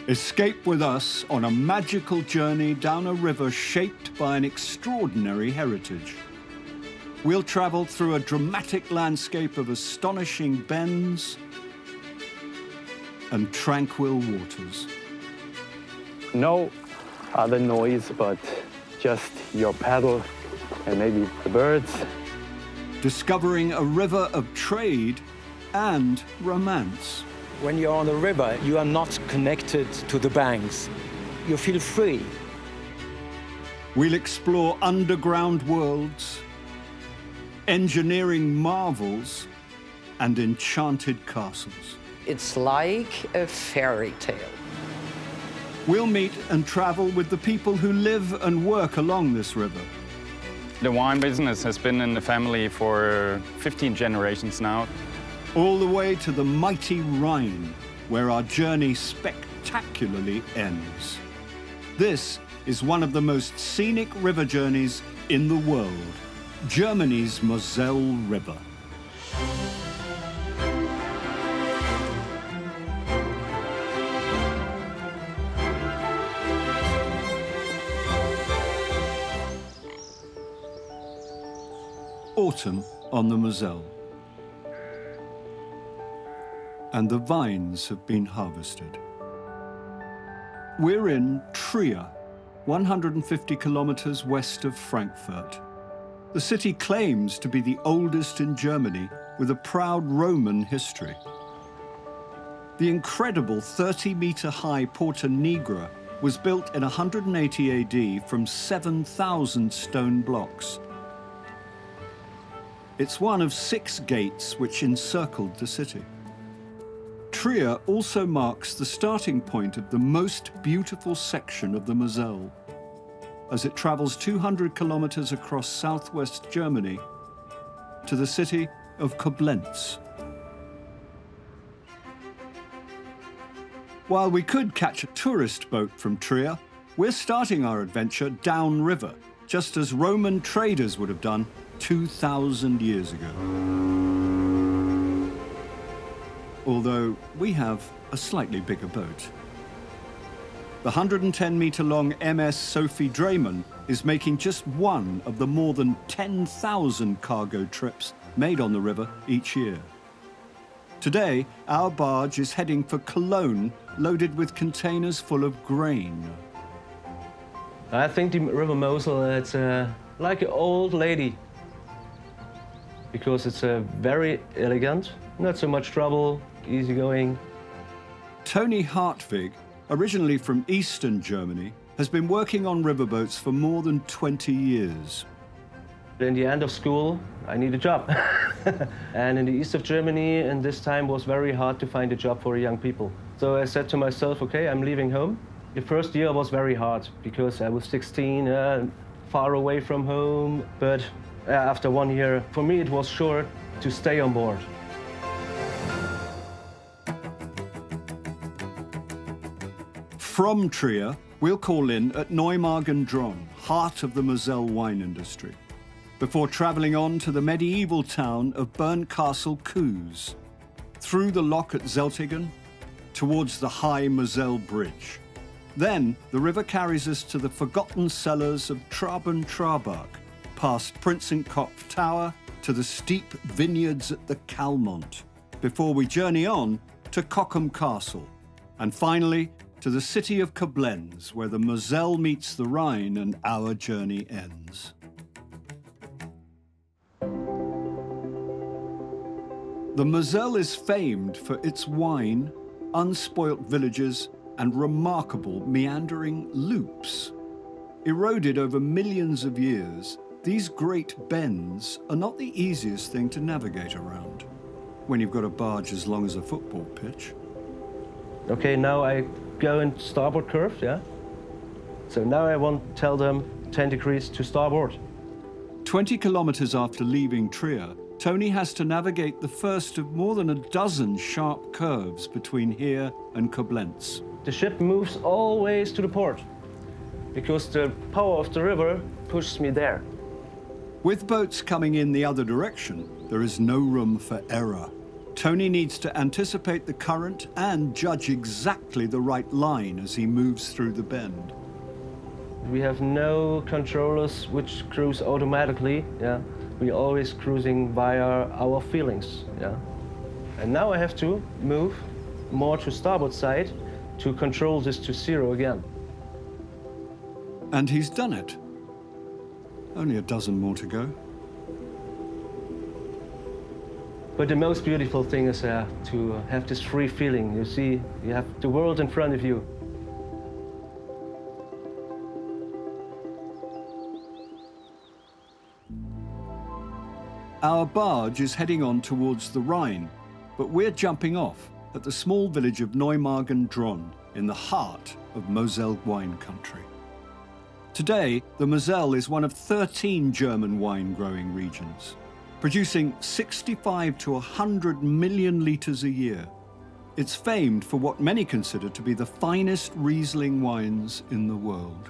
Escape with us on a magical journey down a river shaped by an extraordinary heritage. We'll travel through a dramatic landscape of astonishing bends and tranquil waters. No other noise but just your paddle and maybe the birds. Discovering a river of trade and romance. When you're on the river, you are not connected to the banks. You feel free. We'll explore underground worlds, engineering marvels, and enchanted castles. It's like a fairy tale. We'll meet and travel with the people who live and work along this river. The wine business has been in the family for 15 generations now. All the way to the mighty Rhine, where our journey spectacularly ends. This is one of the most scenic river journeys in the world, Germany's Moselle River. Autumn on the Moselle. And the vines have been harvested. We're in Trier, 150 kilometers west of Frankfurt. The city claims to be the oldest in Germany, with a proud Roman history. The incredible 30-meter-high Porta Nigra was built in 180 AD from 7,000 stone blocks. It's one of 6 gates which encircled the city. Trier also marks the starting point of the most beautiful section of the Moselle, as it travels 200 kilometers across southwest Germany to the city of Koblenz. While we could catch a tourist boat from Trier, we're starting our adventure downriver, just as Roman traders would have done 2,000 years ago. Although we have a slightly bigger boat. The 110-meter-long MS Sophie Drayman is making just one of the more than 10,000 cargo trips made on the river each year. Today, our barge is heading for Cologne, loaded with containers full of grain. I think the River Mosel, it's like an old lady, because it's very elegant, not so much trouble, easygoing. Tony Hartwig, originally from eastern Germany, has been working on riverboats for more than 20 years. In the end of school, I need a job. And in the east of Germany, and this time was very hard to find a job for young people. So I said to myself, okay, I'm leaving home. The first year was very hard because I was 16, far away from home. But after 1 year, for me, it was sure to stay on board. From Trier, we'll call in at Neumagen-Dronn, heart of the Moselle wine industry, before travelling on to the medieval town of Bernkastel-Kues, through the lock at Zeltingen, towards the high Moselle Bridge. Then the river carries us to the forgotten cellars of Traben-Trarbach, past Prinsenkopf Tower to the steep vineyards at the Calmont, before we journey on to Cochem Castle, and finally to the city of Koblenz, where the Moselle meets the Rhine and our journey ends. The Moselle is famed for its wine, unspoilt villages, and remarkable meandering loops. Eroded over millions of years, these great bends are not the easiest thing to navigate around when you've got a barge as long as a football pitch. Okay, now I go in starboard curve, yeah? So now I want to tell them 10 degrees to starboard. 20 kilometers after leaving Trier, Tony has to navigate the first of more than a dozen sharp curves between here and Koblenz. The ship moves always to the port because the power of the river pushes me there. With boats coming in the other direction, there is no room for error. Tony needs to anticipate the current and judge exactly the right line as he moves through the bend. We have no controllers which cruise automatically, yeah. We're always cruising via our feelings, yeah. And now I have to move more to starboard side to control this to 0 again. And he's done it. Only a dozen more to go. But the most beautiful thing is to have this free feeling. You see, you have the world in front of you. Our barge is heading on towards the Rhine, but we're jumping off at the small village of Neumagen-Dronn in the heart of Moselle wine country. Today, the Moselle is one of 13 German wine-growing regions, producing 65 to 100 million litres a year. It's famed for what many consider to be the finest Riesling wines in the world.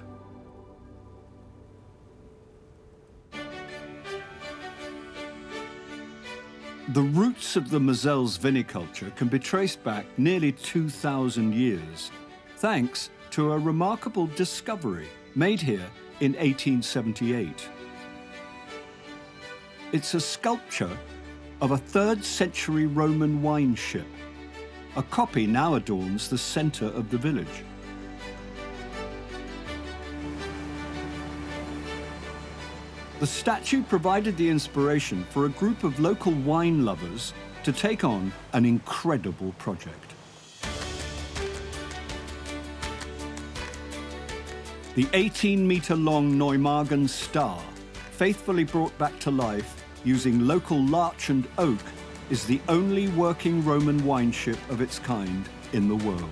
The roots of the Moselle's viniculture can be traced back nearly 2,000 years, thanks to a remarkable discovery made here in 1878. It's a sculpture of a 3rd century Roman wine ship. A copy now adorns the center of the village. The statue provided the inspiration for a group of local wine lovers to take on an incredible project. The 18-meter-long Neumagen star, faithfully brought back to life using local larch and oak, is the only working Roman wine ship of its kind in the world.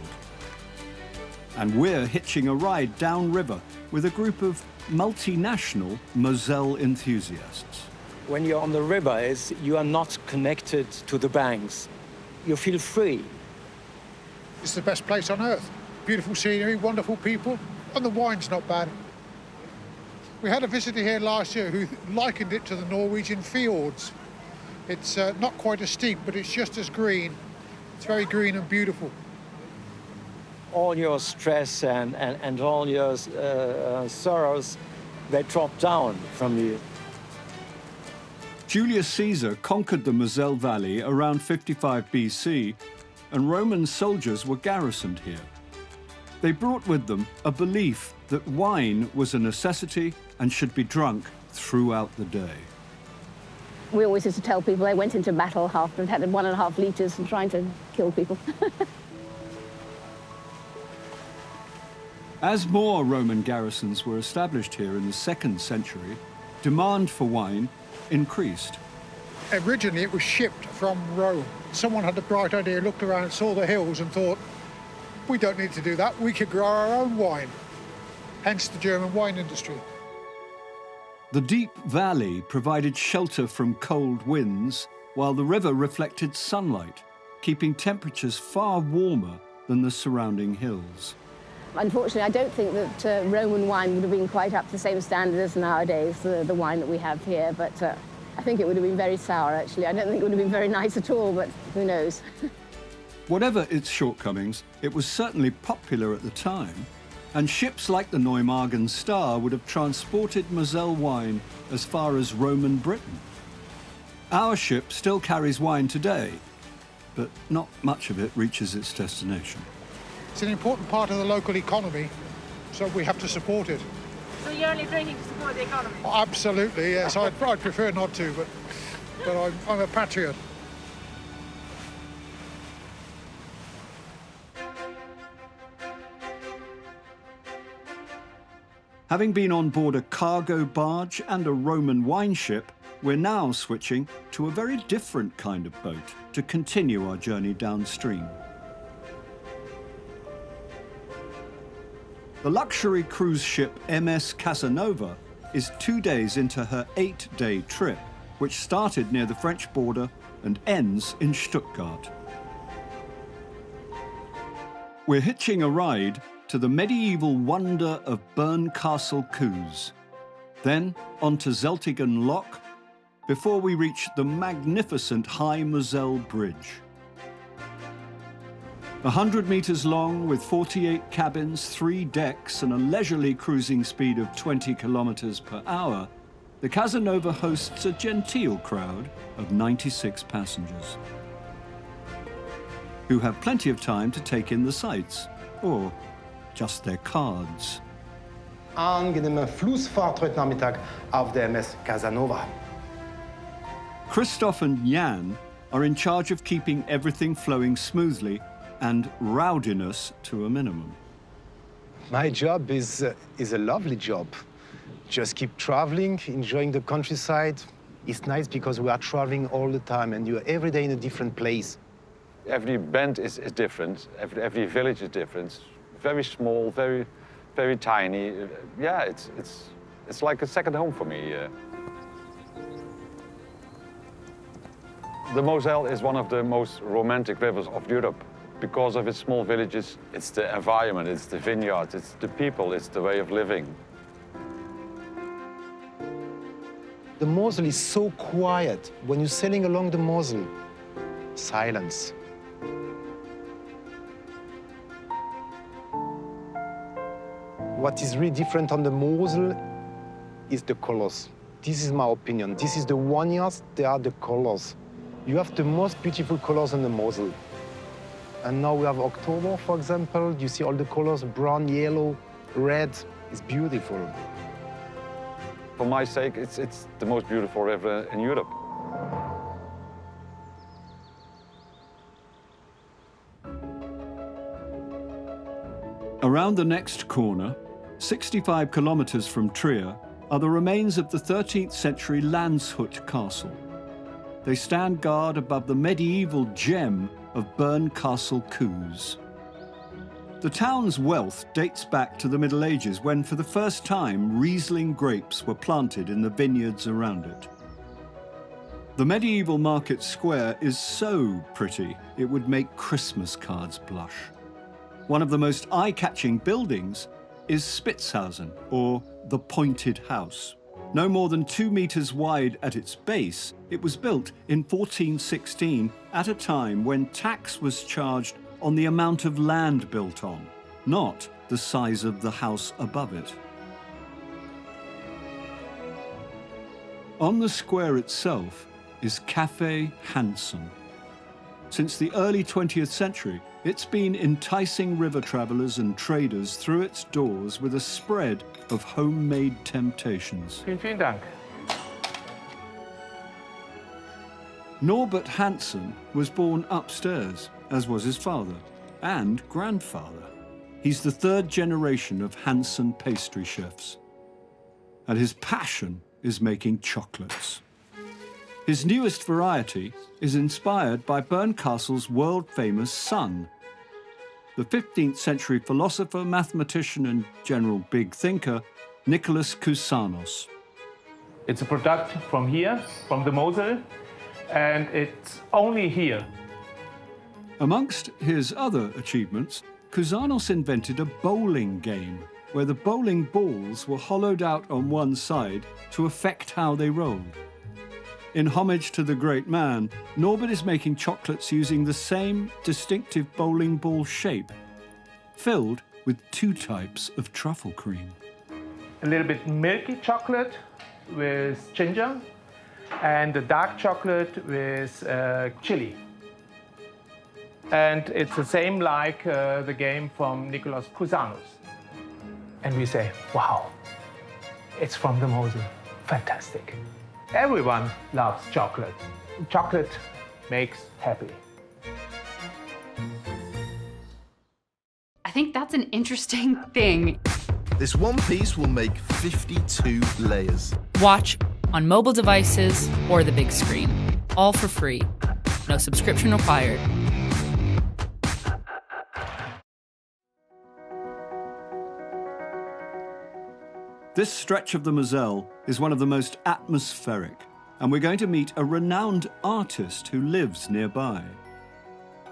And we're hitching a ride downriver with a group of multinational Moselle enthusiasts. When you're on the river, you are not connected to the banks. You feel free. It's the best place on earth. Beautiful scenery, wonderful people, and the wine's not bad. We had a visitor here last year who likened it to the Norwegian fjords. It's not quite as steep, but it's just as green. It's very green and beautiful. All your stress and all your sorrows, they drop down from you. Julius Caesar conquered the Moselle Valley around 55 BC, and Roman soldiers were garrisoned here. They brought with them a belief that wine was a necessity and should be drunk throughout the day. We always used to tell people they went into battle after had 1.5 litres and trying to kill people. As more Roman garrisons were established here in the 2nd century, demand for wine increased. Originally, it was shipped from Rome. Someone had the bright idea, looked around, saw the hills and thought, we don't need to do that, we could grow our own wine. Hence the German wine industry. The deep valley provided shelter from cold winds, while the river reflected sunlight, keeping temperatures far warmer than the surrounding hills. Unfortunately, I don't think that Roman wine would have been quite up to the same standard as nowadays, the wine that we have here, but I think it would have been very sour, actually. I don't think it would have been very nice at all, but who knows? Whatever its shortcomings, it was certainly popular at the time, and ships like the Neumagen Star would have transported Moselle wine as far as Roman Britain. Our ship still carries wine today, but not much of it reaches its destination. It's an important part of the local economy, so we have to support it. So you're only drinking to support the economy? Oh, absolutely, yes. I'd prefer not to, but I'm a patriot. Having been on board a cargo barge and a Roman wine ship, we're now switching to a very different kind of boat to continue our journey downstream. The luxury cruise ship MS Casanova is 2 days into her 8-day trip, which started near the French border and ends in Stuttgart. We're hitching a ride to the medieval wonder of Bern Castle Coos, then on to Zeltigen Lock, before we reach the magnificent High Moselle Bridge. 100 meters long with 48 cabins, 3 decks, and a leisurely cruising speed of 20 kilometers per hour, the Casanova hosts a genteel crowd of 96 passengers who have plenty of time to take in the sights, or just their cards. Angenehme Flussfahrt heute Nachmittag auf der MS Casanova. Christoph and Jan are in charge of keeping everything flowing smoothly and rowdiness to a minimum. My job is a lovely job. Just keep traveling, enjoying the countryside. It's nice because we are traveling all the time and you're every day in a different place. Every bend is different. Every village is different. Very small, very tiny. Yeah, it's like a second home for me. The Moselle is one of the most romantic rivers of Europe. Because of its small villages, it's the environment, it's the vineyards, it's the people, it's the way of living. The Mosel is so quiet. When you're sailing along the Mosel, silence. What is really different on the Mosel is the colors. This is my opinion. This is the vineyards, they are the colors. You have the most beautiful colors on the Mosel. And now we have October, for example. You see all the colors, brown, yellow, red. It's beautiful. For my sake, it's the most beautiful river in Europe. Around the next corner, 65 kilometers from Trier, are the remains of the 13th century Landshut castle. They stand guard above the medieval gem of Bern Castle Coos. The town's wealth dates back to the Middle Ages when, for the first time, Riesling grapes were planted in the vineyards around it. The medieval market square is so pretty it would make Christmas cards blush. One of the most eye-catching buildings is Spitzhausen, or the Pointed House. No more than 2 meters wide at its base, it was built in 1416 at a time when tax was charged on the amount of land built on, not the size of the house above it. On the square itself is Café Hansen. Since the early 20th century, it's been enticing river travelers and traders through its doors with a spread of homemade temptations. Vielen Dank. Norbert Hansen was born upstairs, as was his father and grandfather. He's the 3rd generation of Hansen pastry chefs. And his passion is making chocolates. His newest variety is inspired by Bern Castle's world-famous sun. The 15th century philosopher, mathematician and general big thinker, Nicholas Cusanos. It's a product from here, from the Mosel, and it's only here. Amongst his other achievements, Cusanos invented a bowling game where the bowling balls were hollowed out on one side to affect how they rolled. In homage to the great man, Norbert is making chocolates using the same distinctive bowling ball shape, filled with 2 types of truffle cream. A little bit milky chocolate with ginger, and the dark chocolate with chili. And it's the same like the game from Nicholas Cusanos. And we say, wow, it's from the Mosel. Fantastic. Everyone loves chocolate. Chocolate makes happy. I think that's an interesting thing. This one piece will make 52 layers. Watch on mobile devices or the big screen. All for free. No subscription required. This stretch of the Moselle is one of the most atmospheric, and we're going to meet a renowned artist who lives nearby.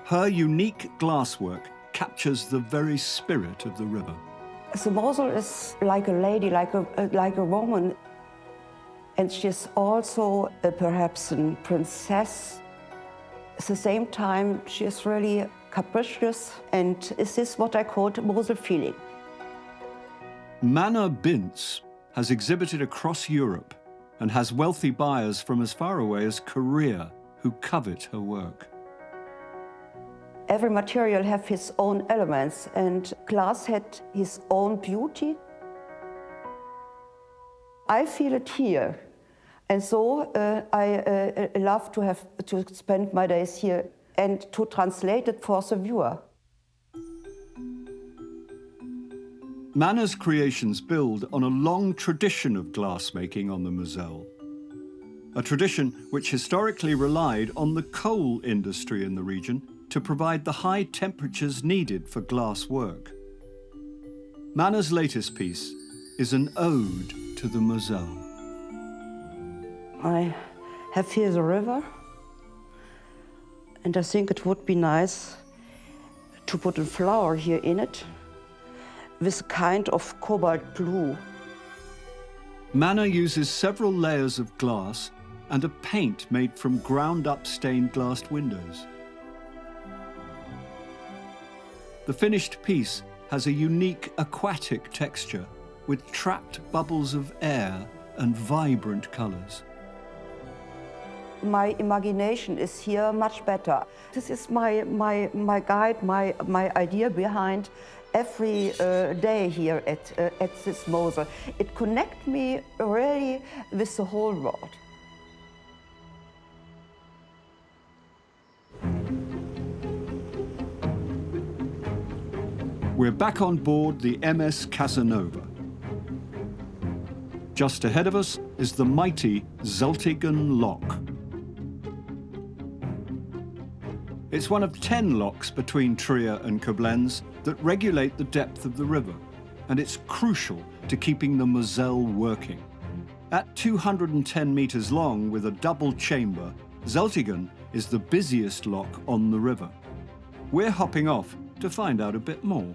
Her unique glasswork captures the very spirit of the river. The Mosel is like a lady, like a woman, and she's also perhaps a princess. At the same time, she is really capricious, and this is what I call the Mosel feeling. Manor Binz has exhibited across Europe and has wealthy buyers from as far away as Korea who covet her work. Every material has his own elements, and glass had his own beauty. I feel it here, and so I love to spend my days here and to translate it for the viewer. Manor's creations build on a long tradition of glassmaking on the Moselle, a tradition which historically relied on the coal industry in the region to provide the high temperatures needed for glass work. Manor's latest piece is an ode to the Moselle. I have here the river, and I think it would be nice to put a flower here in it with a kind of cobalt blue. Manor uses several layers of glass and a paint made from ground-up stained glass windows. The finished piece has a unique aquatic texture with trapped bubbles of air and vibrant colors. My imagination is here much better. This is my guide, my idea behind every day here at this Mosel. It connects me really with the whole world. We're back on board the MS Casanova. Just ahead of us is the mighty Zeltigen Lock. It's one of 10 locks between Trier and Koblenz that regulate the depth of the river, and it's crucial to keeping the Moselle working. At 210 meters long with a double chamber, Zeltigen is the busiest lock on the river. We're hopping off to find out a bit more.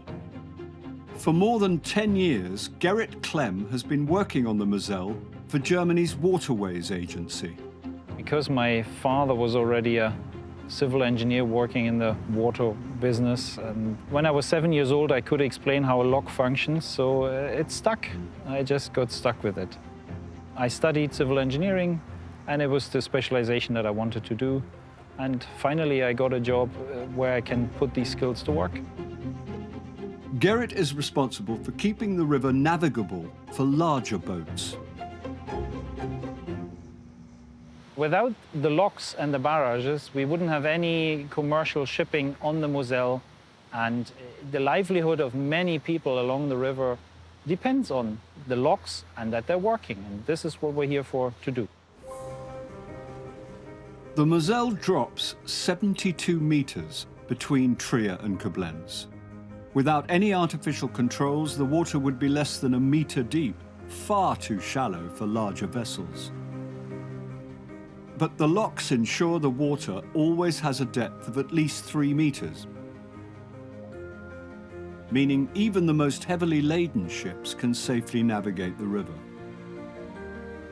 For more than 10 years, Gerrit Klemm has been working on the Moselle for Germany's Waterways Agency. Because my father was already a civil engineer working in the water business, and when I was 7 years old, I could explain how a lock functions, so it stuck. I just got stuck with it. I studied civil engineering, and it was the specialization that I wanted to do. And finally, I got a job where I can put these skills to work. Gerrit is responsible for keeping the river navigable for larger boats. Without the locks and the barrages, we wouldn't have any commercial shipping on the Moselle, and the livelihood of many people along the river depends on the locks and that they're working, and this is what we're here for to do. The Moselle drops 72 meters between Trier and Koblenz. Without any artificial controls, the water would be less than a meter deep, far too shallow for larger vessels. But the locks ensure the water always has a depth of at least 3 meters, meaning even the most heavily laden ships can safely navigate the river.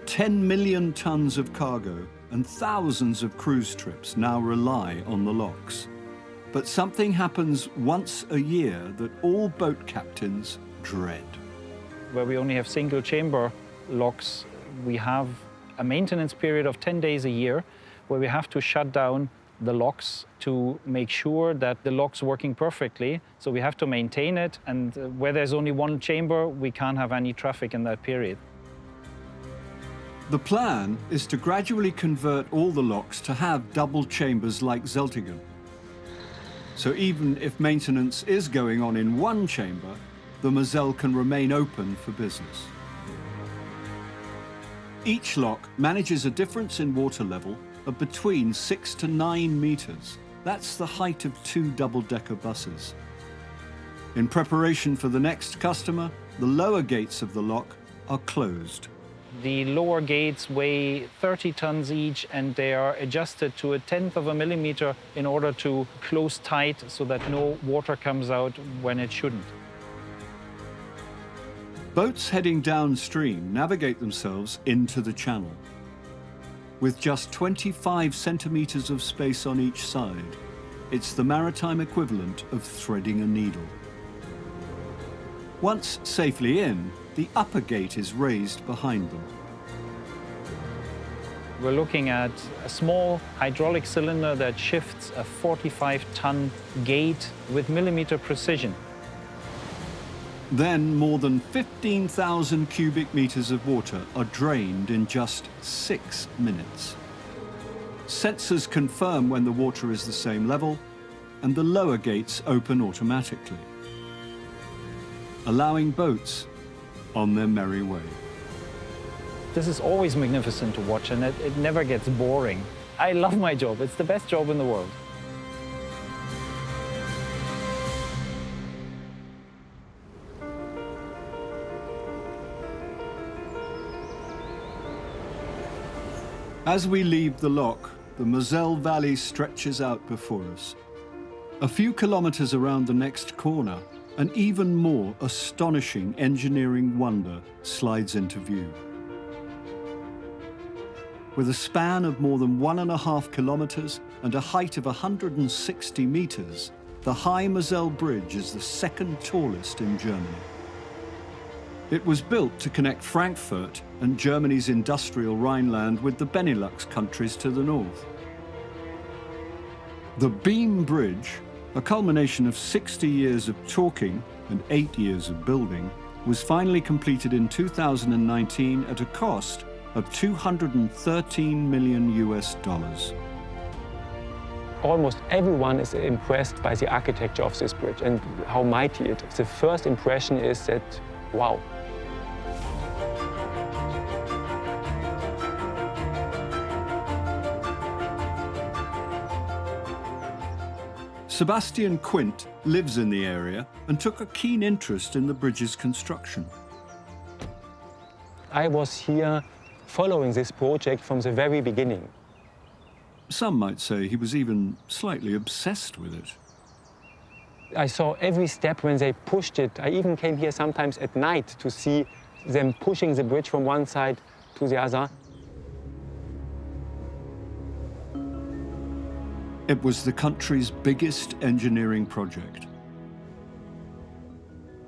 10 million tons of cargo and thousands of cruise trips now rely on the locks. But something happens once a year that all boat captains dread. Where we only have single chamber locks, we have a maintenance period of 10 days a year where we have to shut down the locks to make sure that the lock's working perfectly. So we have to maintain it, and where there's only one chamber, we can't have any traffic in that period. The plan is to gradually convert all the locks to have double chambers like Zeltigen. So even if maintenance is going on in one chamber, the Moselle can remain open for business. Each lock manages a difference in water level of between 6 to 9 meters. That's the height of 2 double-decker buses. In preparation for the next customer, the lower gates of the lock are closed. The lower gates weigh 30 tons each, and they are adjusted to 1/10 of a millimeter in order to close tight so that no water comes out when it shouldn't. Boats heading downstream navigate themselves into the channel. With just 25 centimeters of space on each side, it's the maritime equivalent of threading a needle. Once safely in, the upper gate is raised behind them. We're looking at a small hydraulic cylinder that shifts a 45-ton gate with millimeter precision. Then more than 15,000 cubic meters of water are drained in just 6 minutes. Sensors confirm when the water is the same level, and the lower gates open automatically, allowing boats on their merry way. This is always magnificent to watch, and it never gets boring. I love my job. It's the best job in the world. As we leave the lock, the Moselle Valley stretches out before us. A few kilometers around the next corner, an even more astonishing engineering wonder slides into view. With a span of more than 1.5 kilometers and a height of 160 meters, the High Moselle Bridge is the second tallest in Germany. It was built to connect Frankfurt and Germany's industrial Rhineland with the Benelux countries to the north. The Beam Bridge, a culmination of 60 years of talking and 8 years of building, was finally completed in 2019 at a cost of $213 million. Almost everyone is impressed by the architecture of this bridge and how mighty it is. The first impression is that, wow. Sebastian Quint lives in the area and took a keen interest in the bridge's construction. I was here following this project from the very beginning. Some might say he was even slightly obsessed with it. I saw every step when they pushed it. I even came here sometimes at night to see them pushing the bridge from one side to the other. It was the country's biggest engineering project.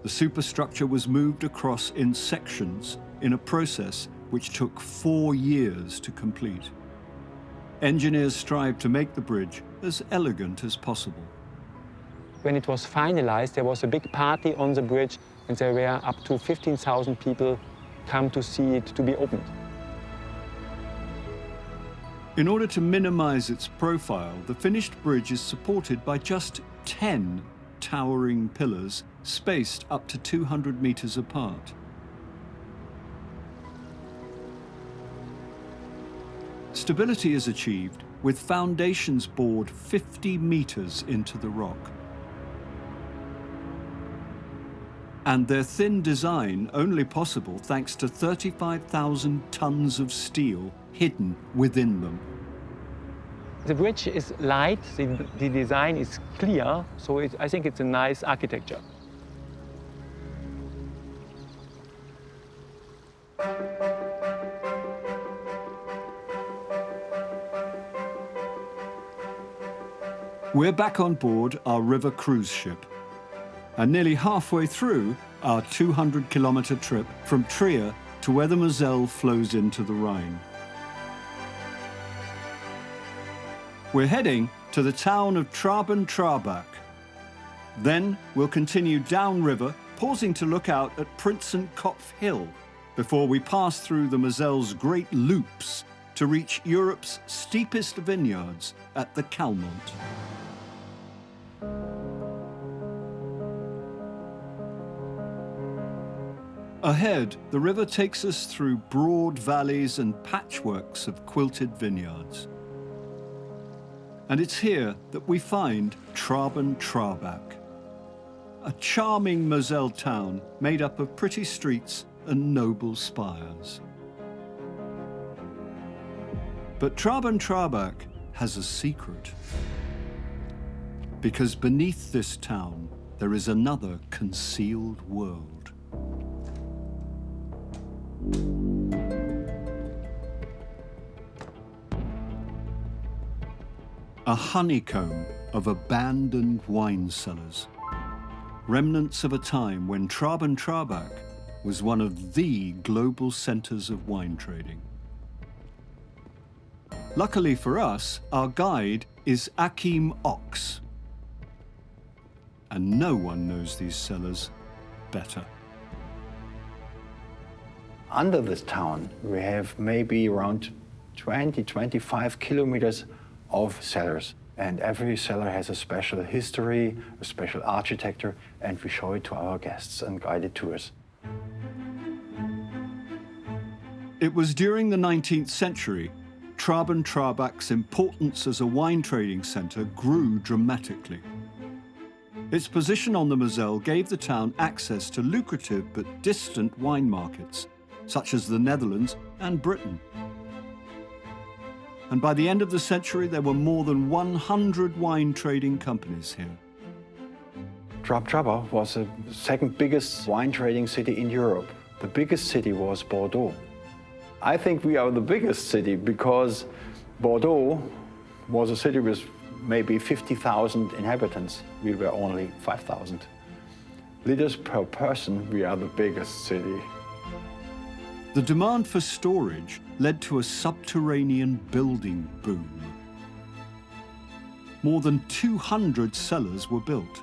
The superstructure was moved across in sections in a process which took 4 years to complete. Engineers strived to make the bridge as elegant as possible. When it was finalized, there was a big party on the bridge, and there were up to 15,000 people come to see it to be opened. In order to minimize its profile, the finished bridge is supported by just 10 towering pillars spaced up to 200 meters apart. Stability is achieved with foundations bored 50 meters into the rock. And their thin design only possible thanks to 35,000 tons of steel hidden within them. The bridge is light, the design is clear, so I think it's a nice architecture. We're back on board our river cruise ship, and nearly halfway through our 200-kilometer trip from Trier to where the Moselle flows into the Rhine. We're heading to the town of Traben-Trarbach. Then we'll continue downriver, pausing to look out at Prinzenkopf Hill before we pass through the Moselle's great loops to reach Europe's steepest vineyards at the Calmont. Ahead, the river takes us through broad valleys and patchworks of quilted vineyards. And it's here that we find Traben-Trarbach, a charming Moselle town made up of pretty streets and noble spires. But Traben-Trarbach has a secret. Because beneath this town, there is another concealed world. A honeycomb of abandoned wine cellars, remnants of a time when Trabant was one of the global centers of wine trading. Luckily for us, our guide is Achim Ochs, and no one knows these cellars better. Under this town, we have maybe around 20-25 kilometers of cellars. And every cellar has a special history, a special architecture, and we show it to our guests and guided tours. It was during the 19th century, Trabant's importance as a wine trading centre grew dramatically. Its position on the Moselle gave the town access to lucrative but distant wine markets, such as the Netherlands and Britain. And by the end of the century, there were more than 100 wine trading companies here. Trabant was the second biggest wine trading city in Europe. The biggest city was Bordeaux. I think we are the biggest city because Bordeaux was a city with maybe 50,000 inhabitants. We were only 5,000. Liters per person, we are the biggest city. The demand for storage led to a subterranean building boom. More than 200 cellars were built.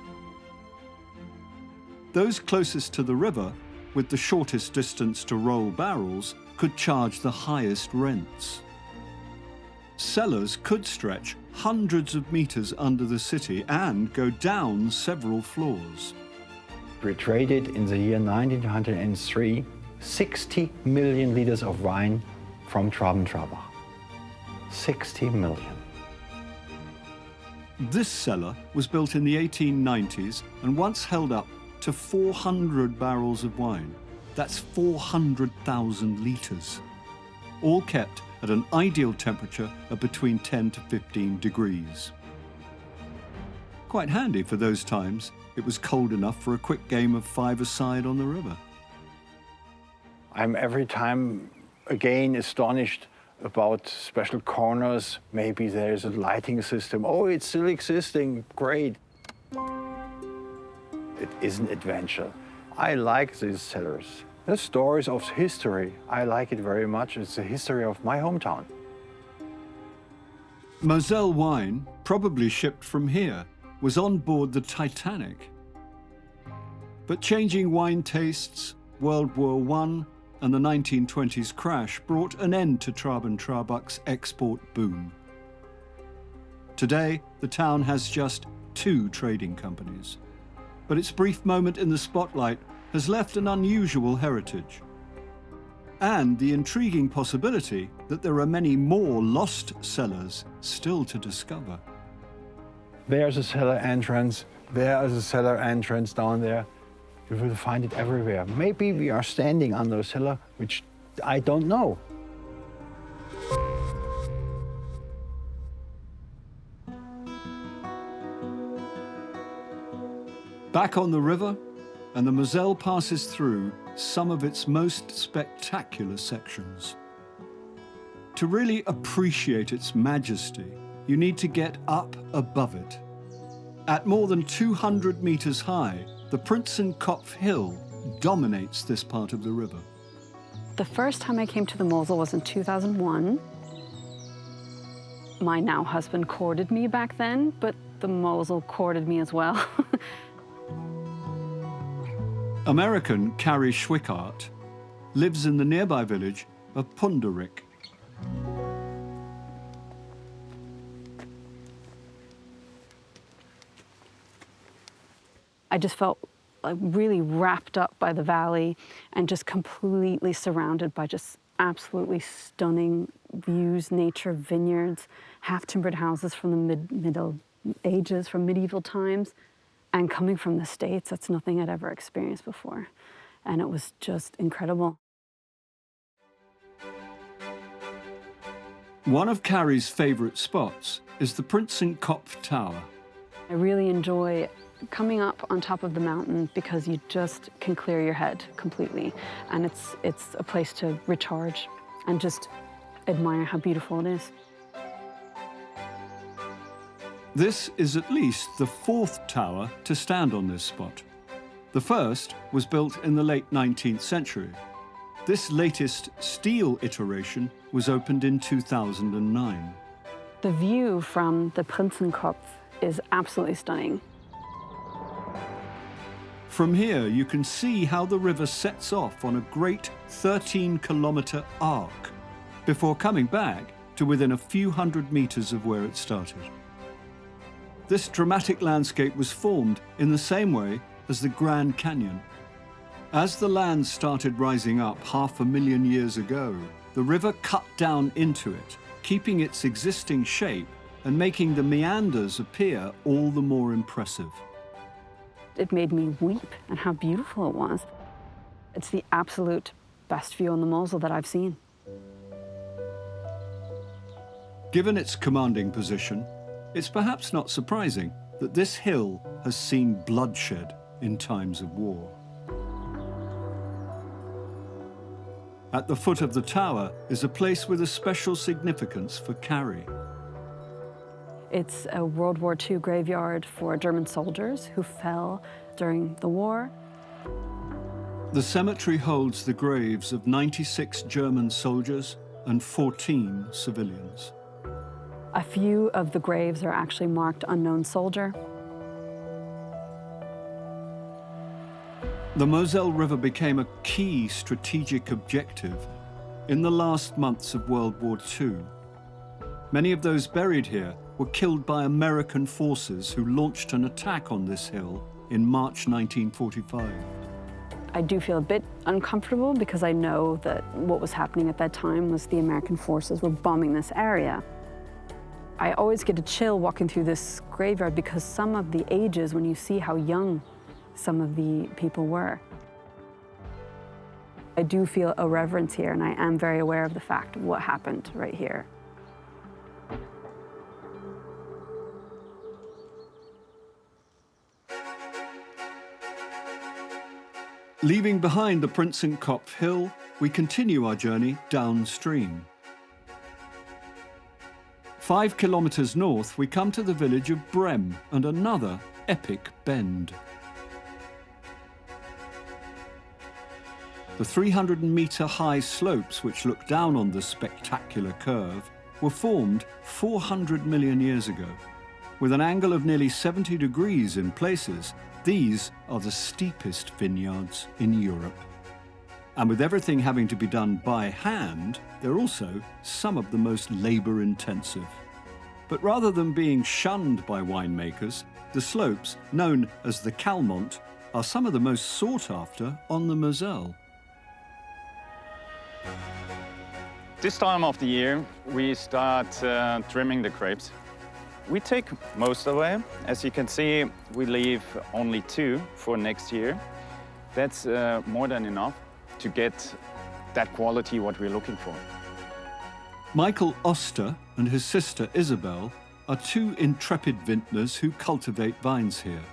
Those closest to the river, with the shortest distance to roll barrels, could charge the highest rents. Cellars could stretch hundreds of meters under the city and go down several floors. We traded in the year 1903 60 million liters of wine from Trabant. 60 million. This cellar was built in the 1890s and once held up to 400 barrels of wine. That's 400,000 liters, all kept at an ideal temperature of between 10 to 15 degrees. Quite handy for those times. It was cold enough for a quick game of five-a-side on the river. I'm every time again astonished about special corners. Maybe there's a lighting system. Oh, it's still existing, great. It is an adventure. I like these cellars. The stories of history, I like it very much. It's the history of my hometown. Moselle wine, probably shipped from here, was on board the Titanic. But changing wine tastes, World War I, and the 1920s crash brought an end to Trabant's export boom. Today, the town has just 2 trading companies. But its brief moment in the spotlight has left an unusual heritage. And the intriguing possibility that there are many more lost cellars still to discover. There's a cellar entrance, there is a cellar entrance down there. You will find it everywhere. Maybe we are standing under a cellar, which I don't know. Back on the river, and the Moselle passes through some of its most spectacular sections. To really appreciate its majesty, you need to get up above it. At more than 200 meters high, the Prinsenkopf Hill dominates this part of the river. The first time I came to the Mosel was in 2001. My now husband courted me back then, but the Mosel courted me as well. American Carrie Schwickart lives in the nearby village of Punderik. I just felt really wrapped up by the valley and just completely surrounded by just absolutely stunning views, nature, vineyards, half-timbered houses from the Middle Ages, from medieval times. And coming from the States, that's nothing I'd ever experienced before. And it was just incredible. One of Carrie's favorite spots is the Prinsenkopf Tower. I really enjoy coming up on top of the mountain because you just can clear your head completely. And it's a place to recharge and just admire how beautiful it is. This is at least the fourth tower to stand on this spot. The first was built in the late 19th century. This latest steel iteration was opened in 2009. The view from the Prinzenkopf is absolutely stunning. From here, you can see how the river sets off on a great 13-kilometre arc before coming back to within a few hundred meters of where it started. This dramatic landscape was formed in the same way as the Grand Canyon. As the land started rising up 500,000 years ago, the river cut down into it, keeping its existing shape and making the meanders appear all the more impressive. It made me weep at how beautiful it was. It's the absolute best view on the Mosel that I've seen. Given its commanding position, it's perhaps not surprising that this hill has seen bloodshed in times of war. At the foot of the tower is a place with a special significance for Carrie. It's a World War II graveyard for German soldiers who fell during the war. The cemetery holds the graves of 96 German soldiers and 14 civilians. A few of the graves are actually marked unknown soldier. The Moselle River became a key strategic objective in the last months of World War II. Many of those buried here were killed by American forces who launched an attack on this hill in March 1945. I do feel a bit uncomfortable because I know that what was happening at that time was the American forces were bombing this area. I always get a chill walking through this graveyard because some of the ages, when you see how young some of the people were, I do feel a reverence here, and I am very aware of the fact of what happened right here. Leaving behind the Prinzenkopf Hill, we continue our journey downstream. 5 kilometers north, we come to the village of Brem and another epic bend. The 300-meter-high slopes which look down on this spectacular curve were formed 400 million years ago. With an angle of nearly 70 degrees in places, these are the steepest vineyards in Europe. And with everything having to be done by hand, they're also some of the most labor-intensive. But rather than being shunned by winemakers, the slopes, known as the Calmont, are some of the most sought after on the Moselle. This time of the year, we start trimming the grapes. We take most away. As you can see, we leave only 2 for next year. That's more than enough to get that quality what we're looking for. Michael Oster and his sister Isabel are 2 intrepid vintners who cultivate vines here.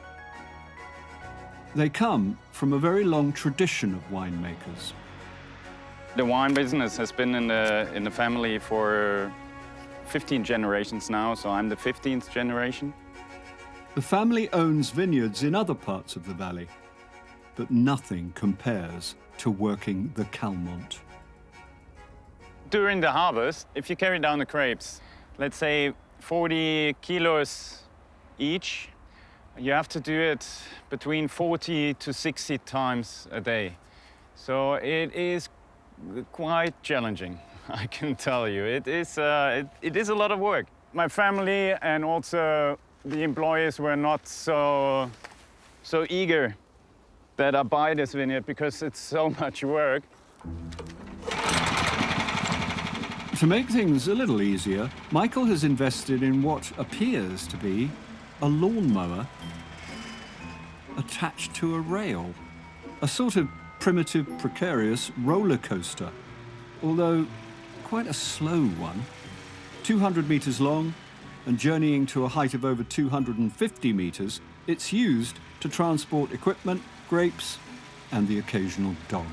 They come from a very long tradition of winemakers. The wine business has been in the family for 15 generations now, so I'm the 15th generation. The family owns vineyards in other parts of the valley, but nothing compares to working the Calmont. During the harvest, if you carry down the grapes, let's say 40 kilos each, you have to do it between 40 to 60 times a day. So it is quite challenging, I can tell you. It is a lot of work. My family and also the employees were not so eager that I buy this vineyard because it's so much work. To make things a little easier, Michael has invested in what appears to be a lawnmower attached to a rail, a sort of primitive, precarious roller coaster, although quite a slow one. 200 meters long and journeying to a height of over 250 meters, it's used to transport equipment, grapes, and the occasional dog.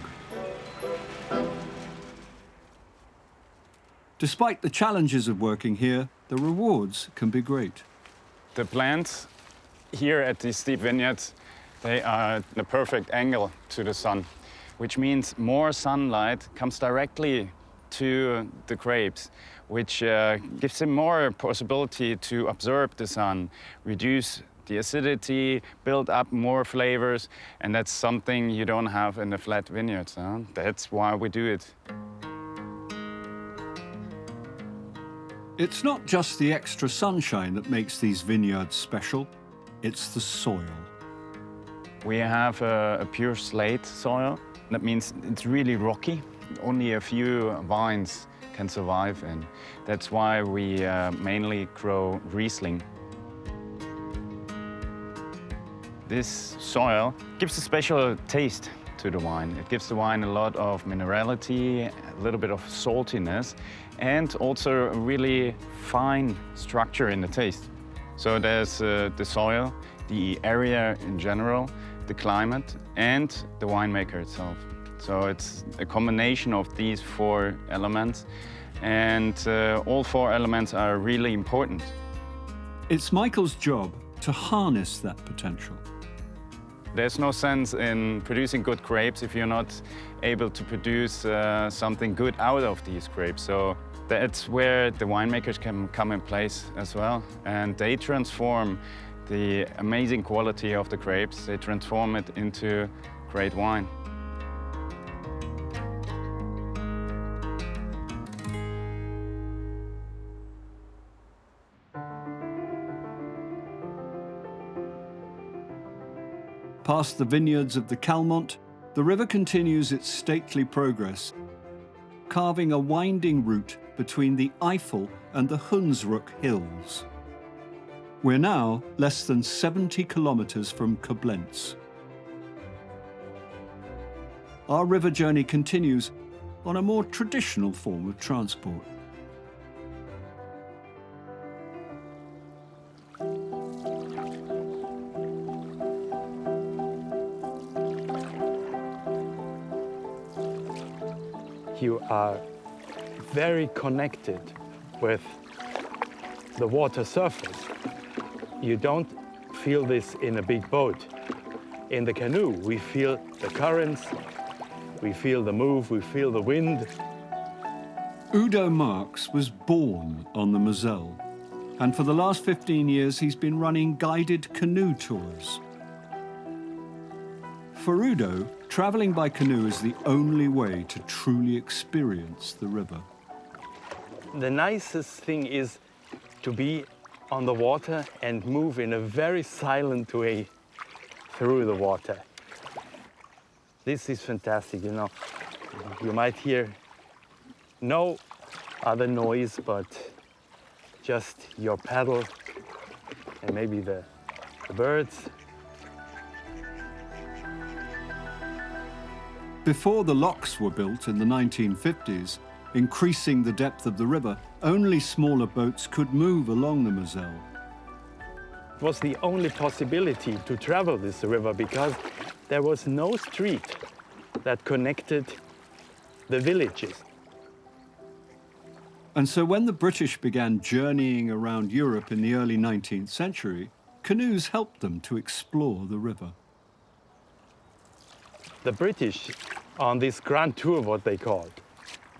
Despite the challenges of working here, the rewards can be great. The plants here at these steep vineyards, they are the perfect angle to the sun, which means more sunlight comes directly to the grapes, which gives them more possibility to absorb the sun, reduce the acidity, build up more flavors, and that's something you don't have in the flat vineyards. Huh? That's why we do it. It's not just the extra sunshine that makes these vineyards special, it's the soil. We have a pure slate soil. That means it's really rocky. Only a few vines can survive in. That's why we mainly grow Riesling. This soil gives a special taste to the wine. It gives the wine a lot of minerality, a little bit of saltiness, and also a really fine structure in the taste. So there's the soil, the area in general, the climate, and the winemaker itself. So it's a combination of these 4 elements, and all 4 elements are really important. It's Michael's job to harness that potential. There's no sense in producing good grapes if you're not able to produce something good out of these grapes. So that's where the winemakers can come in place as well. And they transform the amazing quality of the grapes, they transform it into great wine. Past the vineyards of the Calmont, the river continues its stately progress, carving a winding route between the Eifel and the Hunsrück hills. We're now less than 70 kilometers from Koblenz. Our river journey continues on a more traditional form of transport. You are very connected with the water surface. You don't feel this in a big boat. In the canoe, we feel the currents, we feel the move, we feel the wind. Udo Marx was born on the Moselle, and for the last 15 years he's been running guided canoe tours. For Udo, traveling by canoe is the only way to truly experience the river. The nicest thing is to be on the water and move in a very silent way through the water. This is fantastic, you know. You might hear no other noise but just your paddle and maybe the birds. Before the locks were built in the 1950s, increasing the depth of the river, only smaller boats could move along the Moselle. It was the only possibility to travel this river because there was no street that connected the villages. And so when the British began journeying around Europe in the early 19th century, canoes helped them to explore the river. The British, on this grand tour, what they called,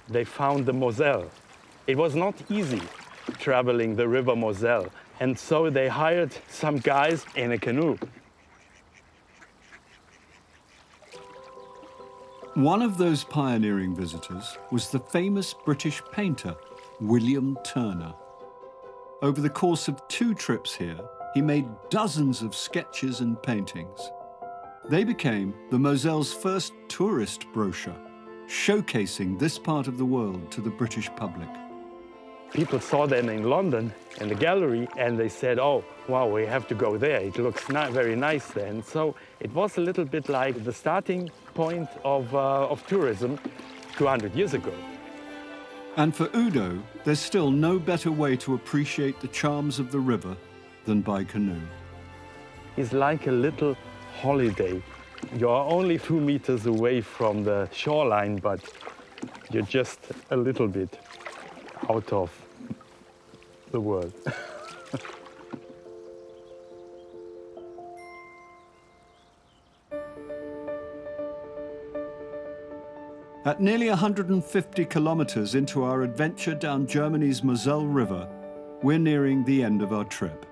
they found the Moselle. It was not easy traveling the river Moselle, and so they hired some guys in a canoe. One of those pioneering visitors was the famous British painter, William Turner. Over the course of 2 trips here, he made dozens of sketches and paintings. They became the Moselle's first tourist brochure, showcasing this part of the world to the British public. People saw them in London in the gallery and they said, oh, wow, we have to go there. It looks very nice there. And so it was a little bit like the starting point of tourism 200 years ago. And for Udo, there's still no better way to appreciate the charms of the river than by canoe. It's like a little holiday. You're only 2 meters away from the shoreline, but you're just a little bit out of the world. At nearly 150 kilometers into our adventure down Germany's Moselle River, we're nearing the end of our trip.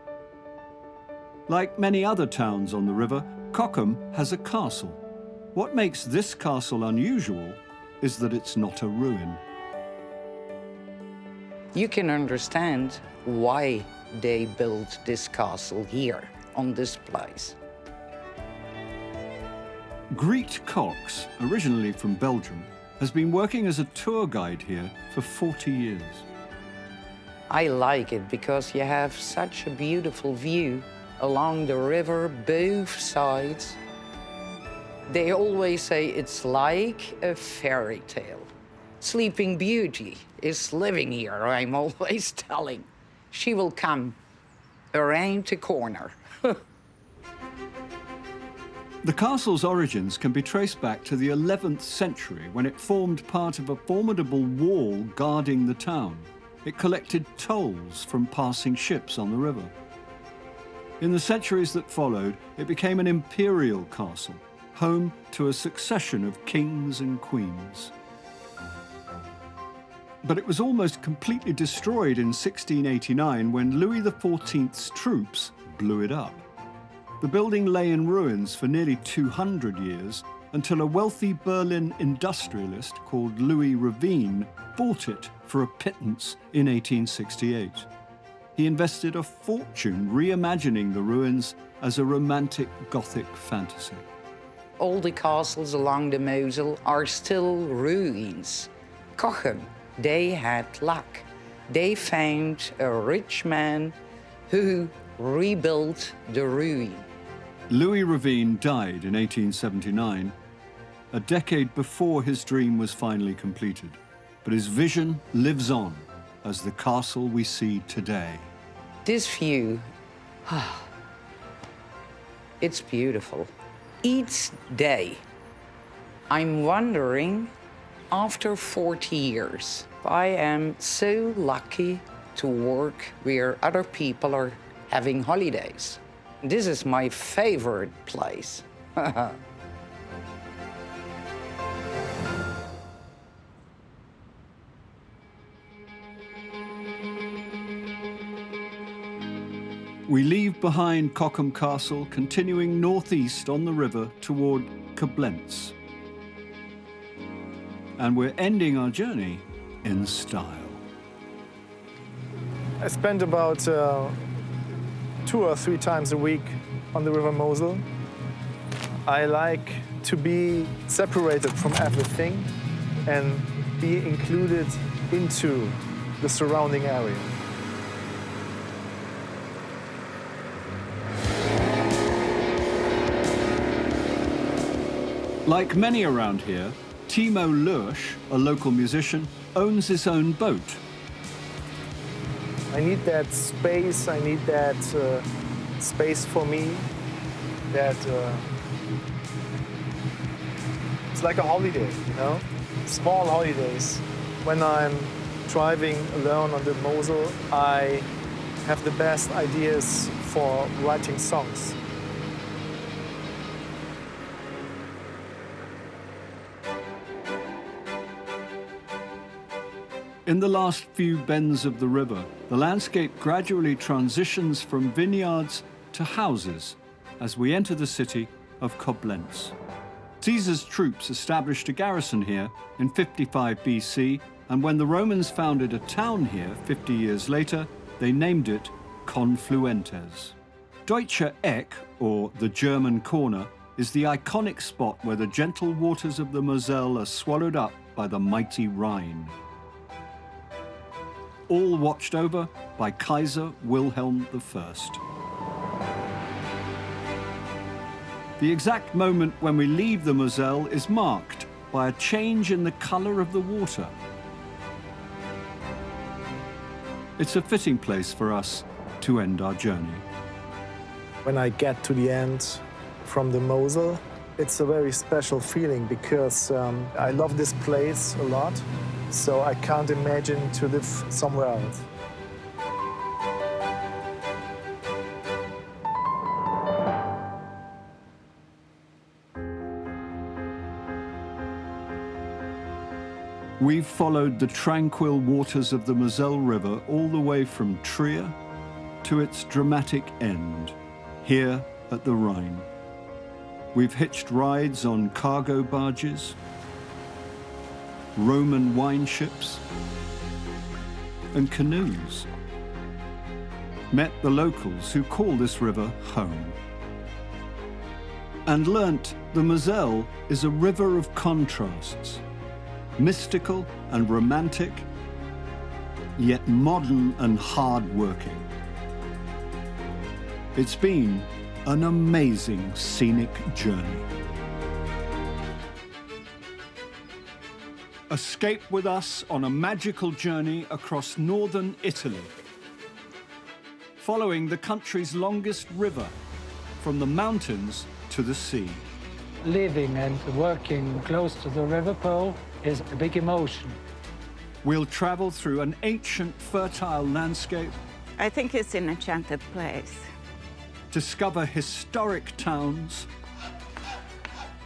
Like many other towns on the river, Cockham has a castle. What makes this castle unusual is that it's not a ruin. You can understand why they built this castle here, on this place. Greet Cox, originally from Belgium, has been working as a tour guide here for 40 years. I like it because you have such a beautiful view along the river, both sides. They always say it's like a fairy tale. Sleeping Beauty is living here, I'm always telling. She will come around the corner. The castle's origins can be traced back to the 11th century when it formed part of a formidable wall guarding the town. It collected tolls from passing ships on the river. In the centuries that followed, it became an imperial castle, home to a succession of kings and queens. But it was almost completely destroyed in 1689 when Louis XIV's troops blew it up. The building lay in ruins for nearly 200 years until a wealthy Berlin industrialist called Louis Ravine bought it for a pittance in 1868. He invested a fortune reimagining the ruins as a romantic Gothic fantasy. All the castles along the Mosel are still ruins. Cochem, they had luck. They found a rich man who rebuilt the ruin. Louis Ravine died in 1879, a decade before his dream was finally completed. But his vision lives on as the castle we see today. This view, it's beautiful. Each day, I'm wondering, after 40 years, I am so lucky to work where other people are having holidays. This is my favorite place. We leave behind Cockham Castle, continuing northeast on the river toward Koblenz. And we're ending our journey in style. I spend about 2 or 3 times a week on the River Mosel. I like to be separated from everything and be included into the surrounding area. Like many around here, Timo Lursch, a local musician, owns his own boat. I need that space, I need that space for me, that it's like a holiday, you know? Small holidays. When I'm driving alone on the Mosel, I have the best ideas for writing songs. In the last few bends of the river, the landscape gradually transitions from vineyards to houses as we enter the city of Koblenz. Caesar's troops established a garrison here in 55 BC, and when the Romans founded a town here 50 years later, they named it Confluentes. Deutscher Eck, or the German Corner, is the iconic spot where the gentle waters of the Moselle are swallowed up by the mighty Rhine. All watched over by Kaiser Wilhelm I. The exact moment when we leave the Moselle is marked by a change in the color of the water. It's a fitting place for us to end our journey. When I get to the end from the Mosel, it's a very special feeling because I love this place a lot. So I can't imagine to live somewhere else. We've followed the tranquil waters of the Moselle River all the way from Trier to its dramatic end, here at the Rhine. We've hitched rides on cargo barges, Roman wine ships, and canoes. Met the locals who call this river home. And learnt the Moselle is a river of contrasts, mystical and romantic, yet modern and hard-working. It's been an amazing scenic journey. Escape with us on a magical journey across northern Italy, following the country's longest river, from the mountains to the sea. Living and working close to the River Po is a big emotion. We'll travel through an ancient, fertile landscape. I think it's an enchanted place. Discover historic towns,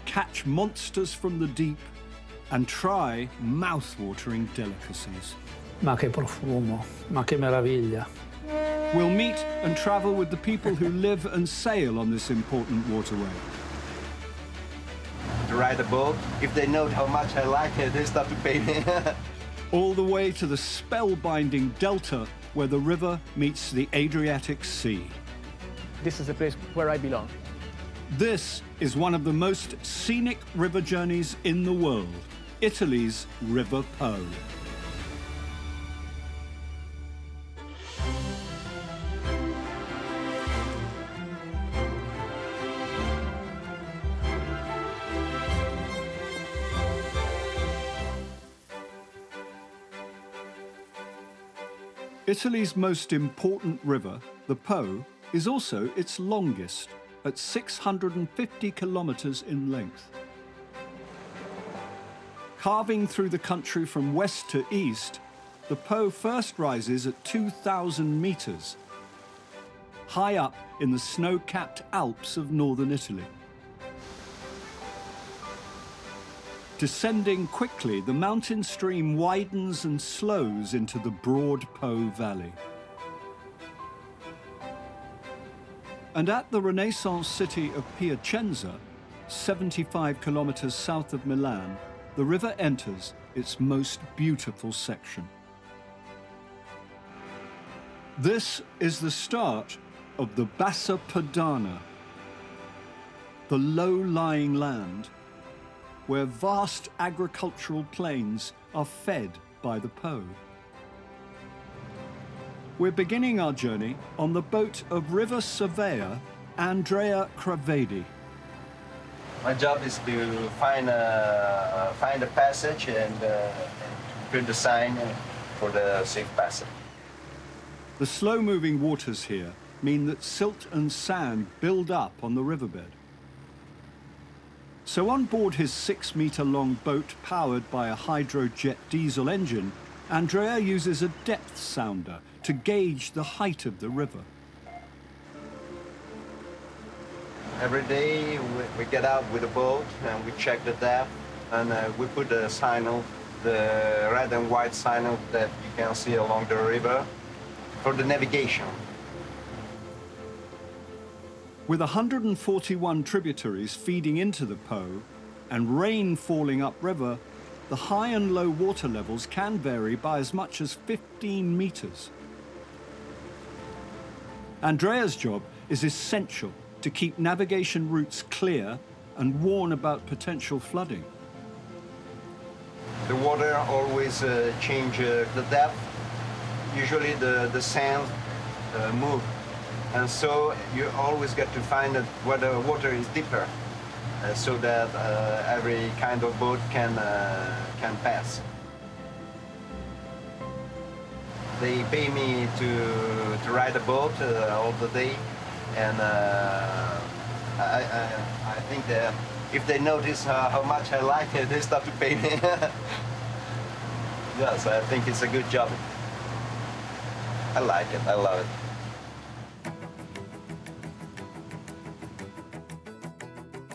catch monsters from the deep, and try mouth-watering delicacies. Ma che profumo, ma che meraviglia. We'll meet and travel with the people who live and sail on this important waterway. To ride a boat, if they know how much I like it, they start to pay me. All the way to the spellbinding delta where the river meets the Adriatic Sea. This is the place where I belong. This is one of the most scenic river journeys in the world, Italy's River Po. Italy's most important river, the Po, is also its longest, at 650 kilometers in length. Carving through the country from west to east, the Po first rises at 2,000 meters, high up in the snow-capped Alps of northern Italy. Descending quickly, the mountain stream widens and slows into the broad Po Valley. And at the Renaissance city of Piacenza, 75 kilometers south of Milan, the river enters its most beautiful section. This is the start of the Bassa Padana, the low-lying land where vast agricultural plains are fed by the Po. We're beginning our journey on the boat of river surveyor Andrea Cravedi. My job is to find a passage and print the sign for the safe passage. The slow-moving waters here mean that silt and sand build up on the riverbed. So on board his 6-meter-long boat powered by a hydrojet diesel engine, Andrea uses a depth sounder to gauge the height of the river. Every day we get out with a boat and we check the depth, and we put the signal, the red and white signal that you can see along the river for the navigation. With 141 tributaries feeding into the Po and rain falling upriver, the high and low water levels can vary by as much as 15 meters. Andrea's job is essential to keep navigation routes clear and warn about potential flooding. The water always change the depth. Usually the sand move. And so you always get to find where the water is deeper, so that every kind of boat can pass. They pay me to ride a boat all the day, and I think that if they notice how much I like it, they start to pay me. Yes, I think it's a good job. I like it, I love it.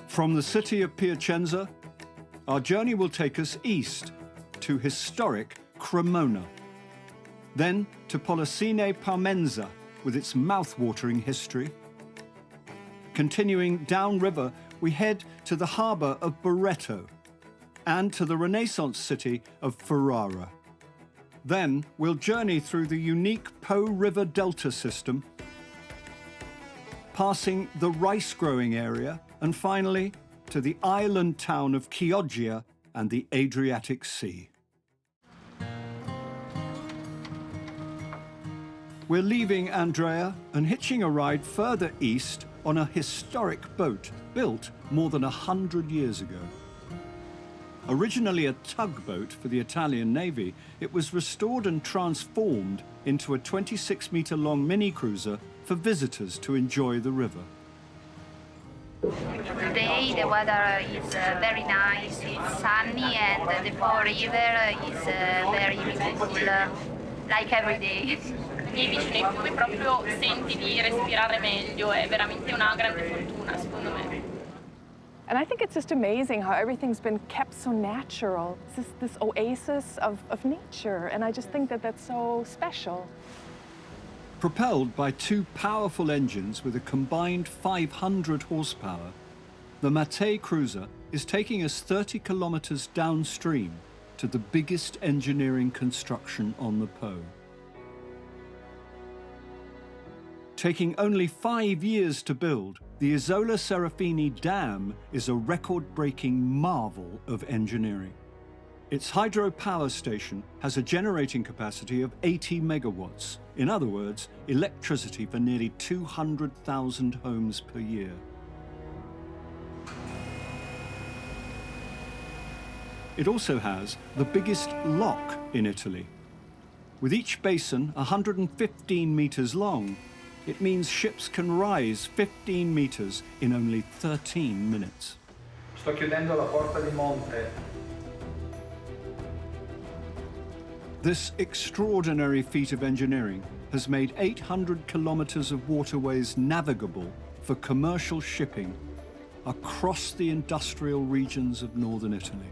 From the city of Piacenza, our journey will take us east to historic Cremona. Then to Polesine Parmenza with its mouth-watering history. Continuing downriver, we head to the harbour of Barreto and to the Renaissance city of Ferrara. Then we'll journey through the unique Po River Delta system, passing the rice-growing area, and finally to the island town of Chioggia and the Adriatic Sea. We're leaving Andrea and hitching a ride further east on a historic boat built more than 100 years ago. Originally a tugboat for the Italian Navy, it was restored and transformed into a 26-meter-long mini-cruiser for visitors to enjoy the river. Today the weather is very nice, it's sunny, and the Po River is very beautiful, like every day. Vieni vicino ai fiumi proprio senti di respirare meglio, è veramente una grande fortuna secondo me. And I think it's just amazing how everything's been kept so natural. It's this oasis of nature, and I just think that that's so special. Propelled by two powerful engines with a combined 500 horsepower, the Maté cruiser is taking us 30 kilometers downstream to the biggest engineering construction on the Po. Taking only 5 years to build, the Isola Serafini Dam is a record-breaking marvel of engineering. Its hydropower station has a generating capacity of 80 megawatts. In other words, electricity for nearly 200,000 homes per year. It also has the biggest lock in Italy. With each basin 115 meters long, it means ships can rise 15 meters in only 13 minutes. Sto chiudendo la porta di monte. This extraordinary feat of engineering has made 800 kilometers of waterways navigable for commercial shipping across the industrial regions of northern Italy.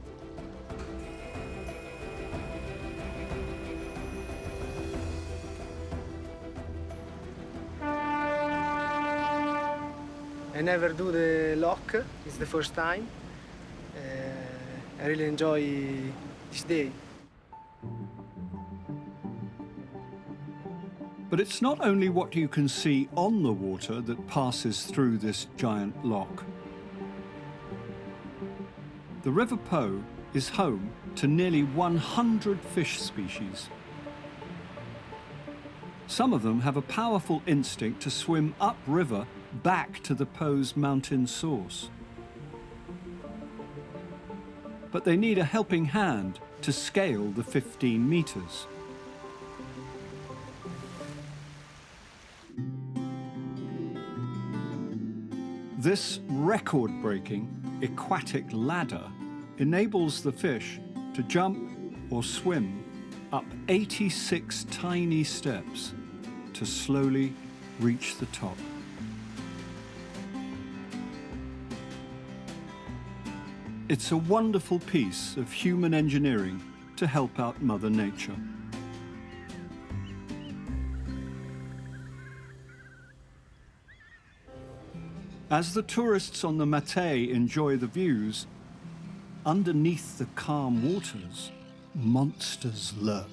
I never do the lock, it's the first time. I really enjoy this day. But it's not only what you can see on the water that passes through this giant lock. The River Po is home to nearly 100 fish species. Some of them have a powerful instinct to swim upriver back to the Po's mountain source. But they need a helping hand to scale the 15 meters. This record-breaking aquatic ladder enables the fish to jump or swim up 86 tiny steps to slowly reach the top. It's a wonderful piece of human engineering to help out Mother Nature. As the tourists on the Maté enjoy the views, underneath the calm waters, monsters lurk.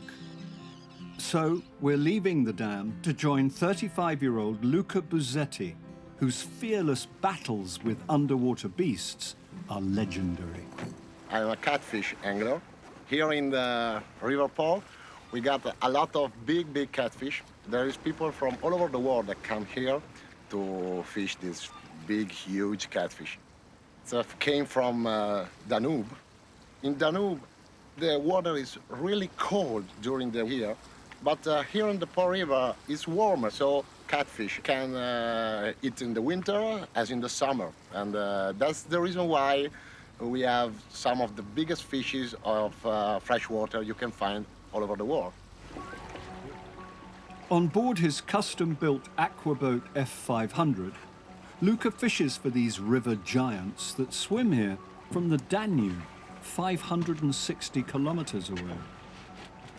So we're leaving the dam to join 35-year-old Luca Buzzetti, whose fearless battles with underwater beasts are legendary. I'm a catfish angler. Here in the River Po, we got a lot of big catfish. There is people from all over the world that come here to fish this big, huge catfish. So it came from Danube. In Danube, the water is really cold during the year, but here in the Po River, it's warmer, so catfish can eat in the winter as in the summer. And that's the reason why we have some of the biggest fishes of freshwater you can find all over the world. On board his custom-built aquaboat F500, Luca fishes for these river giants that swim here from the Danube 560 kilometers away.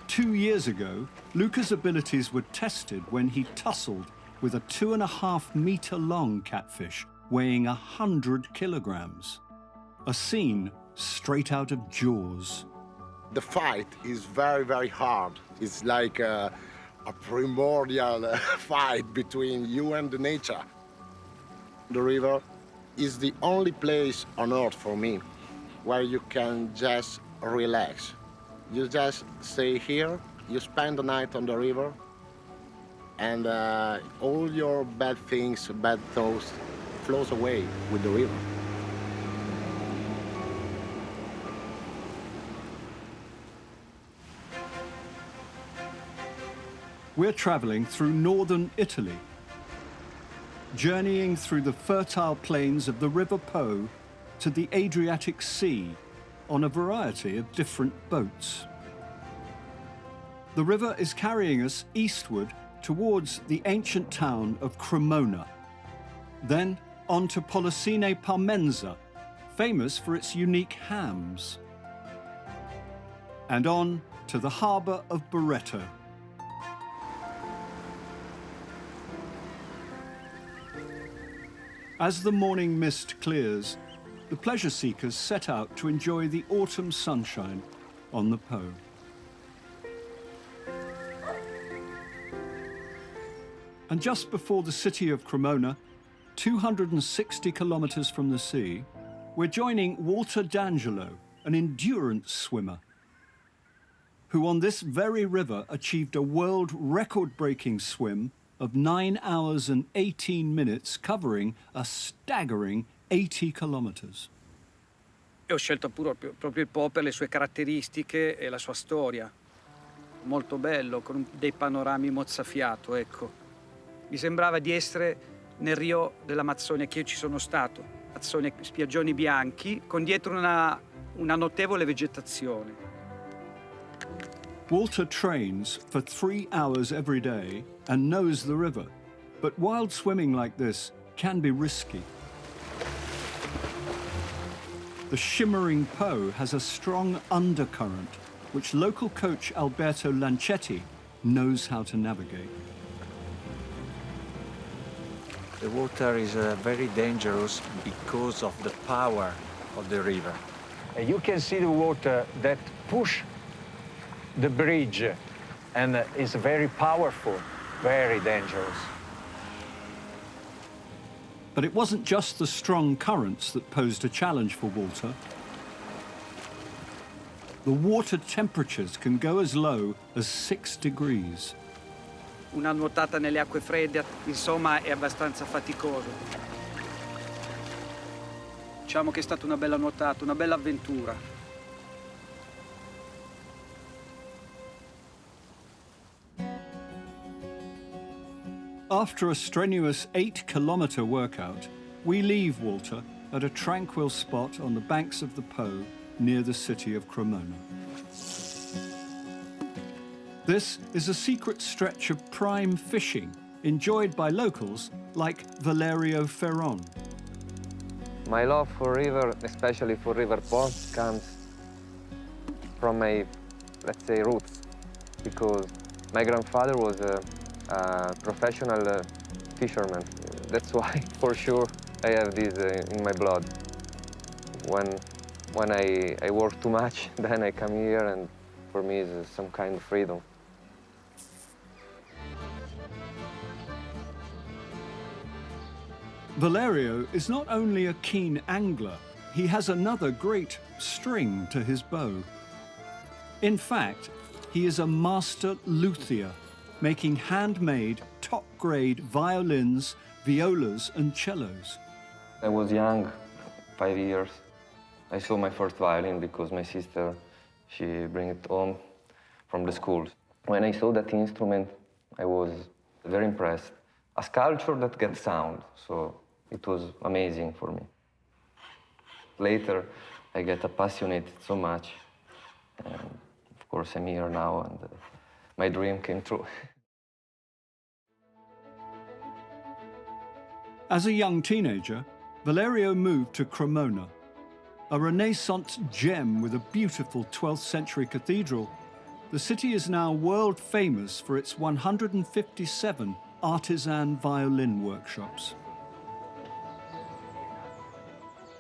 2 years ago, Luca's abilities were tested when he tussled with a 2.5-meter-long catfish weighing 100 kilograms. A scene straight out of Jaws. The fight is very, very hard. It's like a primordial fight between you and the nature. The river is the only place on earth for me where you can just relax. You just stay here, you spend the night on the river, and all your bad things, bad thoughts, flows away with the river. We're traveling through northern Italy, journeying through the fertile plains of the River Po to the Adriatic Sea on a variety of different boats. The river is carrying us eastward towards the ancient town of Cremona, then on to Pollicine Parmenza, famous for its unique hams, and on to the harbour of Barretto. As the morning mist clears, the pleasure seekers set out to enjoy the autumn sunshine on the Po. And just before the city of Cremona, 260 kilometers from the sea, we're joining Walter D'Angelo, an endurance swimmer, who on this very river achieved a world record-breaking swim of 9 hours and 18 minutes, covering a staggering 80 kilometers. E ho scelto proprio il Po per le sue caratteristiche e la sua storia. Molto bello, con dei panorami mozzafiato, ecco. Mi sembrava di essere nel Rio dell'Amazzonia, che io ci sono stato. Amazzonia, spiaggioni bianchi, con dietro una notevole vegetazione. Walter trains for 3 hours every day and knows the river, but wild swimming like this can be risky. The shimmering Po has a strong undercurrent, which local coach Alberto Lancetti knows how to navigate. The water is very dangerous because of the power of the river. You can see the water that push the bridge, and is very powerful, very dangerous. But it wasn't just the strong currents that posed a challenge for Walter. The water temperatures can go as low as 6 degrees. Una nuotata nelle acque fredde, insomma, è abbastanza faticoso. Diciamo che è stata una bella nuotata, una bella avventura. After a strenuous 8-kilometer workout, we leave Walter at a tranquil spot on the banks of the Po near the city of Cremona. This is a secret stretch of prime fishing enjoyed by locals like Valerio Ferron. My love for river, especially for River Po, comes from my, let's say, roots, because my grandfather was a professional fisherman. That's why, for sure, I have this in my blood. When I work too much, then I come here, and for me, it's some kind of freedom. Valerio is not only a keen angler, he has another great string to his bow. In fact, he is a master luthier, making handmade, top-grade violins, violas, and cellos. I was young, 5 years. I saw my first violin because my sister, she bring it home from the school. When I saw that instrument, I was very impressed. A sculpture that gets sound, so it was amazing for me. Later, I get passionate so much, and of course I'm here now, and my dream came true. As a young teenager, Valerio moved to Cremona. A Renaissance gem with a beautiful 12th century cathedral, the city is now world famous for its 157 artisan violin workshops.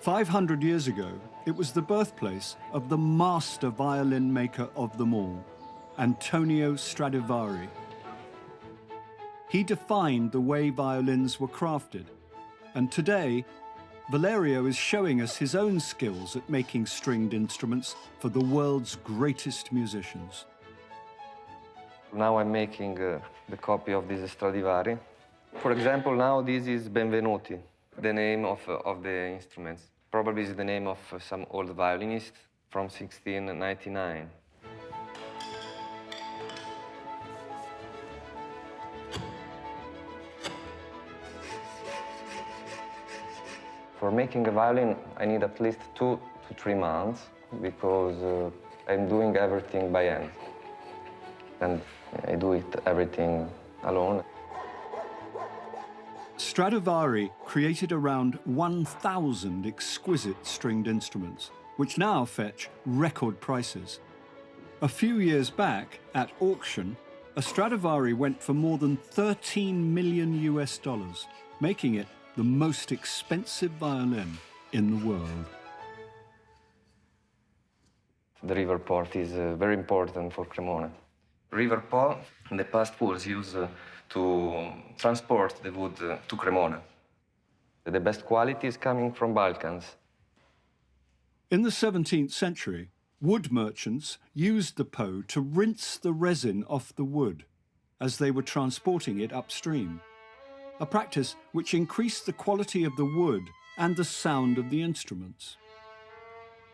500 years ago, it was the birthplace of the master violin maker of them all, Antonio Stradivari. He defined the way violins were crafted, and today, Valerio is showing us his own skills at making stringed instruments for the world's greatest musicians. Now I'm making the copy of this Stradivari. For example, now this is Benvenuti, the name of the instruments. Probably is the name of some old violinist from 1699. For making a violin, I need at least 2 to 3 months because I'm doing everything by hand. And I do everything alone. Stradivari created around 1,000 exquisite stringed instruments, which now fetch record prices. A few years back, at auction, a Stradivari went for more than $13 million US, making it the most expensive violin in the world. The river port is very important for Cremona. River port in the past was used to transport the wood to Cremona. The best quality is coming from Balkans. In the 17th century, wood merchants used the Po to rinse the resin off the wood as they were transporting it upstream, a practice which increased the quality of the wood and the sound of the instruments.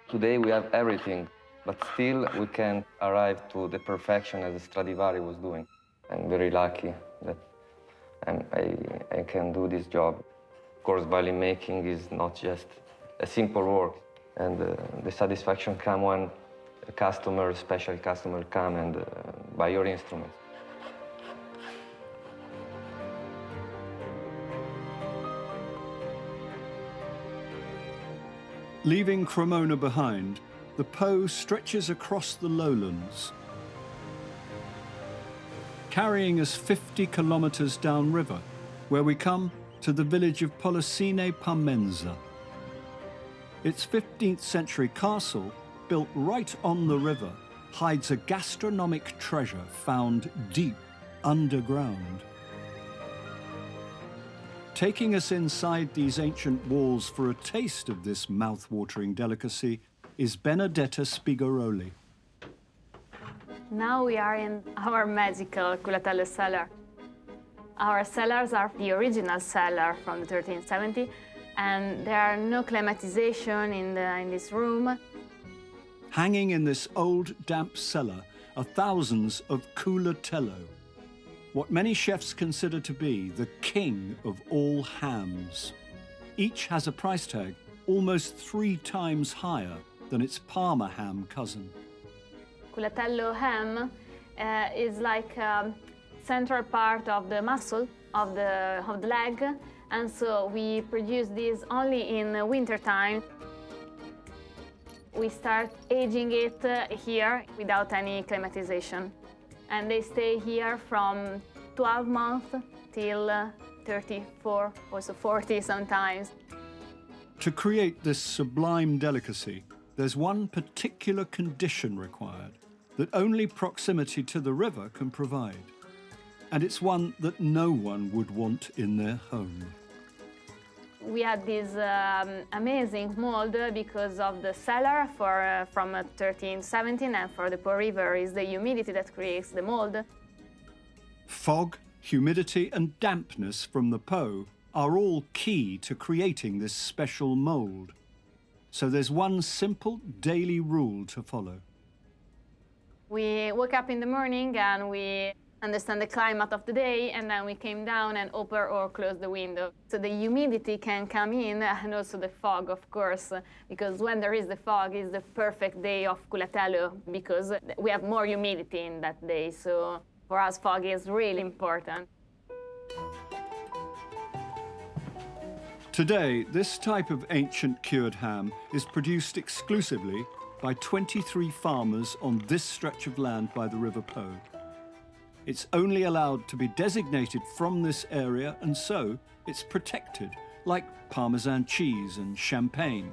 Today we have everything, but still we can't arrive to the perfection as Stradivari was doing. I'm very lucky that I can do this job. Of course, violin making is not just a simple work, and the satisfaction comes when a customer, special customer, come and buy your instruments. Leaving Cremona behind, the Po stretches across the lowlands, carrying us 50 kilometers downriver, where we come to the village of Polesine Parmenza. Its 15th century castle, built right on the river, hides a gastronomic treasure found deep underground. Taking us inside these ancient walls for a taste of this mouth-watering delicacy is Benedetta Spigoroli. Now we are in our magical Culatello cellar. Our cellars are the original cellar from the 1370, and there are no climatization in this room. Hanging in this old, damp cellar are thousands of Culatello, what many chefs consider to be the king of all hams. Each has a price tag almost 3 times higher than its Parma ham cousin. Culatello ham is like a central part of the muscle of the leg, and so we produce this only in the winter time. We start aging it here without any climatization. And they stay here from 12 months till 34, also 40 sometimes. To create this sublime delicacy, there's one particular condition required that only proximity to the river can provide. And it's one that no one would want in their home. We had this amazing mold because of the cellar from 1317, and for the Po River is the humidity that creates the mold. Fog, humidity and dampness from the Po are all key to creating this special mold. So there's one simple daily rule to follow. We woke up in the morning and we understand the climate of the day, and then we came down and open or close the window. So the humidity can come in, and also the fog, of course, because when there is the fog, it's the perfect day of Culatello, because we have more humidity in that day. So for us, fog is really important. Today, this type of ancient cured ham is produced exclusively by 23 farmers on this stretch of land by the River Po. It's only allowed to be designated from this area, and so it's protected, like Parmesan cheese and champagne.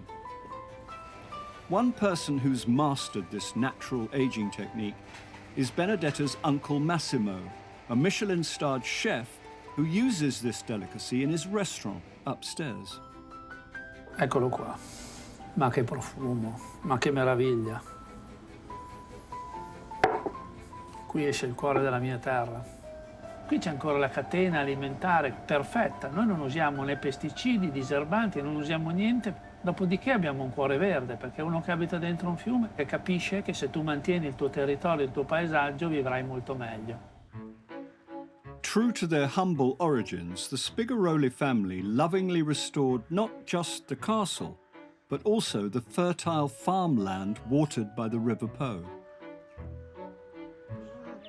One person who's mastered this natural aging technique is Benedetta's uncle Massimo, a Michelin-starred chef who uses this delicacy in his restaurant upstairs. Eccolo qua. Ma che profumo, ma che meraviglia. Qui esce il cuore della mia terra. Qui c'è ancora la catena alimentare perfetta. Noi non usiamo né pesticidi, diserbanti, non usiamo niente. Dopodiché abbiamo un cuore verde, perché uno che abita dentro un fiume e capisce che se tu mantieni il tuo territorio, il tuo paesaggio, vivrai molto meglio. True to their humble origins, the Spigaroli family lovingly restored not just the castle, but also the fertile farmland watered by the River Po.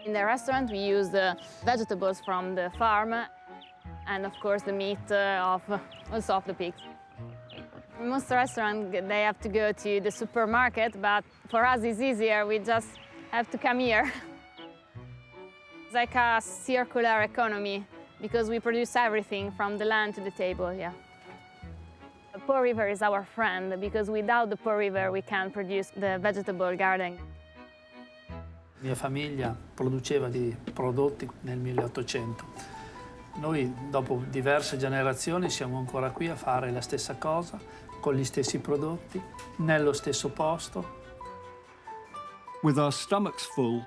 In the restaurant, we use the vegetables from the farm and, of course, the meat also of the pigs. Most restaurants, they have to go to the supermarket, but for us it's easier. We just have to come here. It's like a circular economy because we produce everything from the land to the table, yeah. The Po River is our friend because without the Po River we can't produce the vegetable garden. Mia famiglia produceva di prodotti nel 1800. Noi, dopo diverse generazioni, siamo ancora qui a fare la stessa cosa, con gli stessi prodotti, nello stesso posto. With our stomachs full,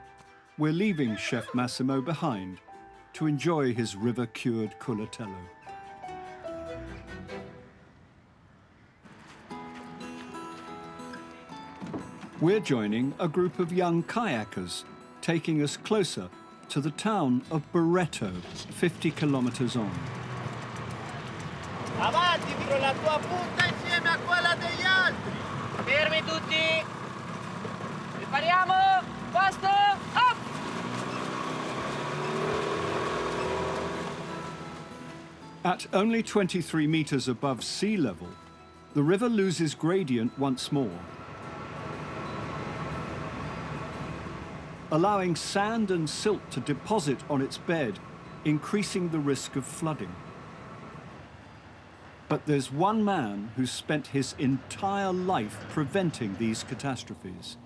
we're leaving Chef Massimo behind to enjoy his river-cured culatello. We're joining a group of young kayakers, taking us closer to the town of Barretto, 50 kilometers on. Avanti fino alla tua punta insieme a quella degli altri. Fermi tutti. Prepariamo. Posto. Up. At only 23 meters above sea level, the river loses gradient once more, allowing sand and silt to deposit on its bed, increasing the risk of flooding. But there's one man who's spent his entire life preventing these catastrophes.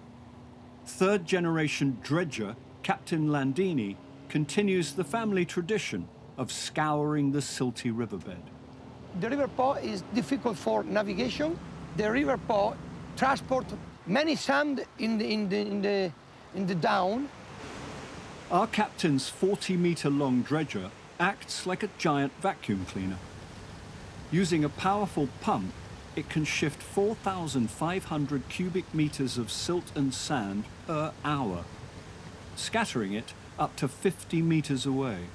Third-generation dredger Captain Landini continues the family tradition of scouring the silty riverbed. The River Po is difficult for navigation. The River Po transports many sand in the down. Our captain's 40-meter-long dredger acts like a giant vacuum cleaner. Using a powerful pump, it can shift 4,500 cubic meters of silt and sand per hour, scattering it up to 50 meters away.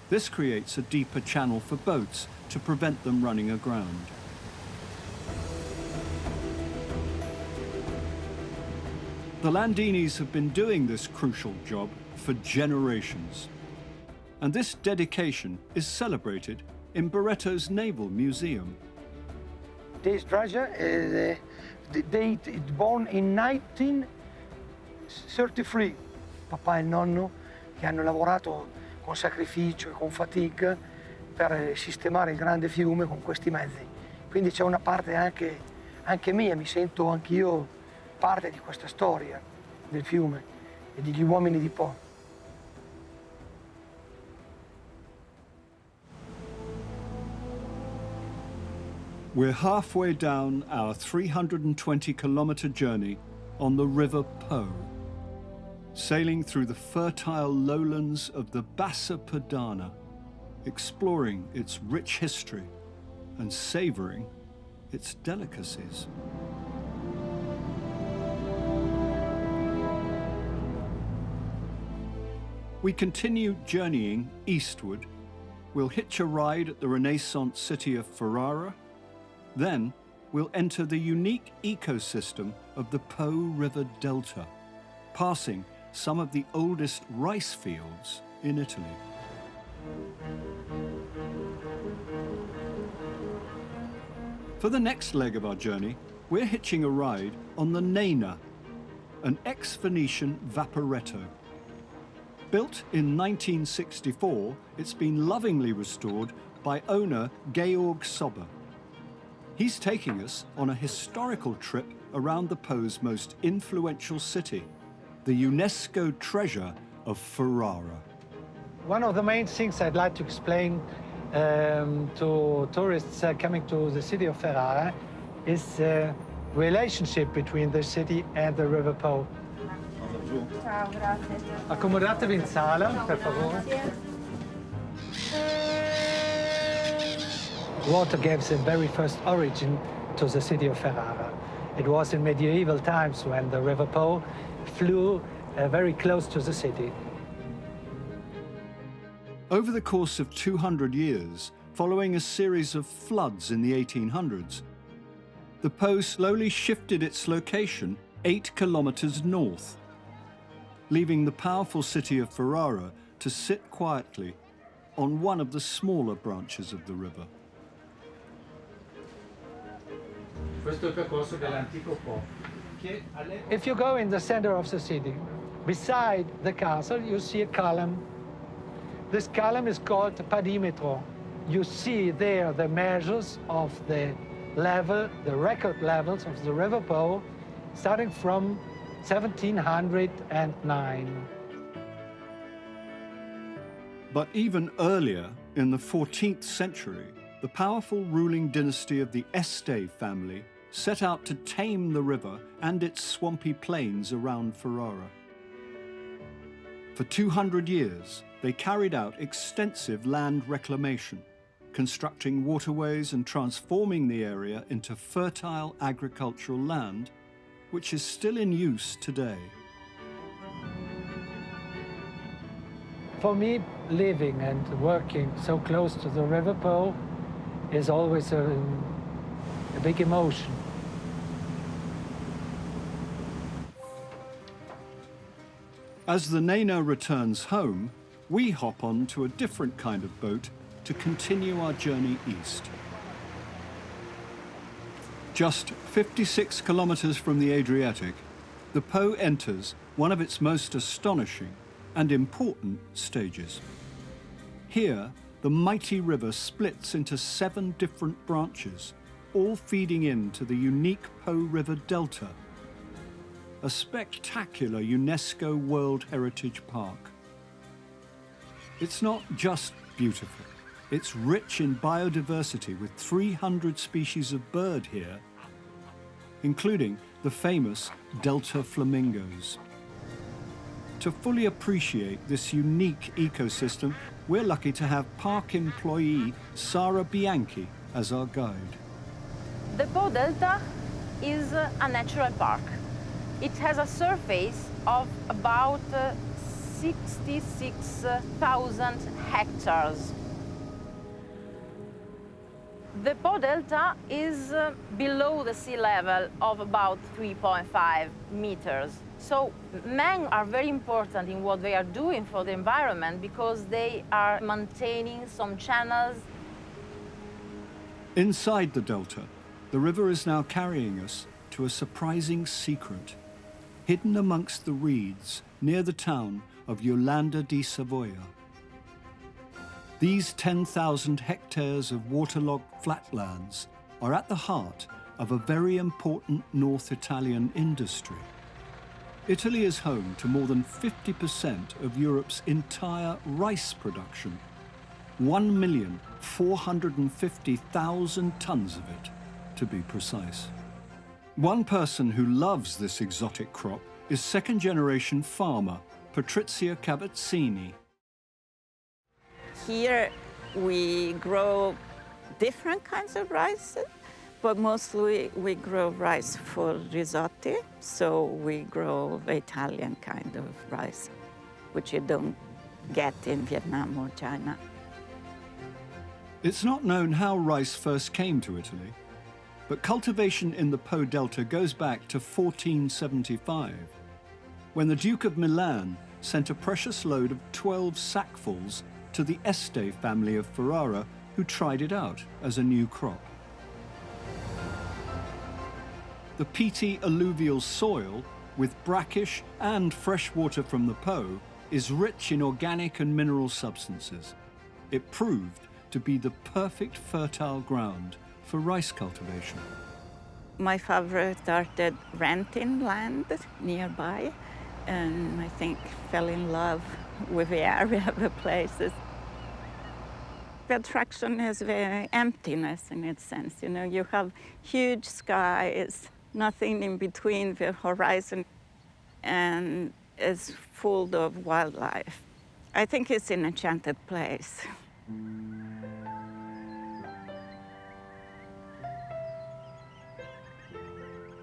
This creates a deeper channel for boats to prevent them running aground. The Landinis have been doing this crucial job for generations. And this dedication is celebrated in Barretto's Naval Museum. This dredger is born in 1933. Papà e il nonno che hanno lavorato con sacrificio e con fatica per sistemare il grande fiume con questi mezzi. Quindi c'è una parte anche mia, mi sento anch'io parte di questa storia del fiume e degli uomini di Po. We're halfway down our 320-kilometer journey on the River Po, sailing through the fertile lowlands of the Bassa Padana, exploring its rich history and savoring its delicacies. We continue journeying eastward. We'll hitch a ride at the Renaissance city of Ferrara. Then we'll enter the unique ecosystem of the Po River Delta, passing some of the oldest rice fields in Italy. For the next leg of our journey, we're hitching a ride on the Nena, an ex-Venetian vaporetto. Built in 1964, it's been lovingly restored by owner Georg Sobber. He's taking us on a historical trip around the Po's most influential city, the UNESCO treasure of Ferrara. One of the main things I'd like to explain to tourists coming to the city of Ferrara is the relationship between the city and the River Po. Ciao, grazie. Accomodatevi in sala, per favore. Water gave the very first origin to the city of Ferrara. It was in medieval times when the River Po flew very close to the city. Over the course of 200 years, following a series of floods in the 1800s, the Po slowly shifted its location 8 kilometers north, leaving the powerful city of Ferrara to sit quietly on one of the smaller branches of the river. If you go in the center of the city, beside the castle, you see a column. This column is called Padimetro. You see there the measures of the level, the record levels of the River Po, starting from 1709. But even earlier, in the 14th century, the powerful ruling dynasty of the Este family set out to tame the river and its swampy plains around Ferrara. For 200 years, they carried out extensive land reclamation, constructing waterways and transforming the area into fertile agricultural land, which is still in use today. For me, living and working so close to the River Po is always a big emotion. As the Nena returns home, we hop on to a different kind of boat to continue our journey east. Just 56 kilometers from the Adriatic, the Po enters one of its most astonishing and important stages. Here, the mighty river splits into 7 different branches, all feeding into the unique Po River Delta, a spectacular UNESCO World Heritage Park. It's not just beautiful, it's rich in biodiversity with 300 species of bird here, including the famous Delta flamingos. To fully appreciate this unique ecosystem, we're lucky to have park employee Sara Bianchi as our guide. The Po Delta is a natural park. It has a surface of about 66,000 hectares. The Po Delta is below the sea level of about 3.5 meters. So men are very important in what they are doing for the environment because they are maintaining some channels. Inside the delta, the river is now carrying us to a surprising secret, hidden amongst the reeds near the town of Yolanda di Savoia. These 10,000 hectares of waterlogged flatlands are at the heart of a very important North Italian industry. Italy is home to more than 50% of Europe's entire rice production, 1,450,000 tons of it, to be precise. One person who loves this exotic crop is second-generation farmer Patrizia Cavazzini. Here we grow different kinds of rice, but mostly we grow rice for risotto, so we grow the Italian kind of rice, which you don't get in Vietnam or China. It's not known how rice first came to Italy, but cultivation in the Po Delta goes back to 1475, when the Duke of Milan sent a precious load of 12 sackfuls to the Este family of Ferrara, who tried it out as a new crop. the peaty alluvial soil, with brackish and fresh water from the Po, is rich in organic and mineral substances. It proved to be the perfect fertile ground for rice cultivation. My father started renting land nearby, and I think fell in love with the area, the places. The attraction is the emptiness in its sense. You know, you have huge skies, nothing in between the horizon, and it's full of wildlife. I think it's an enchanted place.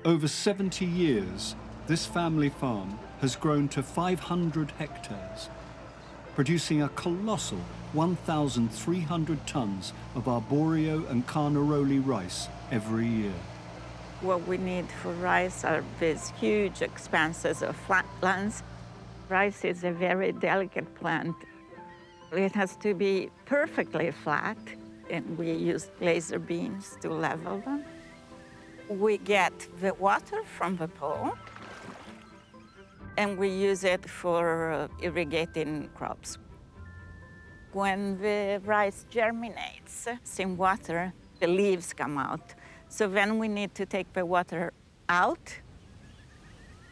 Over 70 years, this family farm has grown to 500 hectares, producing a colossal 1,300 tons of arborio and carnaroli rice every year. What we need for rice are these huge expanses of flatlands. Rice is a very delicate plant. It has to be perfectly flat, and we use laser beams to level them. We get the water from the Po, and we use it for irrigating crops. When the rice germinates in water, the leaves come out. So then we need to take the water out.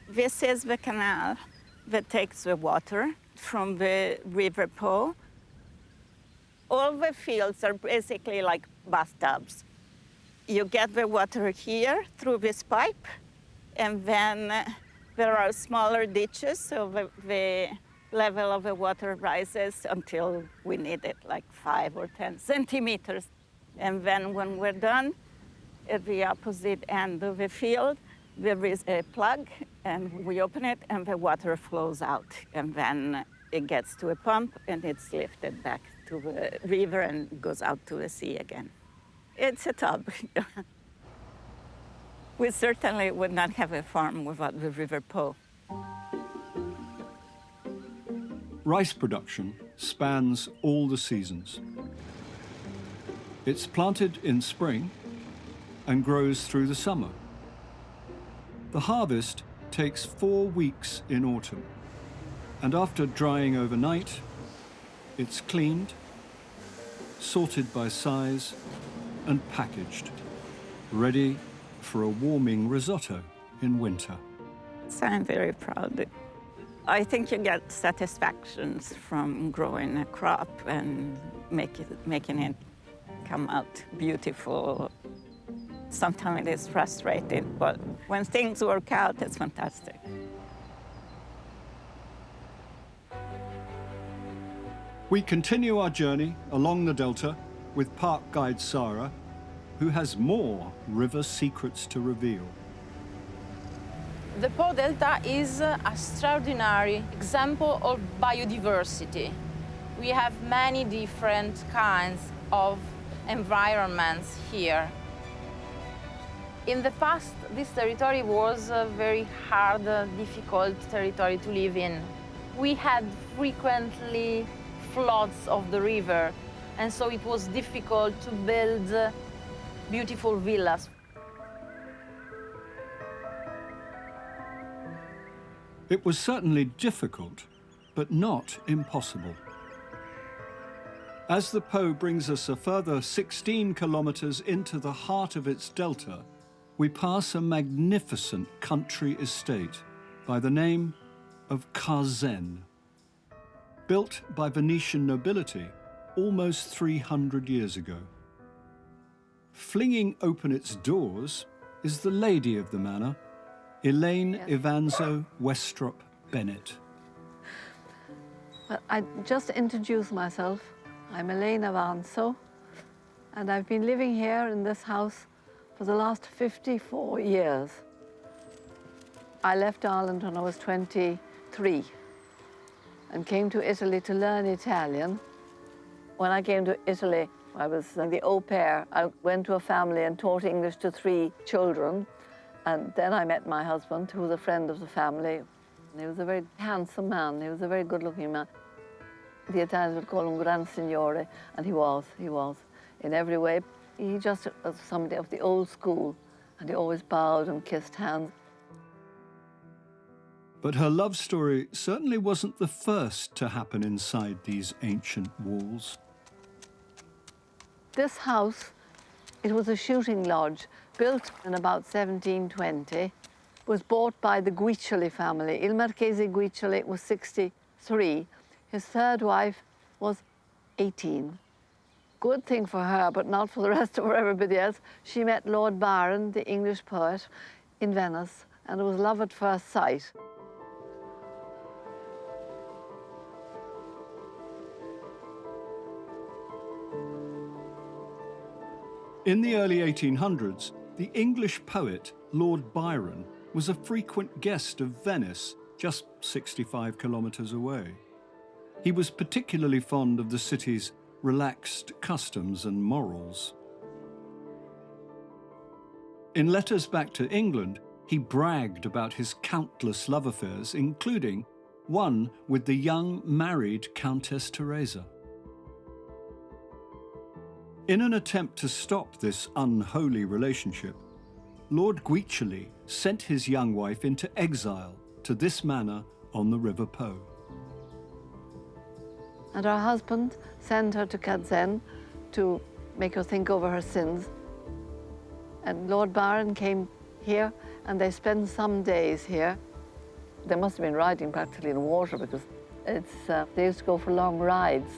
This is the canal that takes the water from the River Po. All the fields are basically like bathtubs. You get the water here through this pipe, and then there are smaller ditches, so the level of the water rises until we need it, like 5 or 10 centimeters. And then when we're done, at the opposite end of the field, there is a plug, and we open it, and the water flows out. And then it gets to a pump, and it's lifted back to the river and goes out to the sea again. It's a tub. We certainly would not have a farm without the River Po. Rice production spans all the seasons. It's planted in spring and grows through the summer. The harvest takes 4 weeks in autumn, and after drying overnight, it's cleaned, sorted by size, and packaged, ready for a warming risotto in winter. So I'm very proud. I think you get satisfactions from growing a crop and making it come out beautiful. Sometimes it is frustrating, but when things work out, it's fantastic. We continue our journey along the delta with park guide Sarah, who has more river secrets to reveal. The Po Delta is an extraordinary example of biodiversity. We have many different kinds of environments here. In the past, this territory was a very hard, difficult territory to live in. We had frequently floods of the river, and so it was difficult to build beautiful villas. It was certainly difficult, but not impossible. As the Po brings us a further 16 kilometers into the heart of its delta, we pass a magnificent country estate by the name of Carzen. Built by Venetian nobility almost 300 years ago. Flinging open its doors is the lady of the manor, Elaine Evanzo Westrop Bennett. Well, I just introduce myself. I'm Elaine Evanzo, and I've been living here in this house for the last 54 years. I left Ireland when I was 23 and came to Italy to learn Italian. When I came to Italy, I was the au pair. I went to a family and taught English to 3 children. And then I met my husband, who was a friend of the family. He was a very handsome man. He was a very good-looking man. The Italians would call him Gran Signore, and he was, in every way. He just was somebody of the old school, and he always bowed and kissed hands. But her love story certainly wasn't the first to happen inside these ancient walls. This house, it was a shooting lodge built in about 1720, was bought by the Guiccioli family. Il Marchese Guiccioli was 63. His third wife was 18. Good thing for her, but not for the rest of everybody else. She met Lord Byron, the English poet, in Venice, and it was love at first sight. In the early 1800s, the English poet Lord Byron was a frequent guest of Venice, just 65 kilometers away. He was particularly fond of the city's relaxed customs and morals. In letters back to England, he bragged about his countless love affairs, including one with the young married Countess Teresa. In an attempt to stop this unholy relationship, Lord Guiccioli sent his young wife into exile to this manor on the River Po. And her husband sent her to Kadzan to make her think over her sins. And Lord Byron came here, and they spent some days here. They must have been riding practically in water, because they used to go for long rides.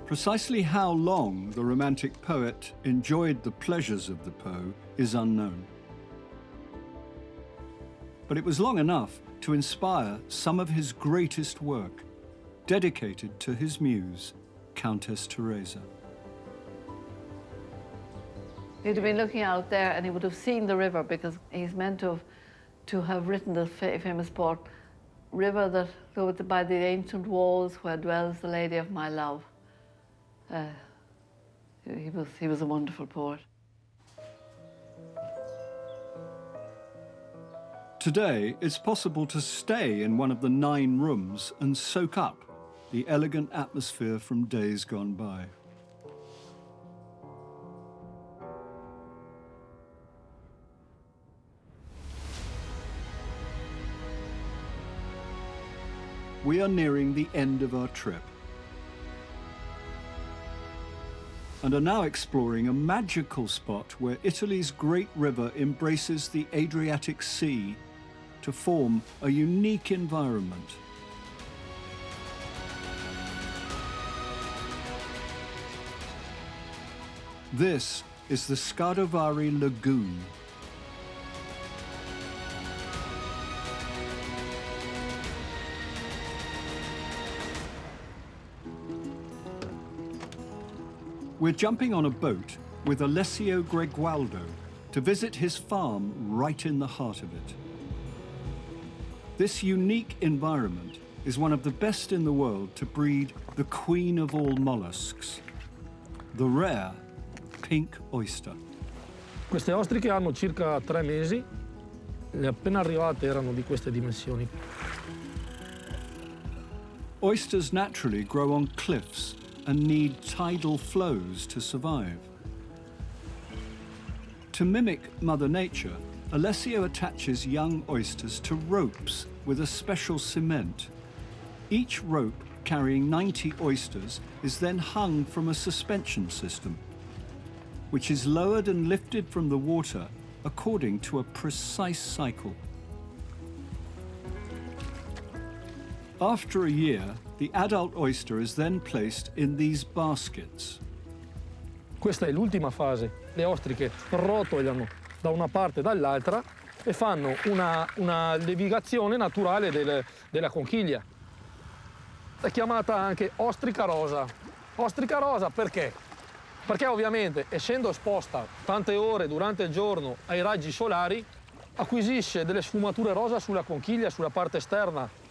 Precisely how long the Romantic poet enjoyed the pleasures of the Po is unknown. But it was long enough to inspire some of his greatest work, dedicated to his muse, Countess Teresa. He'd have been looking out there, and he would have seen the river, because he's meant to have written the famous poem, "River that goeth by the ancient walls, where dwells the lady of my love." He was a wonderful poet. Today, it's possible to stay in one of the 9 rooms and soak up the elegant atmosphere from days gone by. We are nearing the end of our trip, and are now exploring a magical spot where Italy's great river embraces the Adriatic Sea to form a unique environment. This is the Scardovari Lagoon. We're jumping on a boat with Alessio Gregualdo to visit his farm right in the heart of it. This unique environment is one of the best in the world to breed the queen of all mollusks, the rare pink oyster. Queste ostriche hanno circa 3 mesi, le appena arrivate erano di queste dimensioni. Oysters naturally grow on cliffs and need tidal flows to survive. To mimic Mother Nature, Alessio attaches young oysters to ropes with a special cement. Each rope carrying 90 oysters is then hung from a suspension system, which is lowered and lifted from the water according to a precise cycle. After a year, the adult oyster is then placed in these baskets. Questa è l'ultima fase. Le ostriche rotolano da una parte e dall'altra e fanno una levigazione naturale della conchiglia. È chiamata anche ostrica rosa. Ostrica rosa perché? Perché ovviamente, essendo esposta tante ore durante il giorno ai raggi solari, acquisisce delle sfumature rosa sulla conchiglia, sulla parte esterna.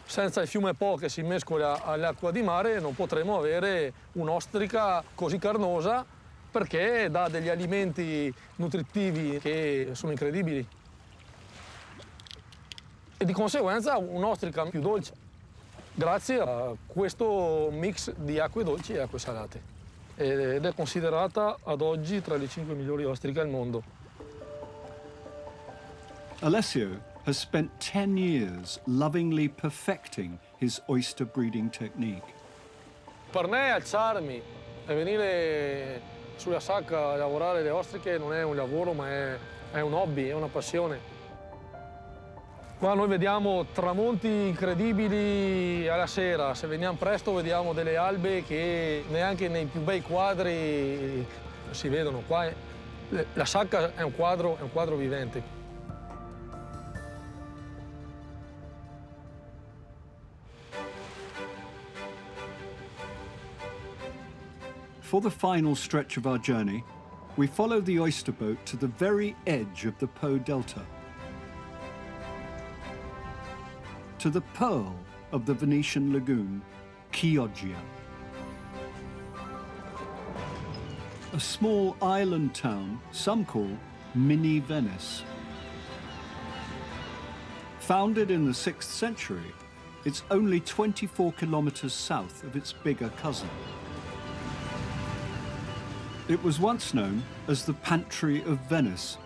Senza il fiume Po che si mescola all'acqua di mare non potremo avere un'ostrica così carnosa, perché dà degli alimenti nutritivi che sono incredibili. E di conseguenza un'ostrica più dolce, grazie a questo mix di acque dolci e acque salate. ed è considerata ad oggi tra le 5 migliori ostriche al mondo. Alessio has spent 10 years lovingly perfecting his oyster breeding technique. Per me alzarmi e venire sulla sacca a lavorare le ostriche non è un lavoro, ma è un hobby, è una passione. Qua noi vediamo tramonti incredibili alla sera, se veniamo presto vediamo delle albe che neanche nei più bei quadri si vedono. Qua la sacca è un quadro vivente. For the final stretch of our journey, we follow the oyster boat to the very edge of the Po Delta, to the pearl of the Venetian lagoon, Chioggia. A small island town some call Mini Venice. Founded in the 6th century, it's only 24 kilometers south of its bigger cousin. It was once known as the Pantry of Venice,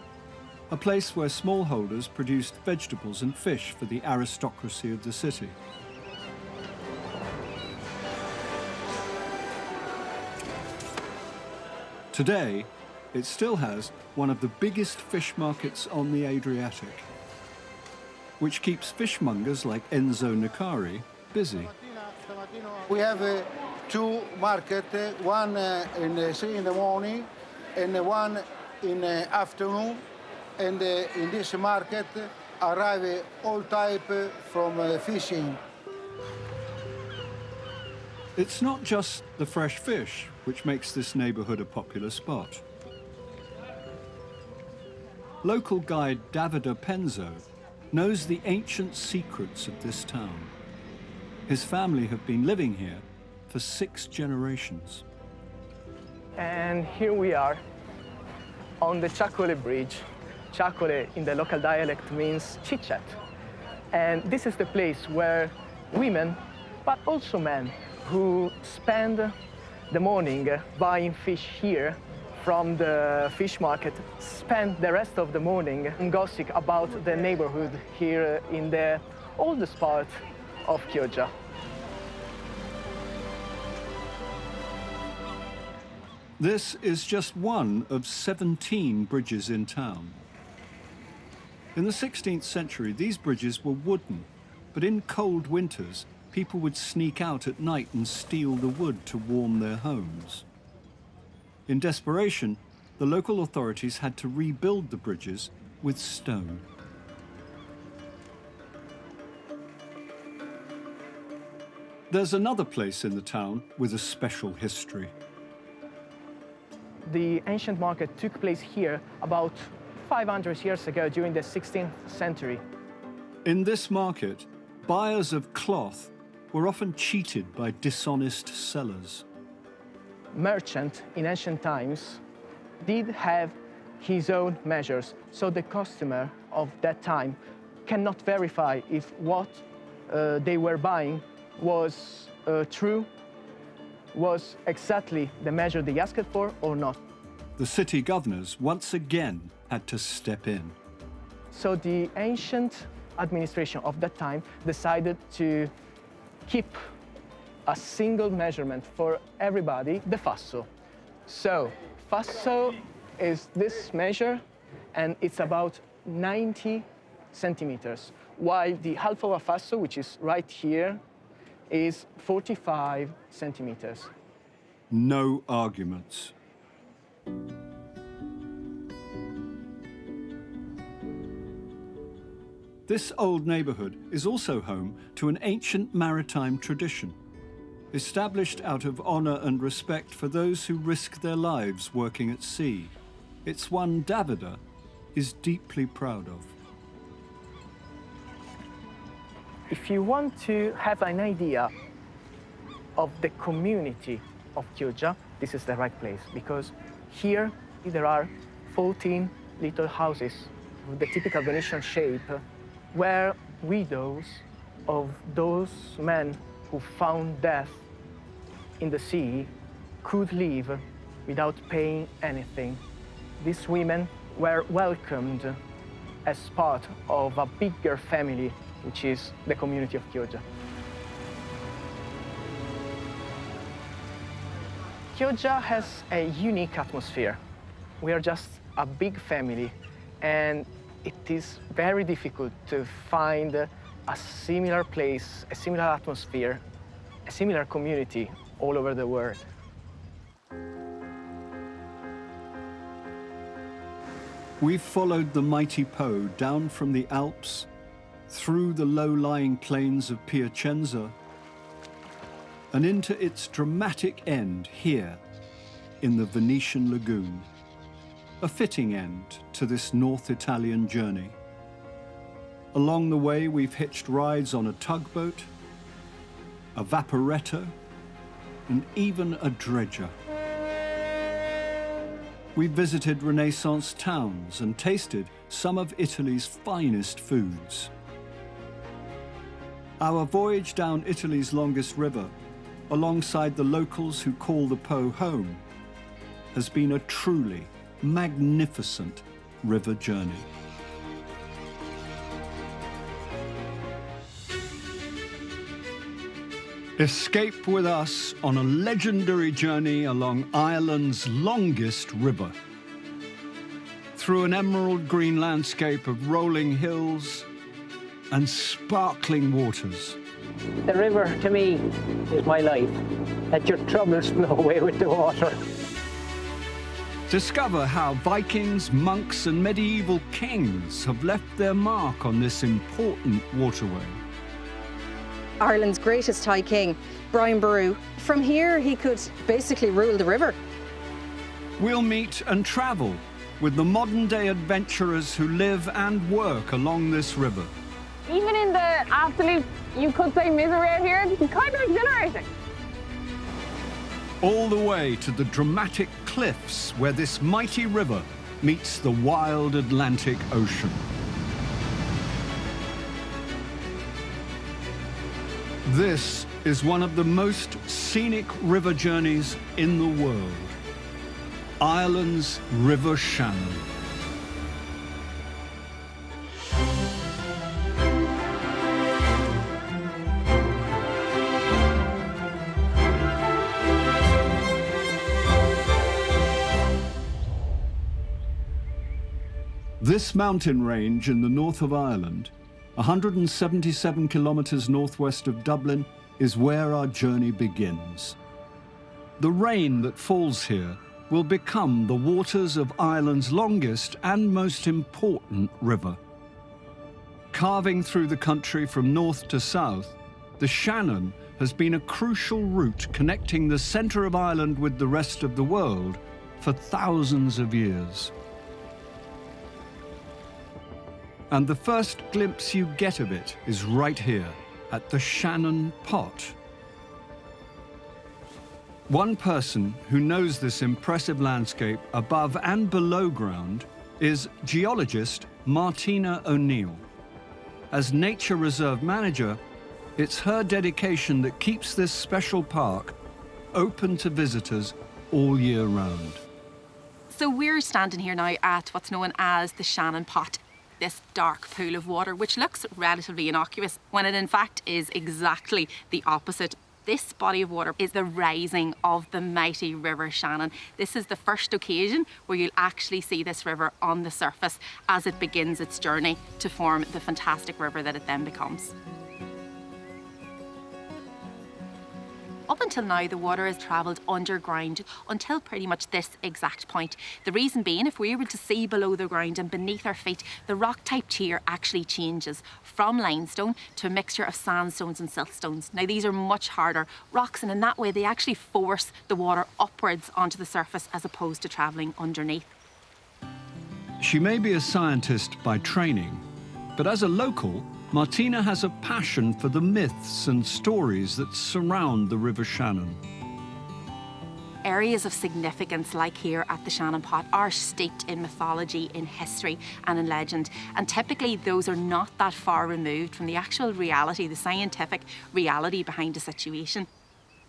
a place where smallholders produced vegetables and fish for the aristocracy of the city. Today, it still has one of the biggest fish markets on the Adriatic, which keeps fishmongers like Enzo Nicari busy. We have two markets, one in 3 in the morning and one in the afternoon. And in this market arrive all type from fishing. It's not just the fresh fish which makes this neighborhood a popular spot. Local guide Davide Penzo knows the ancient secrets of this town. His family have been living here for 6 generations. And here we are on the Ciaccole Bridge. Ciaccole in the local dialect means chit-chat. And this is the place where women, but also men, who spend the morning buying fish here from the fish market, spend the rest of the morning and gossip about the neighborhood here in the oldest part of Chioggia. This is just one of 17 bridges in town. In the 16th century, these bridges were wooden, but in cold winters, people would sneak out at night and steal the wood to warm their homes. In desperation, the local authorities had to rebuild the bridges with stone. There's another place in the town with a special history. The ancient market took place here about 500 years ago during the 16th century. In this market, buyers of cloth were often cheated by dishonest sellers. Merchant in ancient times did have his own measures, so the customer of that time cannot verify if what they were buying was true, was exactly the measure they asked for or not. The city governors once again had to step in. So the ancient administration of that time decided to keep a single measurement for everybody, the fasso. So fasso is this measure, and it's about 90 centimeters, while the half of a fasso, which is right here, is 45 centimeters. No arguments. This old neighborhood is also home to an ancient maritime tradition, established out of honor and respect for those who risk their lives working at sea. It's one Davide is deeply proud of. If you want to have an idea of the community of Chioggia, this is the right place, because here there are 14 little houses with the typical Venetian shape, where widows of those men who found death in the sea could live without paying anything. These women were welcomed as part of a bigger family, which is the community of Chioggia. Chioggia has a unique atmosphere. We are just a big family, and it is very difficult to find a similar place, a similar atmosphere, a similar community all over the world. We've followed the mighty Po down from the Alps, through the low-lying plains of Piacenza, and into its dramatic end here in the Venetian lagoon, a fitting end to this North Italian journey. Along the way, we've hitched rides on a tugboat, a vaporetto, and even a dredger. We visited Renaissance towns and tasted some of Italy's finest foods. Our voyage down Italy's longest river, alongside the locals who call the Po home, has been a truly magnificent river journey. Escape with us on a legendary journey along Ireland's longest river. Through an emerald green landscape of rolling hills and sparkling waters. The river, to me, is my life. Let your troubles flow away with the water. Discover how Vikings, monks, and medieval kings have left their mark on this important waterway. Ireland's greatest Thai king, Brian Boru. From here, he could basically rule the river. We'll meet and travel with the modern-day adventurers who live and work along this river. Even in the absolute, you could say, misery out here, it's kind of exhilarating. All the way to the dramatic cliffs where this mighty river meets the wild Atlantic Ocean. This is one of the most scenic river journeys in the world. Ireland's River Shannon. This mountain range in the north of Ireland, 177 kilometers northwest of Dublin, is where our journey begins. The rain that falls here will become the waters of Ireland's longest and most important river. Carving through the country from north to south, the Shannon has been a crucial route connecting the centre of Ireland with the rest of the world for thousands of years. And the first glimpse you get of it is right here, at the Shannon Pot. One person who knows this impressive landscape above and below ground is geologist Martina O'Neill. As Nature Reserve Manager, it's her dedication that keeps this special park open to visitors all year round. So we're standing here now at what's known as the Shannon Pot, this dark pool of water, which looks relatively innocuous, when it in fact is exactly the opposite. This body of water is the rising of the mighty River Shannon. This is the first occasion where you'll actually see this river on the surface as it begins its journey to form the fantastic river that it then becomes. Up until now, the water has travelled underground until pretty much this exact point. The reason being, if we were to see below the ground and beneath our feet, the rock type tier actually changes from limestone to a mixture of sandstones and siltstones. Now, these are much harder rocks, and in that way, they actually force the water upwards onto the surface as opposed to travelling underneath. She may be a scientist by training, but as a local, Martina has a passion for the myths and stories that surround the River Shannon. Areas of significance like here at the Shannon Pot are steeped in mythology, in history and in legend, and typically those are not that far removed from the actual reality, the scientific reality behind a situation.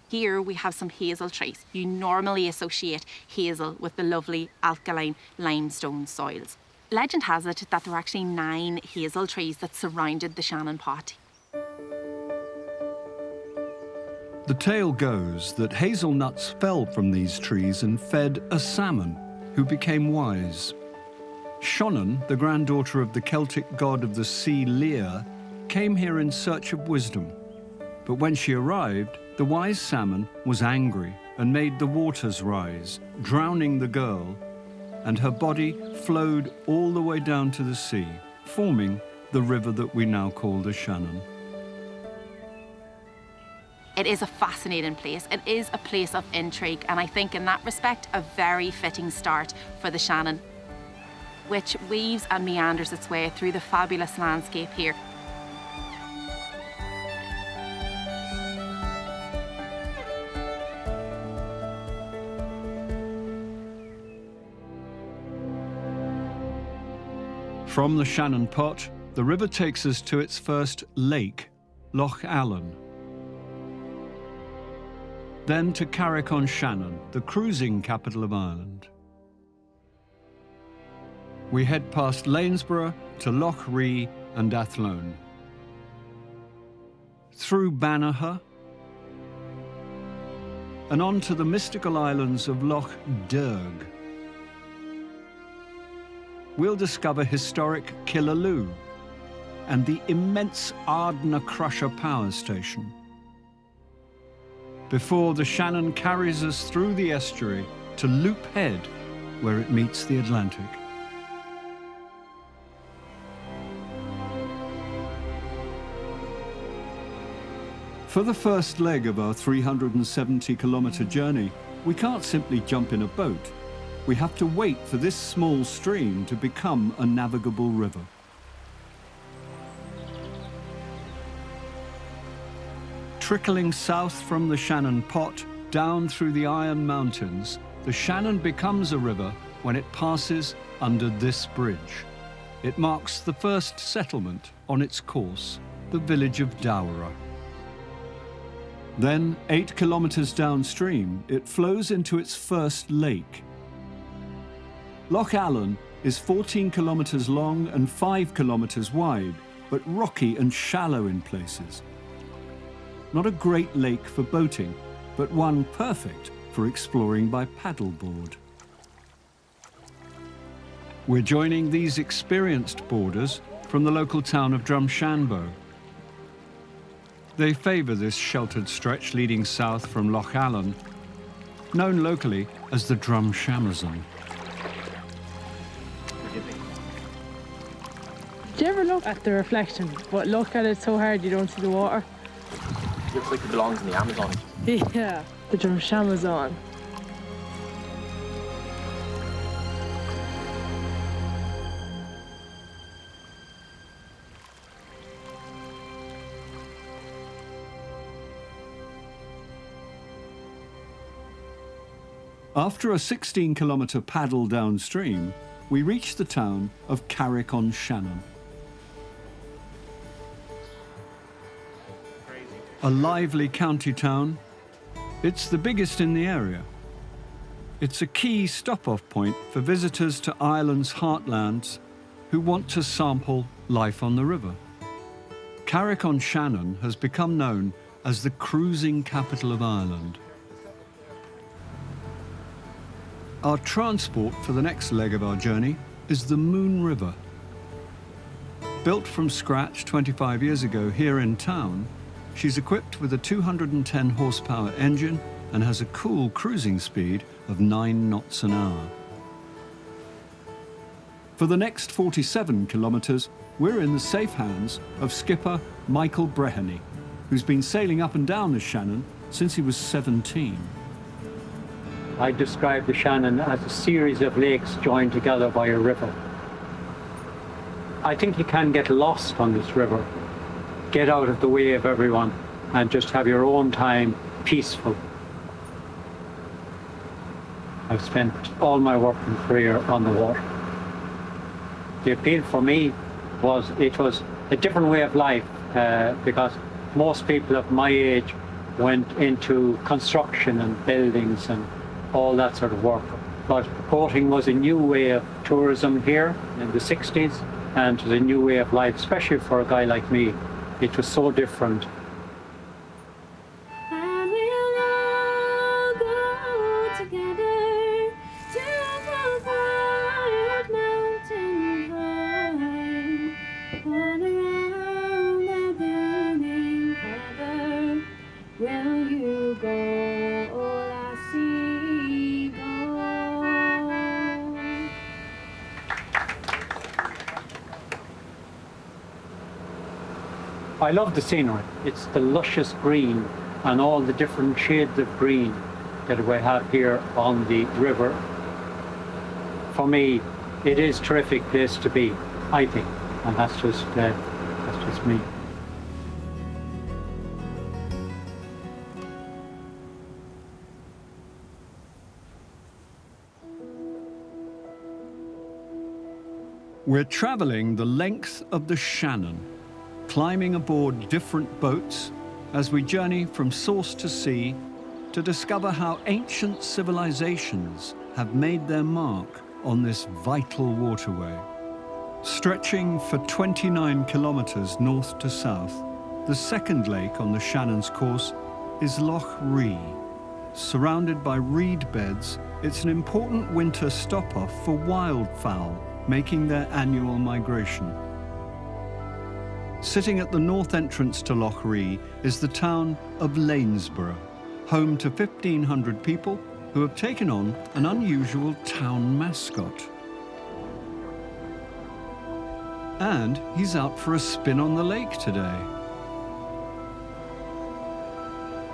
Here we have some hazel trees. You normally associate hazel with the lovely alkaline limestone soils. Legend has it that there were actually 9 hazel trees that surrounded the Shannon pot. The tale goes that hazelnuts fell from these trees and fed a salmon, who became wise. Shannon, the granddaughter of the Celtic god of the sea Lear, came here in search of wisdom. But when she arrived, the wise salmon was angry and made the waters rise, drowning the girl, and her body flowed all the way down to the sea, forming the river that we now call the Shannon. It is a fascinating place. It is a place of intrigue, and I think in that respect, a very fitting start for the Shannon, which weaves and meanders its way through the fabulous landscape here. From the Shannon Pot, the river takes us to its first lake, Loch Allen. Then to Carrick-on-Shannon, the cruising capital of Ireland. We head past Lanesborough to Loch Ree and Athlone. Through Banagher and on to the mystical islands of Loch Derg. We'll discover historic Killaloe and the immense Ardna Crusher power station. Before the Shannon carries us through the estuary to Loop Head, where it meets the Atlantic. For the first leg of our 370-kilometre journey, we can't simply jump in a boat. We have to wait for this small stream to become a navigable river. Trickling south from the Shannon Pot, down through the Iron Mountains, the Shannon becomes a river when it passes under this bridge. It marks the first settlement on its course, the village of Dowra. Then, 8 kilometres downstream, it flows into its first lake. Loch Allen is 14 kilometres long and 5 kilometres wide, but rocky and shallow in places. Not a great lake for boating, but one perfect for exploring by paddleboard. We're joining these experienced boarders from the local town of Drumshanbo. They favour this sheltered stretch leading south from Loch Allen, known locally as the Drumshamazon. Do you ever look at the reflection, but look at it so hard you don't see the water? It looks like it belongs in the Amazon. Yeah, the Drumshamazon. After a 16-kilometre paddle downstream, we reach the town of Carrick-on-Shannon. A lively county town, it's the biggest in the area. It's a key stop-off point for visitors to Ireland's heartlands who want to sample life on the river. Carrick-on-Shannon has become known as the cruising capital of Ireland. Our transport for the next leg of our journey is the Moon River. Built from scratch 25 years ago here in town, she's equipped with a 210 horsepower engine and has a cool cruising speed of 9 knots an hour. For the next 47 kilometres, we're in the safe hands of skipper Michael Breheny, who's been sailing up and down the Shannon since he was 17. I describe the Shannon as a series of lakes joined together by a river. I think you can get lost on this river, get out of the way of everyone, and just have your own time, peaceful. I've spent all my working career on the water. The appeal for me was it was a different way of life because most people of my age went into construction and buildings and all that sort of work. But boating was a new way of tourism here in the 60s, and it was a new way of life, especially for a guy like me. It was so different. I love the scenery. It's the luscious green and all the different shades of green that we have here on the river. For me, it is a terrific place to be, I think, and that's just me. We're traveling the length of the Shannon, climbing aboard different boats as we journey from source to sea to discover how ancient civilizations have made their mark on this vital waterway. Stretching for 29 kilometers north to south, the second lake on the Shannon's course is Loch Ree. Surrounded by reed beds, it's an important winter stop-off for wildfowl making their annual migration. Sitting at the north entrance to Loch Ree is the town of Lanesborough, home to 1,500 people who have taken on an unusual town mascot. And he's out for a spin on the lake today.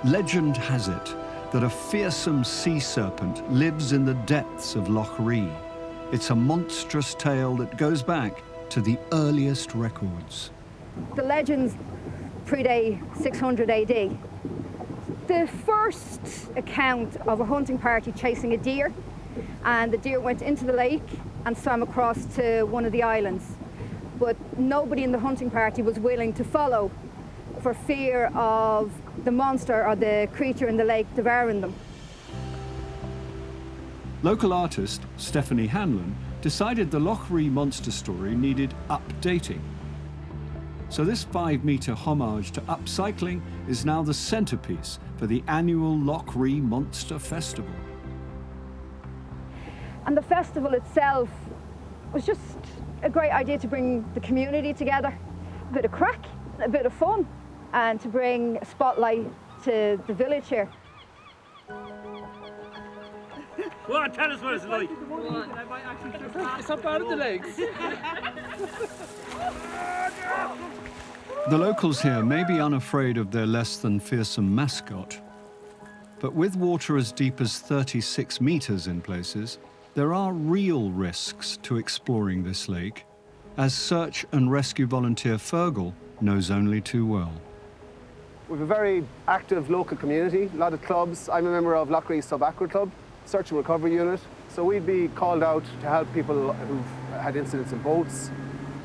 Legend has it that a fearsome sea serpent lives in the depths of Loch Ree. It's a monstrous tale that goes back to the earliest records. The legends predate 600 AD. The first account of a hunting party chasing a deer, and the deer went into the lake and swam across to one of the islands. But nobody in the hunting party was willing to follow for fear of the monster or the creature in the lake devouring them. Local artist Stephanie Hanlon decided the Loch Ree monster story needed updating. So this 5-meter homage to upcycling is now the centerpiece for the annual Loch Ree Monster Festival. And the festival itself was just a great idea to bring the community together, a bit of crack, a bit of fun, and to bring a spotlight to the village here. Go on, tell us what it's like. It's not bad at the legs. The locals here may be unafraid of their less than fearsome mascot, but with water as deep as 36 meters in places, there are real risks to exploring this lake, as search and rescue volunteer Fergal knows only too well. We have a very active local community, a lot of clubs. I'm a member of Loch Ree Sub-Aqua Club, Search and Recovery Unit. So we'd be called out to help people who've had incidents in boats.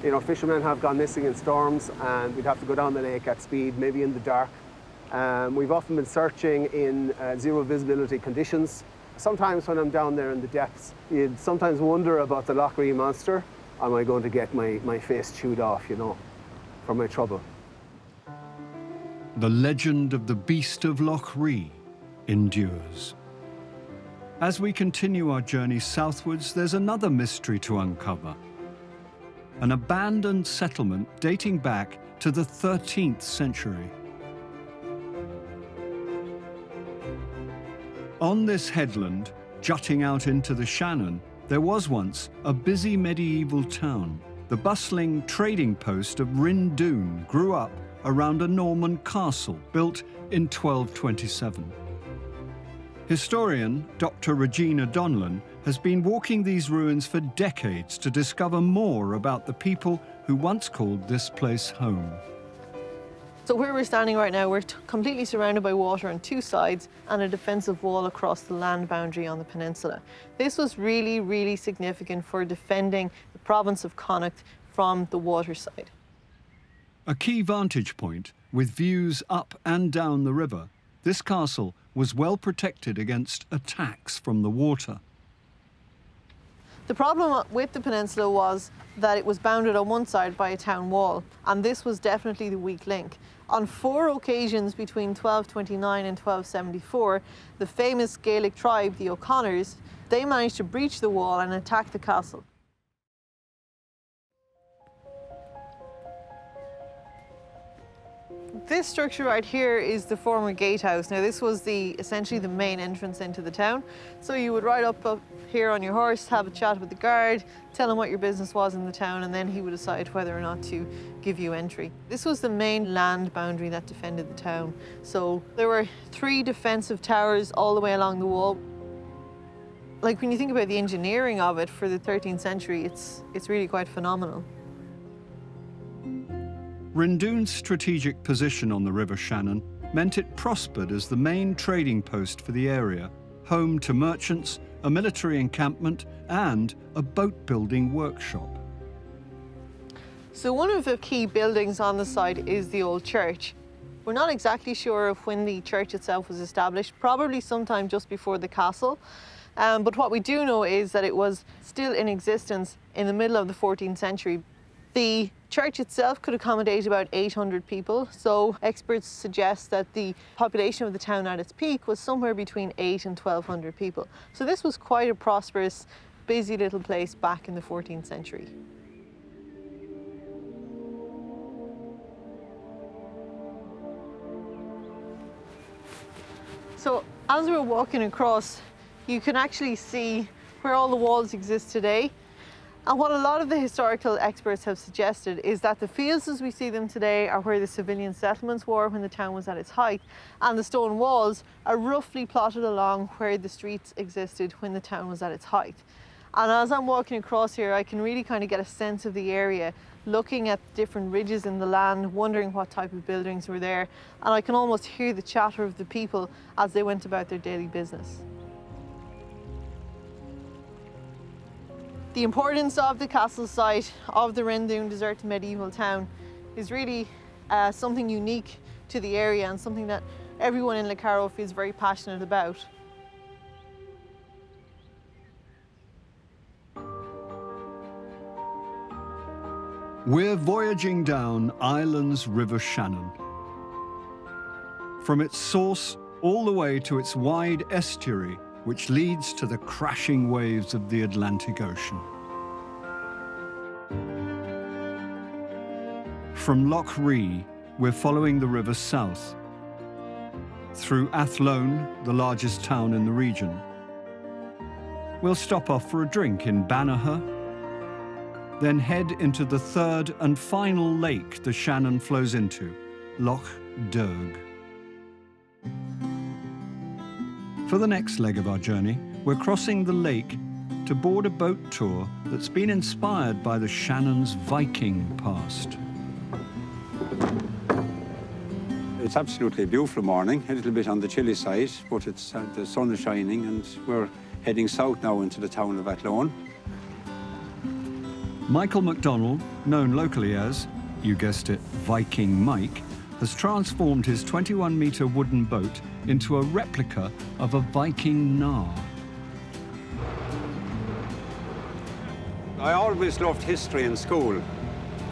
You know, fishermen have gone missing in storms, and we'd have to go down the lake at speed, maybe in the dark. We've often been searching in zero visibility conditions. Sometimes when I'm down there in the depths, you'd sometimes wonder about the Loch Ree monster. Am I going to get my face chewed off, you know, for my trouble? The legend of the beast of Loch Ree endures. As we continue our journey southwards, there's another mystery to uncover. An abandoned settlement dating back to the 13th century. On this headland, jutting out into the Shannon, there was once a busy medieval town. The bustling trading post of Rindoon grew up around a Norman castle built in 1227. Historian Dr. Regina Donlan has been walking these ruins for decades to discover more about the people who once called this place home. So where we're standing right now, we're completely surrounded by water on two sides and a defensive wall across the land boundary on the peninsula. This was really, really significant for defending the province of Connacht from the water side. A key vantage point with views up and down the river, this castle was well protected against attacks from the water. The problem with the peninsula was that it was bounded on one side by a town wall, and this was definitely the weak link. On 4 occasions between 1229 and 1274, the famous Gaelic tribe, the O'Connors, they managed to breach the wall and attack the castle. This structure right here is the former gatehouse. Now this was essentially the main entrance into the town. So you would ride up here on your horse, have a chat with the guard, tell him what your business was in the town, and then he would decide whether or not to give you entry. This was the main land boundary that defended the town. So there were 3 defensive towers all the way along the wall. Like when you think about the engineering of it for the 13th century, it's really quite phenomenal. Rindoon's strategic position on the River Shannon meant it prospered as the main trading post for the area, home to merchants, a military encampment, and a boat-building workshop. So one of the key buildings on the site is the old church. We're not exactly sure of when the church itself was established, probably sometime just before the castle. But what we do know is that it was still in existence in the middle of the 14th century. The church itself could accommodate about 800 people, so experts suggest that the population of the town at its peak was somewhere between 800 and 1,200 people. So this was quite a prosperous, busy little place back in the 14th century. So as we're walking across, you can actually see where all the walls exist today. And what a lot of the historical experts have suggested is that the fields as we see them today are where the civilian settlements were when the town was at its height, and the stone walls are roughly plotted along where the streets existed when the town was at its height. And as I'm walking across here, I can really kind of get a sense of the area, looking at different ridges in the land, wondering what type of buildings were there, and I can almost hear the chatter of the people as they went about their daily business. The importance of the castle site of the Rindoon deserted medieval town is really something unique to the area and something that everyone in Lecaro feels very passionate about. We're voyaging down Ireland's River Shannon. From its source all the way to its wide estuary, which leads to the crashing waves of the Atlantic Ocean. From Loch Ree, we're following the river south, through Athlone, the largest town in the region. We'll stop off for a drink in Banagher, then head into the third and final lake the Shannon flows into, Loch Derg. For the next leg of our journey, we're crossing the lake to board a boat tour that's been inspired by the Shannon's Viking past. It's absolutely a beautiful morning, a little bit on the chilly side, but the sun is shining and we're heading south now into the town of Athlone. Michael MacDonald, known locally as, you guessed it, Viking Mike, has transformed his 21-metre wooden boat into a replica of a Viking gnar. I always loved history in school,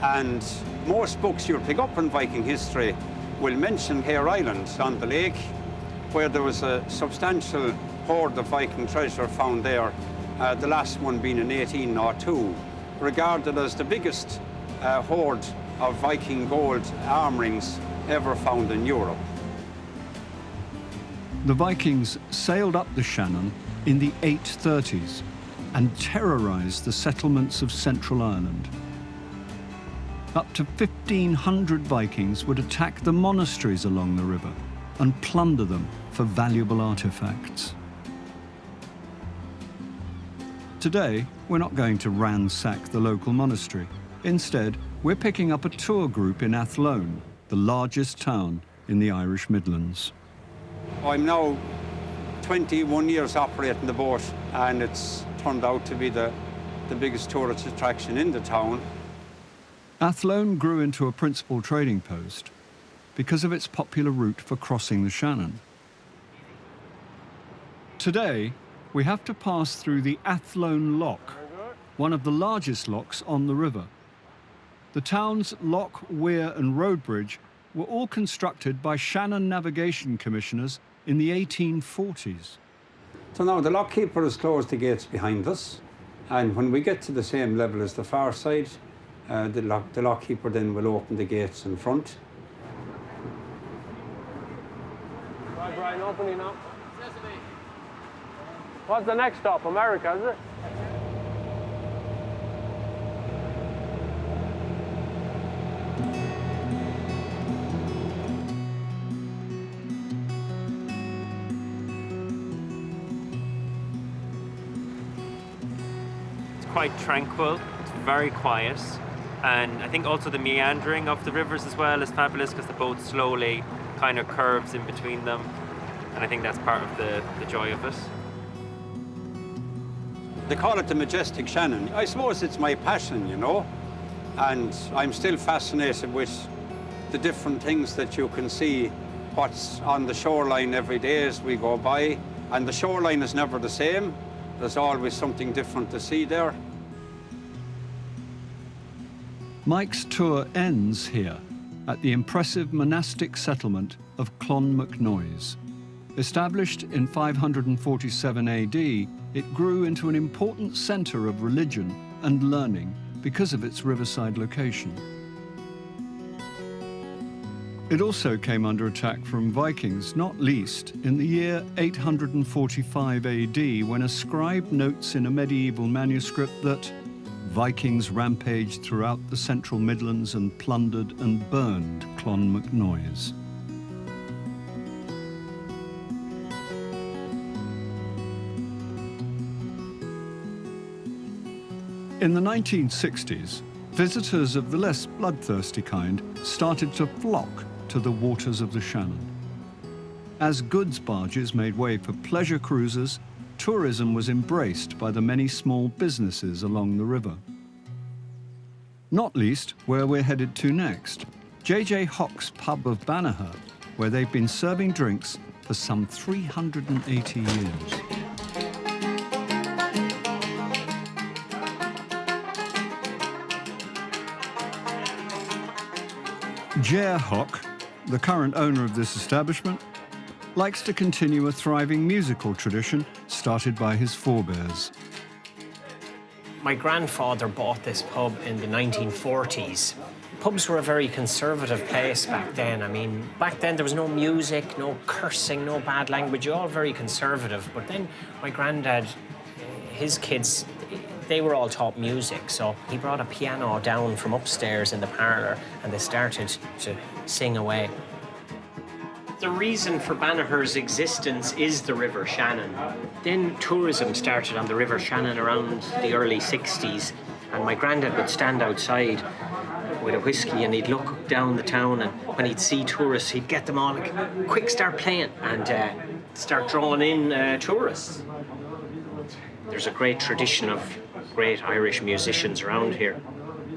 and most books you'll pick up on Viking history will mention Hare Island on the lake, where there was a substantial hoard of Viking treasure found there, the last one being in 1802, regarded as the biggest hoard of Viking gold arm rings ever found in Europe. The Vikings sailed up the Shannon in the 830s and terrorized the settlements of Central Ireland. Up to 1,500 Vikings would attack the monasteries along the river and plunder them for valuable artifacts. Today, we're not going to ransack the local monastery. Instead, we're picking up a tour group in Athlone, the largest town in the Irish Midlands. I'm now 21 years operating the boat, and it's turned out to be the biggest tourist attraction in the town. Athlone grew into a principal trading post because of its popular route for crossing the Shannon. Today, we have to pass through the Athlone Lock, one of the largest locks on the river. The town's lock, weir and road bridge were all constructed by Shannon navigation commissioners in the 1840s. So now the lock keeper has closed the gates behind us, and when we get to the same level as the far side, the lock keeper then will open the gates in front. Right, Brian, opening up. What's the next stop? America, is it? Quite tranquil, it's very quiet, and I think also the meandering of the rivers as well is fabulous because the boat slowly kind of curves in between them, and I think that's part of the joy of it. They call it the majestic Shannon. I suppose it's my passion, you know, and I'm still fascinated with the different things that you can see, what's on the shoreline every day as we go by, and the shoreline is never the same. There's always something different to see there. Mike's tour ends here at the impressive monastic settlement of Clonmacnoise. Established in 547 AD, it grew into an important centre of religion and learning because of its riverside location. It also came under attack from Vikings, not least in the year 845 AD, when a scribe notes in a medieval manuscript that Vikings rampaged throughout the central Midlands and plundered and burned Clonmacnoise. In the 1960s, visitors of the less bloodthirsty kind started to flock to the waters of the Shannon. As goods barges made way for pleasure cruisers, tourism was embraced by the many small businesses along the river. Not least where we're headed to next, J.J. Hock's pub of Banagher, where they've been serving drinks for some 380 years. Ger Hock, the current owner of this establishment, likes to continue a thriving musical tradition started by his forebears. My grandfather bought this pub in the 1940s. Pubs were a very conservative place back then. I mean, back then there was no music, no cursing, no bad language, all very conservative. But then my granddad, his kids, they were all taught music, so he brought a piano down from upstairs in the parlour and they started to sing away. The reason for Banagher's existence is the River Shannon. Then tourism started on the River Shannon around the early 60s, and my granddad would stand outside with a whiskey and he'd look down the town, and when he'd see tourists, he'd get them all like, quick, start playing, and start drawing in tourists. There's a great tradition of great Irish musicians around here.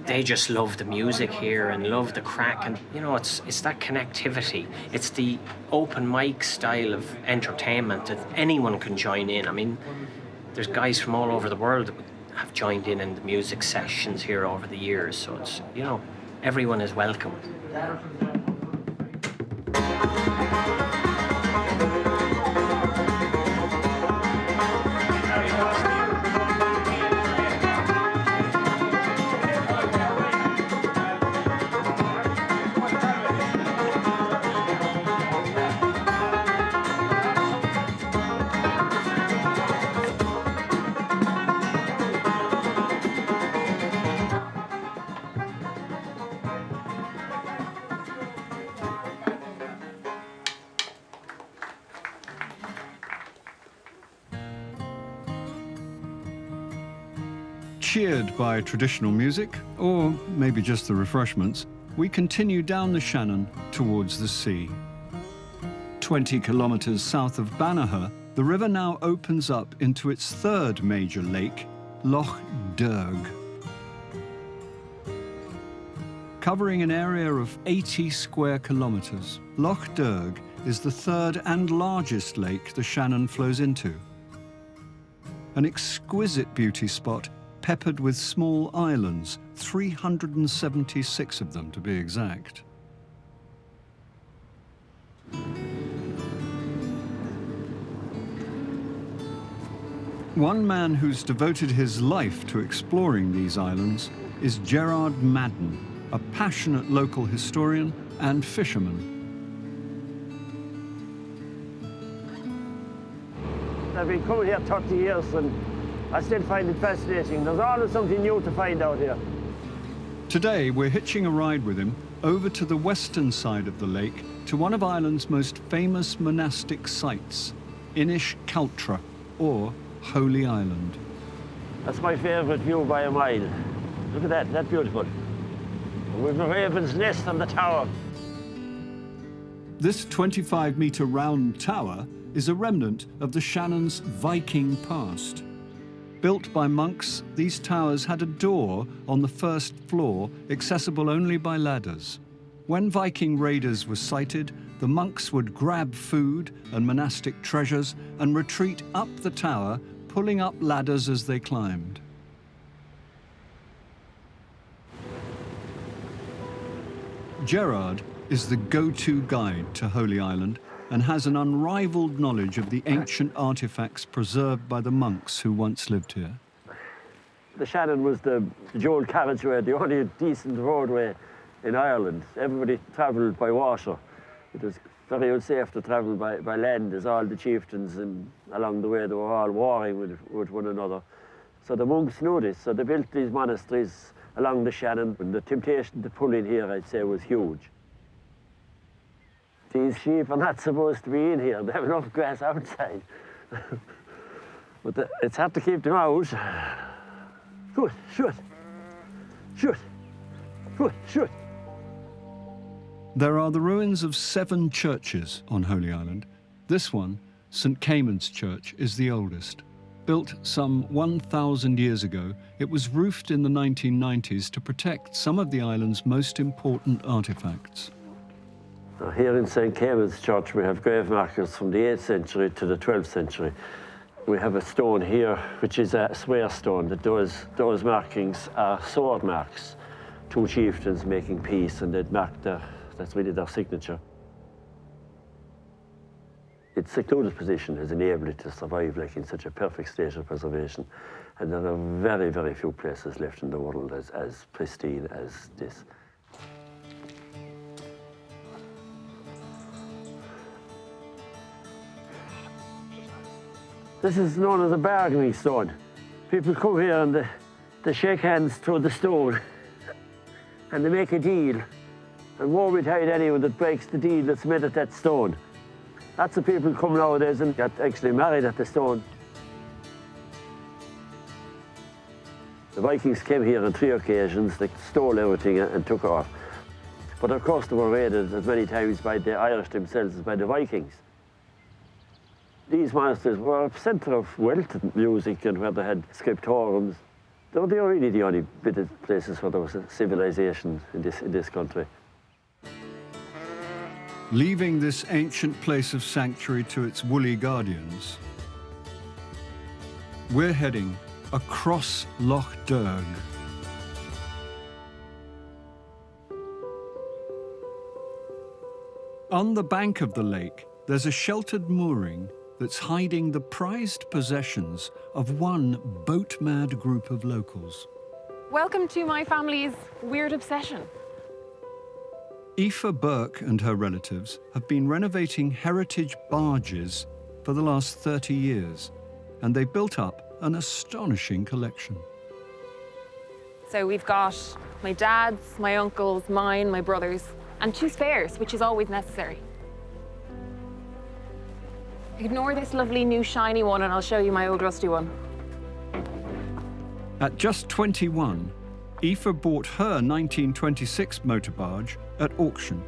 They just love the music here and love the crack, and you know, it's that connectivity. It's the open mic style of entertainment that anyone can join in. I mean, there's guys from all over the world that have joined in the music sessions here over the years, so it's, you know, everyone is welcome. Cheered by traditional music, or maybe just the refreshments, we continue down the Shannon towards the sea. 20 kilometers south of Banagher, the river now opens up into its third major lake, Loch Derg. Covering an area of 80 square kilometers, Loch Derg is the third and largest lake the Shannon flows into, an exquisite beauty spot peppered with small islands, 376 of them to be exact. One man who's devoted his life to exploring these islands is Gerard Madden, a passionate local historian and fisherman. I've been coming here 30 years and I still find it fascinating. There's always something new to find out here. Today, we're hitching a ride with him over to the western side of the lake to one of Ireland's most famous monastic sites, Inishcaltra, or Holy Island. That's my favourite view by a mile. Look at that, that's beautiful. We've a raven's nest on the tower. This 25-metre round tower is a remnant of the Shannon's Viking past. Built by monks, these towers had a door on the first floor, accessible only by ladders. When Viking raiders were sighted, the monks would grab food and monastic treasures and retreat up the tower, pulling up ladders as they climbed. Gerard is the go-to guide to Holy Island and has an unrivaled knowledge of the ancient artifacts preserved by the monks who once lived here. The Shannon was the dual carriageway, the only decent roadway in Ireland. Everybody travelled by water. It was very unsafe to travel by land, as all the chieftains and along the way they were all warring with one another. So the monks knew this, so they built these monasteries along the Shannon, and the temptation to pull in here, I'd say, was huge. These sheep are not supposed to be in here. They have enough grass outside. But it's hard to keep them out. Shoot, shoot, shoot, shoot, shoot. There are the ruins of 7 churches on Holy Island. This one, St. Cayman's Church, is the oldest. Built some 1,000 years ago, it was roofed in the 1990s to protect some of the island's most important artifacts. Here in St. Cayman's Church, we have grave markers from the 8th century to the 12th century. We have a stone here, which is a swear stone, that those markings are sword marks. 2 chieftains making peace, and they'd marked that's really their signature. Its secluded position has enabled it to survive like in such a perfect state of preservation. And there are very, very few places left in the world as pristine as this. This is known as a bargaining stone. People come here and they shake hands through the stone and they make a deal. And woe betide anyone that breaks the deal that's made at that stone. Lots of people come nowadays and get actually married at the stone. The Vikings came here on 3 occasions. They stole everything and took off. But of course they were raided as many times by the Irish themselves as by the Vikings. These monasteries were a centre of wealth and music, and where they had scriptoriums. They were really the only bit of places where there was a civilization in this country. Leaving this ancient place of sanctuary to its woolly guardians, we're heading across Loch Derg. On the bank of the lake, there's a sheltered mooring that's hiding the prized possessions of one boat-mad group of locals. Welcome to my family's weird obsession. Aoife Burke and her relatives have been renovating heritage barges for the last 30 years, and they've built up an astonishing collection. So we've got my dad's, my uncle's, mine, my brother's, and 2 spares, which is always necessary. Ignore this lovely new shiny one and I'll show you my old rusty one. At just 21, Aoife bought her 1926 motor barge at auction.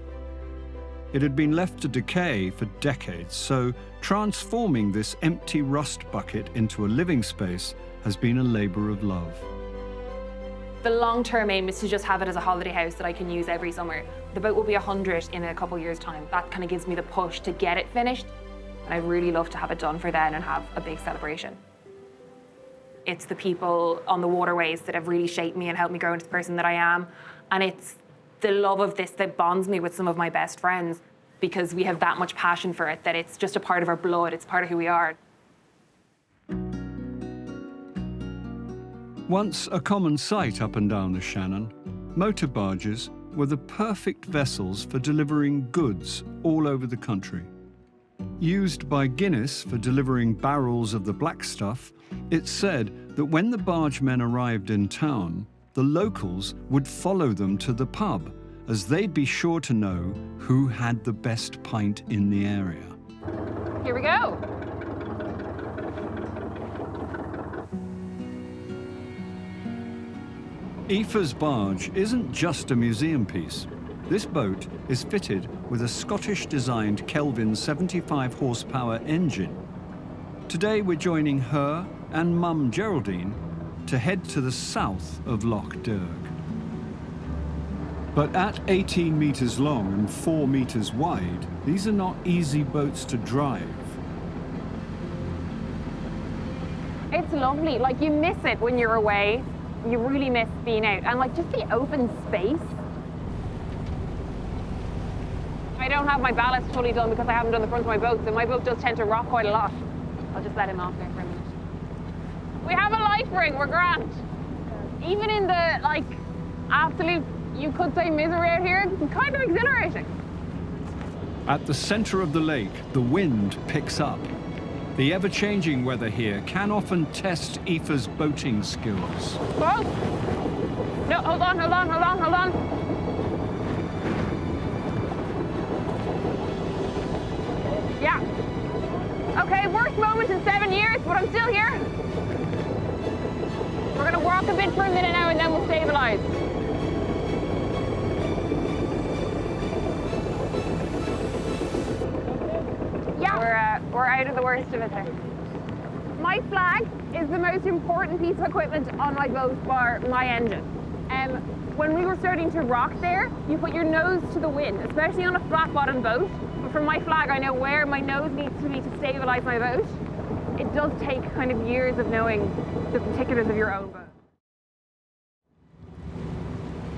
It had been left to decay for decades, so transforming this empty rust bucket into a living space has been a labour of love. The long-term aim is to just have it as a holiday house that I can use every summer. The boat will be 100 in a couple of years' time. That kind of gives me the push to get it finished. And I'd really love to have it done for then and have a big celebration. It's the people on the waterways that have really shaped me and helped me grow into the person that I am. And it's the love of this that bonds me with some of my best friends, because we have that much passion for it, that it's just a part of our blood, it's part of who we are. Once a common sight up and down the Shannon, motor barges were the perfect vessels for delivering goods all over the country. Used by Guinness for delivering barrels of the black stuff, it's said that when the bargemen arrived in town, the locals would follow them to the pub, as they'd be sure to know who had the best pint in the area. Here we go. Aoife's barge isn't just a museum piece. This boat is fitted with a Scottish-designed Kelvin 75 horsepower engine. Today we're joining her and Mum Geraldine to head to the south of Loch Derg. But at 18 metres long and 4 metres wide, these are not easy boats to drive. It's lovely. Like, you miss it when you're away. You really miss being out. And like, just the open space. I don't have my ballast fully done because I haven't done the front of my boat, so my boat does tend to rock quite a lot. I'll just let him off there for a minute. We have a life ring, we're grand. Even in the, like, absolute, you could say, misery out here, it's kind of exhilarating. At the centre of the lake, the wind picks up. The ever-changing weather here can often test Aoife's boating skills. Whoa! No, hold on, hold on, hold on, hold on. Yeah. Okay, worst moment in 7 years, but I'm still here. We're gonna walk a bit for a minute now and then we'll stabilize. Yeah, we're out of the worst of it there. My flag is the most important piece of equipment on my boat, bar my engine. When we were starting to rock there, you put your nose to the wind, especially on a flat-bottomed boat. But for my flag, I know where my nose needs to be to stabilize my boat. It does take kind of years of knowing the particulars of your own boat.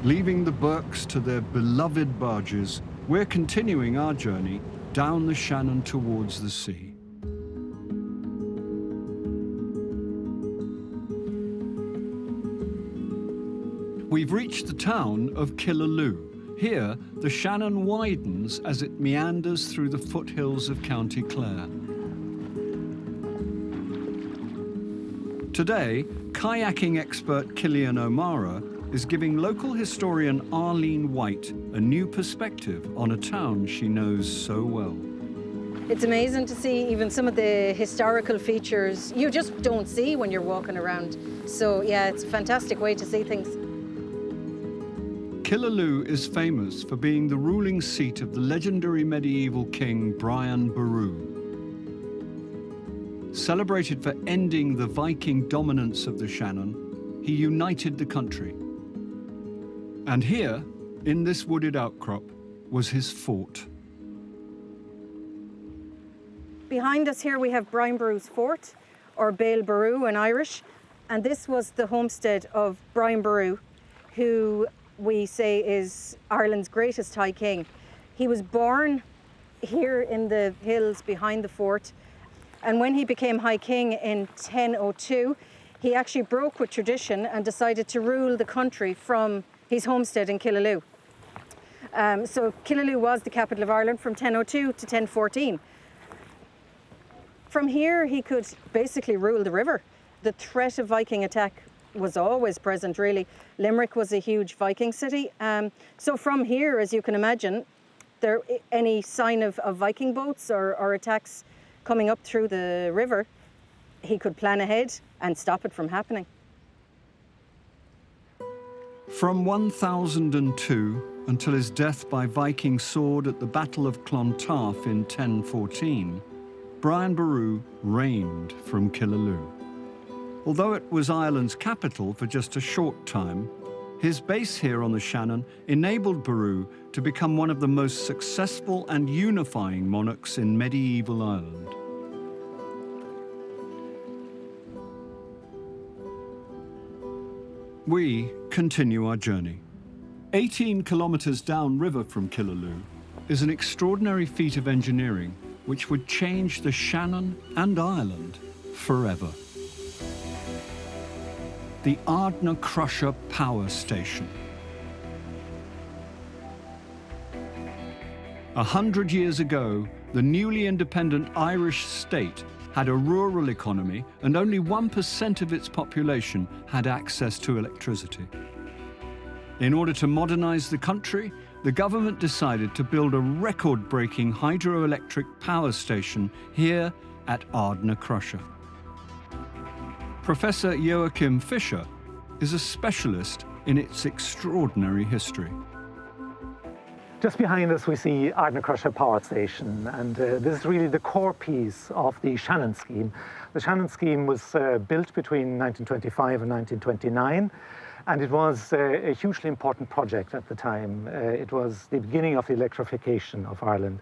Leaving the Burkes to their beloved barges, we're continuing our journey down the Shannon towards the sea. We've reached the town of Killaloe. Here, the Shannon widens as it meanders through the foothills of County Clare. Today, kayaking expert Cillian O'Mara is giving local historian Arlene White a new perspective on a town she knows so well. It's amazing to see even some of the historical features you just don't see when you're walking around. So yeah, it's a fantastic way to see things. Killaloe is famous for being the ruling seat of the legendary medieval king Brian Boru. Celebrated for ending the Viking dominance of the Shannon, he united the country. And here, in this wooded outcrop, was his fort. Behind us here we have Brian Boru's fort, or Béal Boru in Irish, and this was the homestead of Brian Boru, who we say is Ireland's greatest High King. He was born here in the hills behind the fort, and when he became High King in 1002, he actually broke with tradition and decided to rule the country from his homestead in Killaloe. So Killaloe was the capital of Ireland from 1002 to 1014. From here, he could basically rule the river. The threat of Viking attack was always present, really. Limerick was a huge Viking city. So from here, as you can imagine, any sign of Viking boats or attacks coming up through the river, he could plan ahead and stop it from happening. From 1002 until his death by Viking sword at the Battle of Clontarf in 1014, Brian Boru reigned from Killaloe. Although it was Ireland's capital for just a short time, his base here on the Shannon enabled Boru to become one of the most successful and unifying monarchs in medieval Ireland. We continue our journey. 18 kilometers downriver from Killaloe is an extraordinary feat of engineering which would change the Shannon and Ireland forever. The Ardna Crusher Power Station. 100 years ago, the newly independent Irish state had a rural economy and only 1% of its population had access to electricity. In order to modernize the country, the government decided to build a record-breaking hydroelectric power station here at Ardna Crusher. Professor Joachim Fischer is a specialist in its extraordinary history. Just behind us we see Ardna Crusher Power Station, and this is really the core piece of the Shannon scheme. The Shannon scheme was built between 1925 and 1929, and it was a hugely important project at the time. It was the beginning of the electrification of Ireland.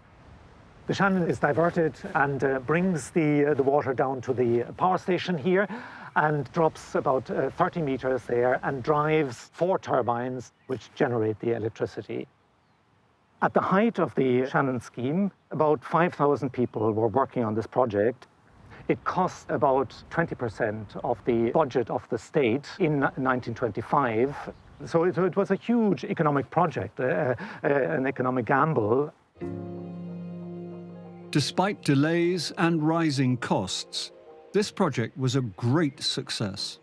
The Shannon is diverted and brings the water down to the power station here and drops about 30 meters there and drives 4 turbines which generate the electricity. At the height of the Shannon scheme, about 5,000 people were working on this project. It cost about 20% of the budget of the state in 1925. So it was a huge economic project, an economic gamble. Despite delays and rising costs, this project was a great success.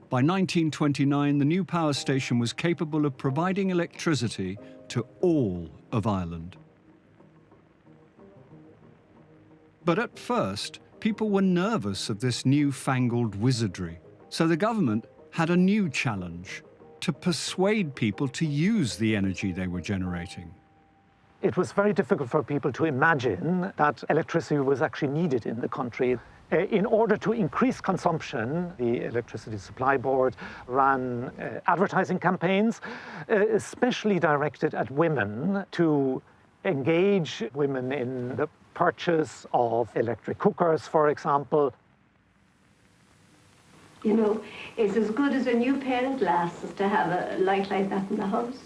By 1929, the new power station was capable of providing electricity to all of Ireland. But at first, people were nervous of this newfangled wizardry, so the government had a new challenge: to persuade people to use the energy they were generating. It was very difficult for people to imagine that electricity was actually needed in the country. In order to increase consumption, the Electricity Supply Board ran advertising campaigns, especially directed at women, to engage women in the purchase of electric cookers, for example. You know, it's as good as a new pair of glasses to have a light like that in the house.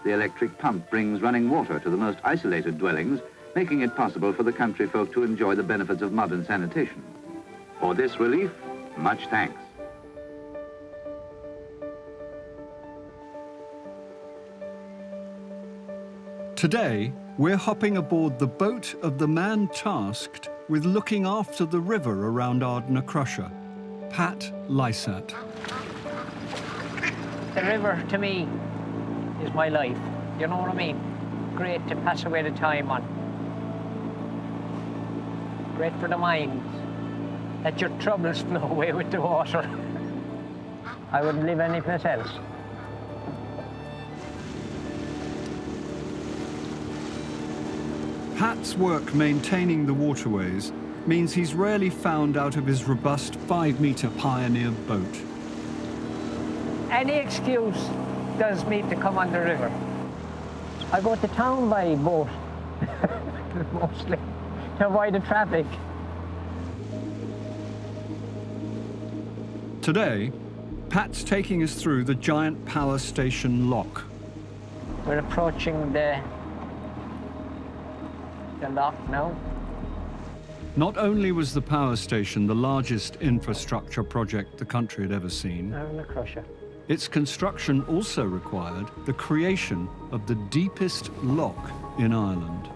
The electric pump brings running water to the most isolated dwellings, making it possible for the country folk to enjoy the benefits of modern sanitation. For this relief, much thanks. Today, we're hopping aboard the boat of the man tasked with looking after the river around Ardna Crusher, Pat Lysat. The river, to me, is my life. You know what I mean? Great to pass away the time on. Great for the mind. Let your troubles flow away with the water. I wouldn't live anyplace else. Pat's work maintaining the waterways means he's rarely found out of his robust 5-meter Pioneer boat. Any excuse does me to come on the river. I go to town by boat, mostly, to avoid the traffic. Today, Pat's taking us through the giant power station lock. We're approaching the lock now. Not only was the power station the largest infrastructure project the country had ever seen, Ardna Crusher. Its construction also required the creation of the deepest lock in Ireland.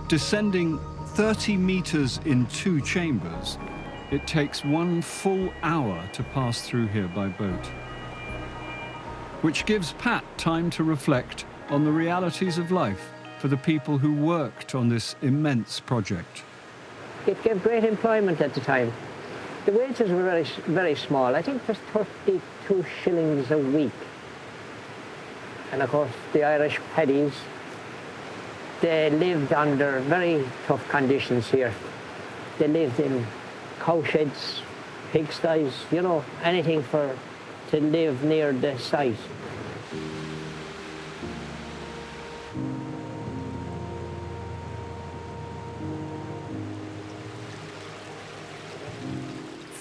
Descending 30 meters in 2 chambers, it takes 1 full hour to pass through here by boat, which gives Pat time to reflect on the realities of life for the people who worked on this immense project. It gave great employment at the time. The wages were very, very small. I think it was 32 shillings a week. And of course, the Irish paddies, they lived under very tough conditions here. They lived in cowsheds, pigsties, you know, anything to live near the site.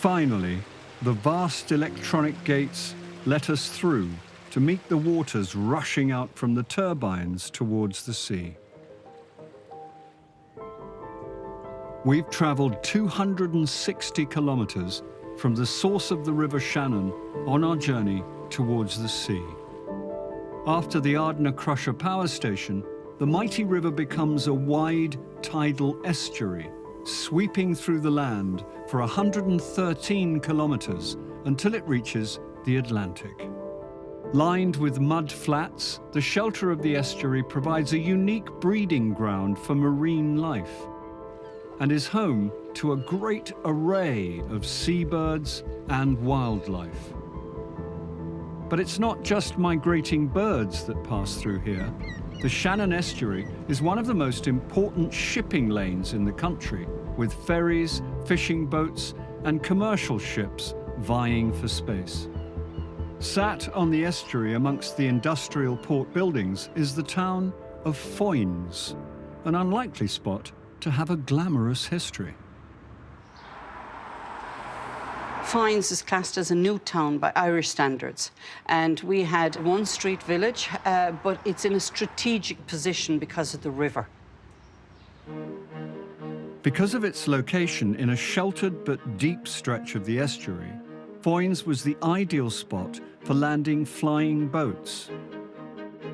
Finally, the vast electronic gates let us through to meet the waters rushing out from the turbines towards the sea. We've traveled 260 kilometers from the source of the River Shannon on our journey towards the sea. After the Ardnah Crusher power station, the mighty river becomes a wide tidal estuary, sweeping through the land for 113 kilometers until it reaches the Atlantic. Lined with mud flats, the shelter of the estuary provides a unique breeding ground for marine life and is home to a great array of seabirds and wildlife. But it's not just migrating birds that pass through here. The Shannon Estuary is one of the most important shipping lanes in the country, with ferries, fishing boats, and commercial ships vying for space. Sat on the estuary amongst the industrial port buildings is the town of Foynes, an unlikely spot to have a glamorous history. Foynes is classed as a new town by Irish standards, and we had one street village, but it's in a strategic position because of the river. Because of its location in a sheltered but deep stretch of the estuary, Foynes was the ideal spot for landing flying boats.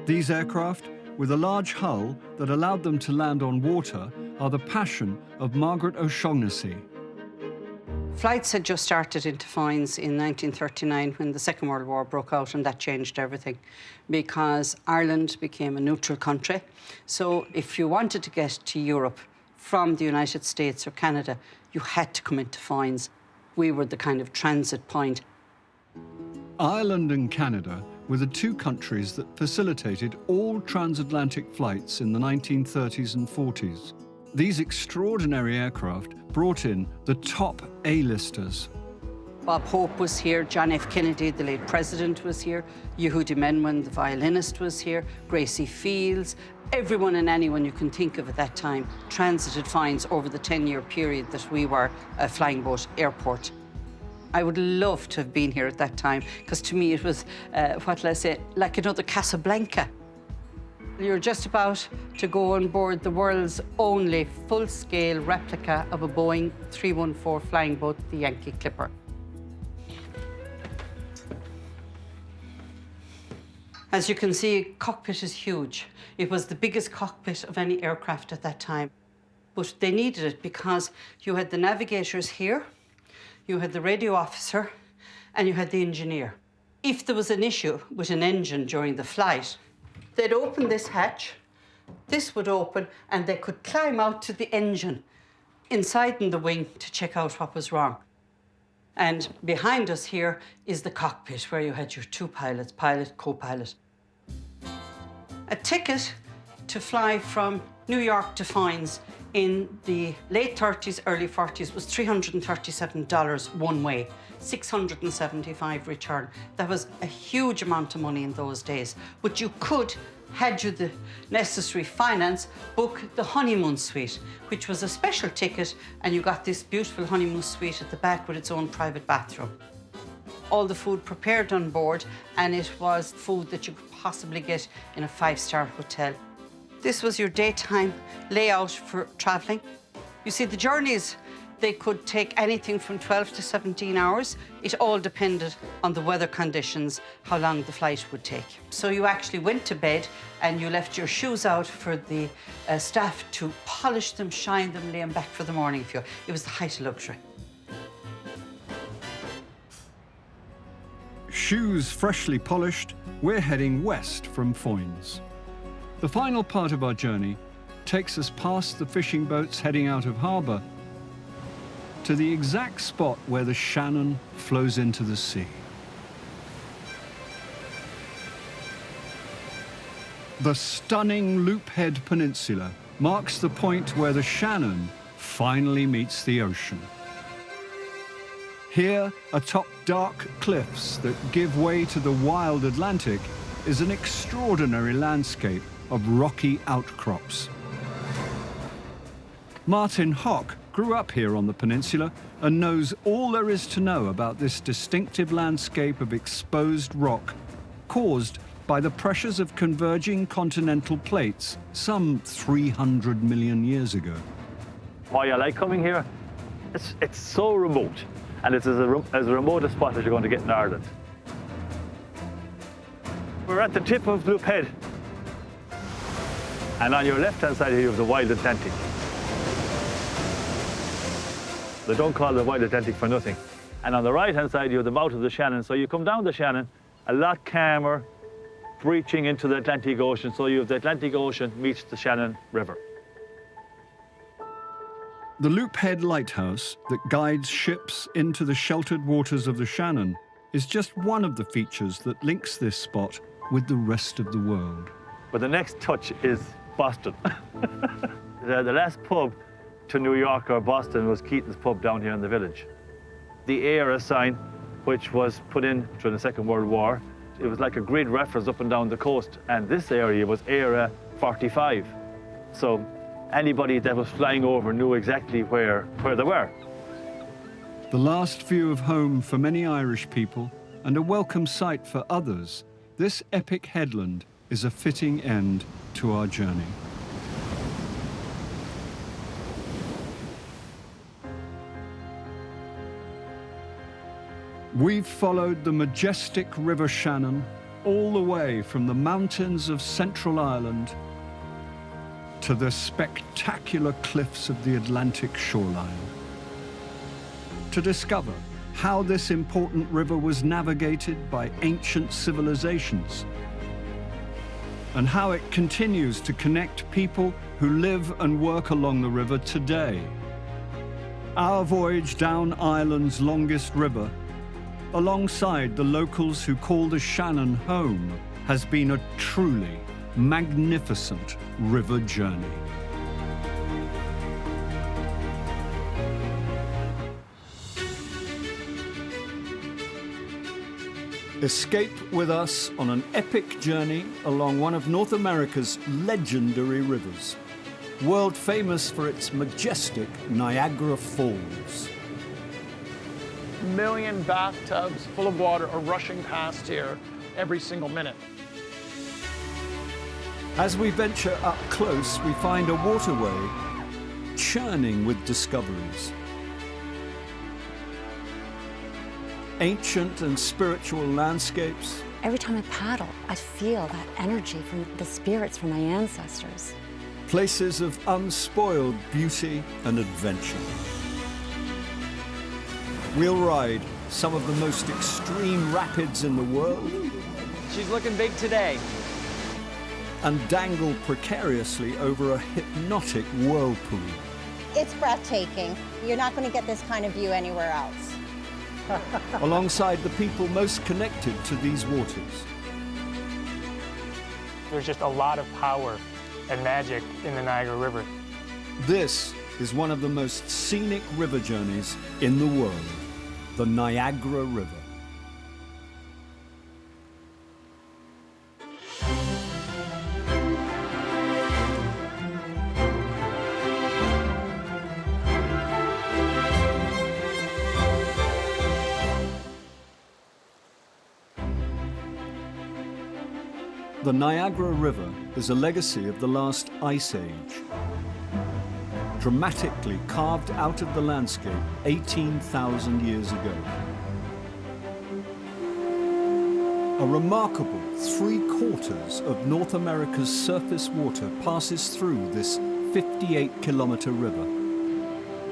These aircraft, with a large hull that allowed them to land on water, are the passion of Margaret O'Shaughnessy. Flights had just started into Foynes in 1939 when the Second World War broke out, and that changed everything because Ireland became a neutral country. So if you wanted to get to Europe from the United States or Canada, you had to come into Foynes. We were the kind of transit point. Ireland and Canada were the two countries that facilitated all transatlantic flights in the 1930s and 40s. These extraordinary aircraft brought in the top A-listers. Bob Hope was here, John F. Kennedy, the late president, was here, Yehudi Menman, the violinist, was here, Gracie Fields. Everyone and anyone you can think of at that time transited Foynes over the 10-year period that we were a flying boat airport. I would love to have been here at that time, because to me it was, like another Casablanca. You're just about to go on board the world's only full-scale replica of a Boeing 314 flying boat, the Yankee Clipper. As you can see, cockpit is huge. It was the biggest cockpit of any aircraft at that time. But they needed it because you had the navigators here, you had the radio officer, and you had the engineer. If there was an issue with an engine during the flight, they'd open this hatch, this would open, and they could climb out to the engine inside in the wing to check out what was wrong. And behind us here is the cockpit, where you had your two pilots, pilot, co-pilot. A ticket to fly from New York to Foynes in the late 30s, early 40s was $337 one way, $675 return. That was a huge amount of money in those days. But you could, had you the necessary finance, book the honeymoon suite, which was a special ticket, and you got this beautiful honeymoon suite at the back with its own private bathroom. All the food prepared on board, and it was food that you could possibly get in a five-star hotel. This was your daytime layout for traveling. You see, the journeys, they could take anything from 12 to 17 hours. It all depended on the weather conditions, how long the flight would take. So you actually went to bed and you left your shoes out for the staff to polish them, shine them, lay them back for the morning view. It was the height of luxury. Shoes freshly polished, we're heading west from Foynes. The final part of our journey takes us past the fishing boats heading out of harbour to the exact spot where the Shannon flows into the sea. The stunning Loophead Peninsula marks the point where the Shannon finally meets the ocean. Here, atop dark cliffs that give way to the wild Atlantic, is an extraordinary landscape of rocky outcrops. Martin Hock grew up here on the peninsula and knows all there is to know about this distinctive landscape of exposed rock caused by the pressures of converging continental plates some 300 million years ago. Why I like coming here? It's so remote, and it's as remote a spot as you're going to get in Ireland. We're at the tip of Loop Head, and on your left-hand side here you have the Wild Atlantic. They don't call it the Wild Atlantic for nothing. And on the right-hand side you have the mouth of the Shannon. So you come down the Shannon, a lot calmer, breaching into the Atlantic Ocean. So you have the Atlantic Ocean meets the Shannon River. The Loop Head lighthouse that guides ships into the sheltered waters of the Shannon is just one of the features that links this spot with the rest of the world. But the next touch is Boston. The last pub to New York or Boston was Keaton's Pub down here in the village. The ERA sign, which was put in during the Second World War, it was like a grid reference up and down the coast, and this area was ERA 45. So anybody that was flying over knew exactly where they were. The last view of home for many Irish people and a welcome sight for others, this epic headland is a fitting end to our journey. We've followed the majestic River Shannon all the way from the mountains of Central Ireland to the spectacular cliffs of the Atlantic shoreline, to discover how this important river was navigated by ancient civilizations and how it continues to connect people who live and work along the river today. Our voyage down Ireland's longest river, alongside the locals who call the Shannon home, has been a truly magnificent river journey. Escape with us on an epic journey along one of North America's legendary rivers, world famous for its majestic Niagara Falls. Million bathtubs full of water are rushing past here every single minute. As we venture up close, we find a waterway churning with discoveries. Ancient and spiritual landscapes. Every time I paddle, I feel that energy from the spirits from my ancestors. Places of unspoiled beauty and adventure. We'll ride some of the most extreme rapids in the world. She's looking big today. And dangle precariously over a hypnotic whirlpool. It's breathtaking. You're not going to get this kind of view anywhere else. Alongside the people most connected to these waters. There's just a lot of power and magic in the Niagara River. This is one of the most scenic river journeys in the world, the Niagara River. The Niagara River is a legacy of the last ice age, dramatically carved out of the landscape 18,000 years ago. A remarkable 3/4 of North America's surface water passes through this 58-kilometer river,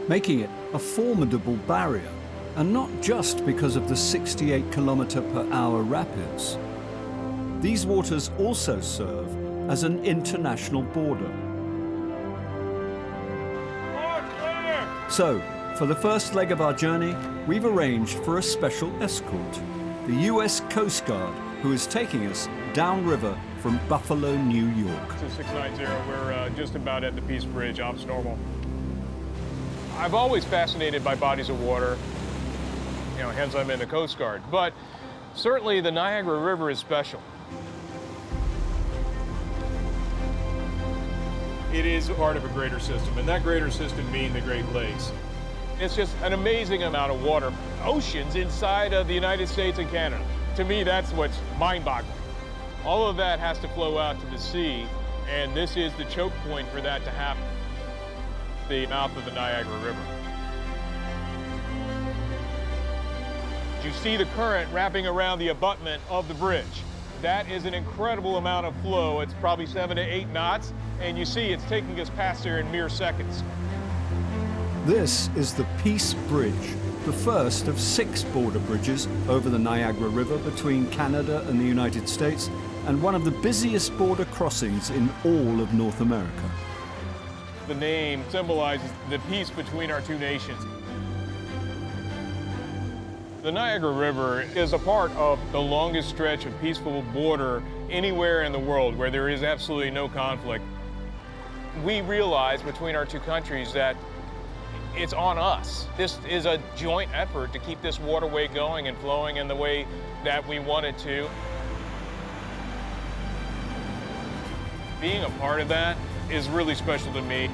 making it a formidable barrier, and not just because of the 68-kilometer-per-hour rapids. These waters also serve as an international border. So, for the first leg of our journey, we've arranged for a special escort, the US Coast Guard, who is taking us downriver from Buffalo, New York. 2690, we're just about at the Peace Bridge, ops normal. I've always fascinated by bodies of water, hence I'm in the Coast Guard, but certainly the Niagara River is special. It is part of a greater system, and that greater system being the Great Lakes. It's just an amazing amount of water. Oceans inside of the United States and Canada. To me, that's what's mind-boggling. All of that has to flow out to the sea, and this is the choke point for that to happen. The mouth of the Niagara River. You see the current wrapping around the abutment of the bridge. That is an incredible amount of flow. It's probably 7 to 8 knots, and you see it's taking us past there in mere seconds. This is the Peace Bridge, the first of 6 border bridges over the Niagara River between Canada and the United States, and one of the busiest border crossings in all of North America. The name symbolizes the peace between our two nations. The Niagara River is a part of the longest stretch of peaceful border anywhere in the world where there is absolutely no conflict. We realize between our two countries that it's on us. This is a joint effort to keep this waterway going and flowing in the way that we want it to. Being a part of that is really special to me.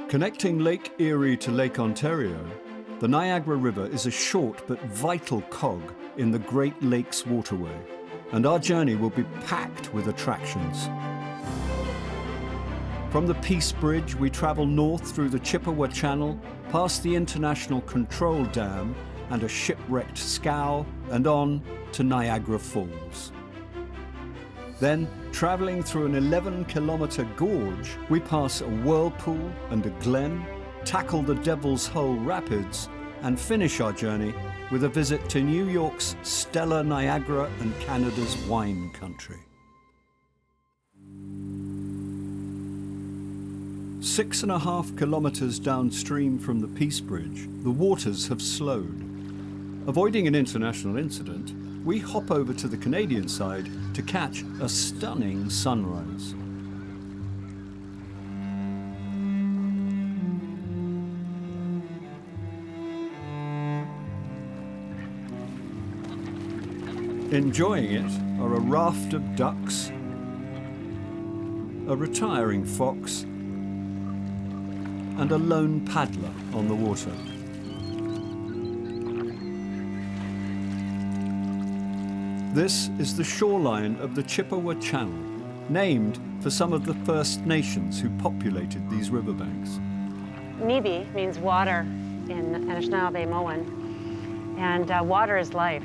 Connecting Lake Erie to Lake Ontario, the Niagara River is a short but vital cog in the Great Lakes waterway, and our journey will be packed with attractions. From the Peace Bridge, we travel north through the Chippewa Channel, past the International Control Dam and a shipwrecked scow, and on to Niagara Falls. Then, traveling through an 11-kilometer gorge, we pass a whirlpool and a glen, tackle the Devil's Hole Rapids, and finish our journey with a visit to New York's stellar Niagara and Canada's wine country. 6.5 kilometers downstream from the Peace Bridge, the waters have slowed. Avoiding an international incident, we hop over to the Canadian side to catch a stunning sunrise. Enjoying it are a raft of ducks, a retiring fox, and a lone paddler on the water. This is the shoreline of the Chippewa Channel, named for some of the First Nations who populated these riverbanks. Nibi means water in Anishinaabe-Moan, and water is life.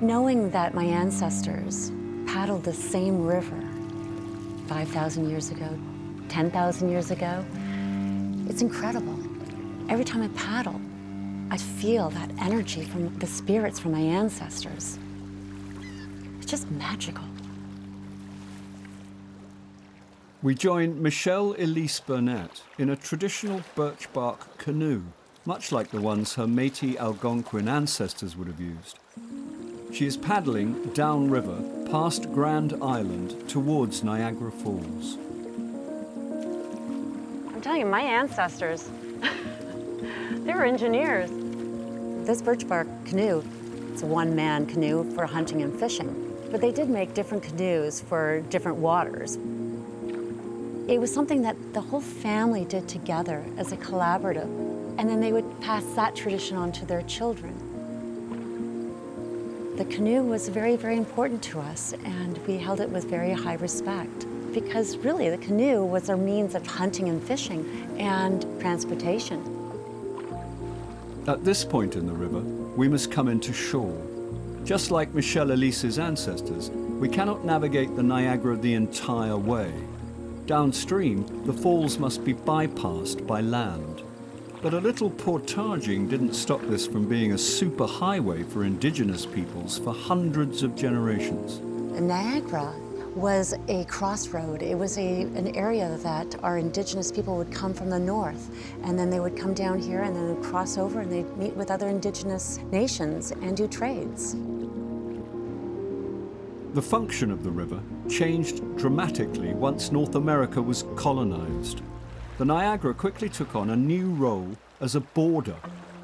Knowing that my ancestors paddled the same river 5,000 years ago, 10,000 years ago, it's incredible. Every time I paddle, I feel that energy from the spirits from my ancestors. It's just magical. We join Michelle Elise Burnett in a traditional birch bark canoe, much like the ones her Métis Algonquin ancestors would have used. She is paddling downriver past Grand Island towards Niagara Falls. I'm telling you, my ancestors, they were engineers. This birch bark canoe, it's a one-man canoe for hunting and fishing, but they did make different canoes for different waters. It was something that the whole family did together as a collaborative, and then they would pass that tradition on to their children. The canoe was very, very important to us, and we held it with very high respect, because really the canoe was our means of hunting and fishing and transportation. At this point in the river, we must come into shore. Just like Michelle Elise's ancestors, we cannot navigate the Niagara the entire way. Downstream, the falls must be bypassed by land. But a little portaging didn't stop this from being a super highway for indigenous peoples for hundreds of generations. Niagara was a crossroad. It was an area that our indigenous people would come from the north, and then they would come down here and then they'd cross over and they'd meet with other indigenous nations and do trades. The function of the river changed dramatically once North America was colonized. The Niagara quickly took on a new role as a border,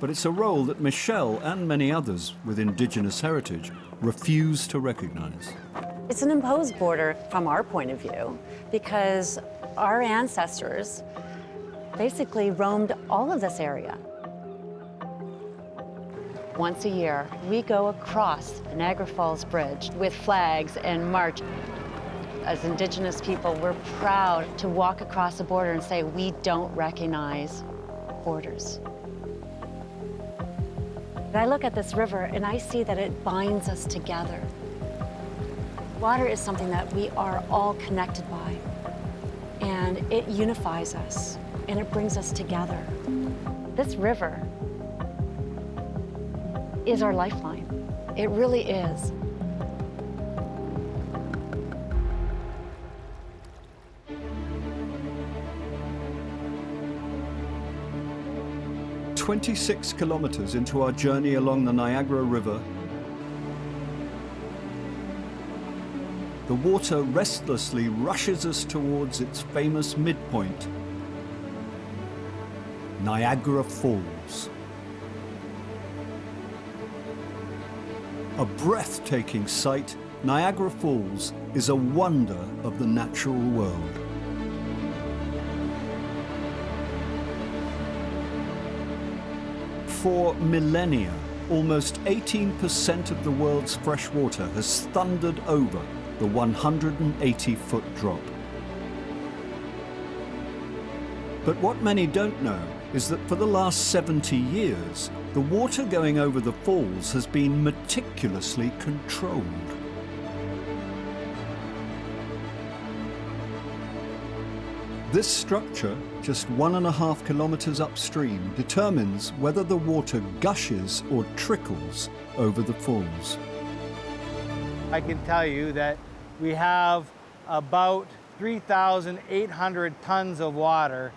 but it's a role that Michelle and many others with Indigenous heritage refuse to recognize. It's an imposed border from our point of view because our ancestors basically roamed all of this area. Once a year, we go across the Niagara Falls Bridge with flags and march. As Indigenous people, we're proud to walk across the border and say, we don't recognize borders. I look at this river and I see that it binds us together. Water is something that we are all connected by, and it unifies us, and it brings us together. This river is our lifeline. It really is. "26 kilometers into our journey along the Niagara River, the water restlessly rushes us towards its famous midpoint, Niagara Falls. A breathtaking sight, Niagara Falls is a wonder of the natural world. For millennia, almost 18% of the world's fresh water has thundered over the 180-foot drop. But what many don't know is that for the last 70 years, the water going over the falls has been meticulously controlled. This structure, just 1.5 kilometers upstream, determines whether the water gushes or trickles over the falls. I can tell you that we have about 3,800 tons of water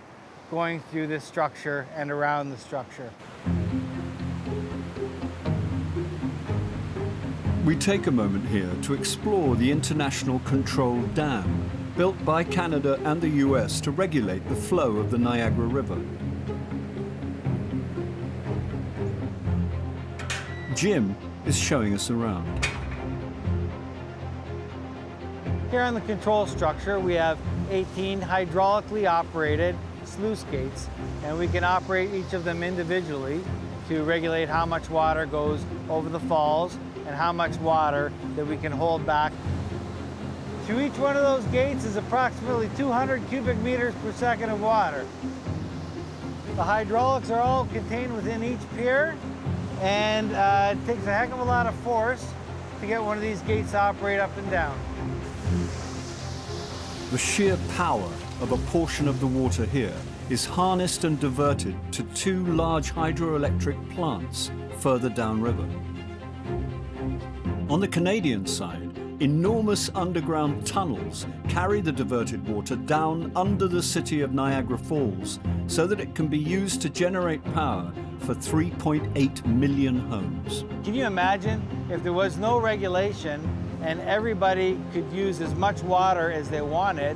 going through this structure and around the structure. We take a moment here to explore the International Control Dam, built by Canada and the US to regulate the flow of the Niagara River. Jim is showing us around. Here on the control structure, we have 18 hydraulically operated sluice gates, and we can operate each of them individually to regulate how much water goes over the falls and how much water that we can hold back. To each one of those gates is approximately 200 cubic meters per second of water. The hydraulics are all contained within each pier, and it takes a heck of a lot of force to get one of these gates to operate up and down. The sheer power of a portion of the water here is harnessed and diverted to 2 large hydroelectric plants further downriver. On the Canadian side, enormous underground tunnels carry the diverted water down under the city of Niagara Falls so that it can be used to generate power for 3.8 million homes. Can you imagine if there was no regulation and everybody could use as much water as they wanted?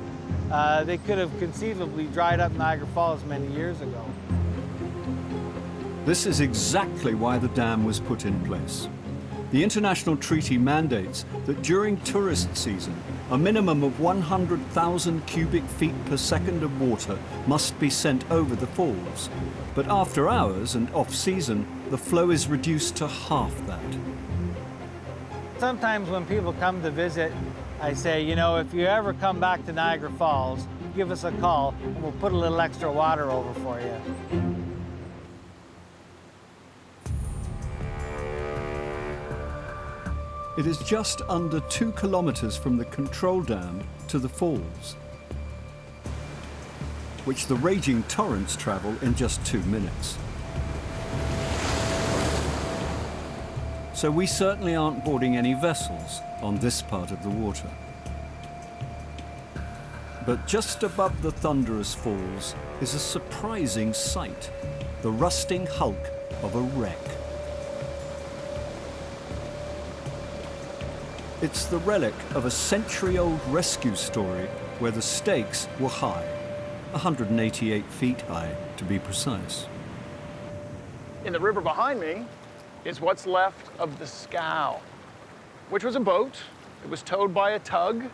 They could have conceivably dried up Niagara Falls many years ago. This is exactly why the dam was put in place. The international treaty mandates that during tourist season, a minimum of 100,000 cubic feet per second of water must be sent over the falls. But after hours and off-season, the flow is reduced to half that. Sometimes when people come to visit, I say, you know, if you ever come back to Niagara Falls, give us a call and we'll put a little extra water over for you. It is just under 2 kilometers from the control dam to the falls, which the raging torrents travel in just 2 minutes. So we certainly aren't boarding any vessels on this part of the water. But just above the thunderous falls is a surprising sight, the rusting hulk of a wreck. It's the relic of a century-old rescue story where the stakes were high, 188 feet high to be precise. In the river behind me is what's left of the scow, which was a boat. It was towed by a tug,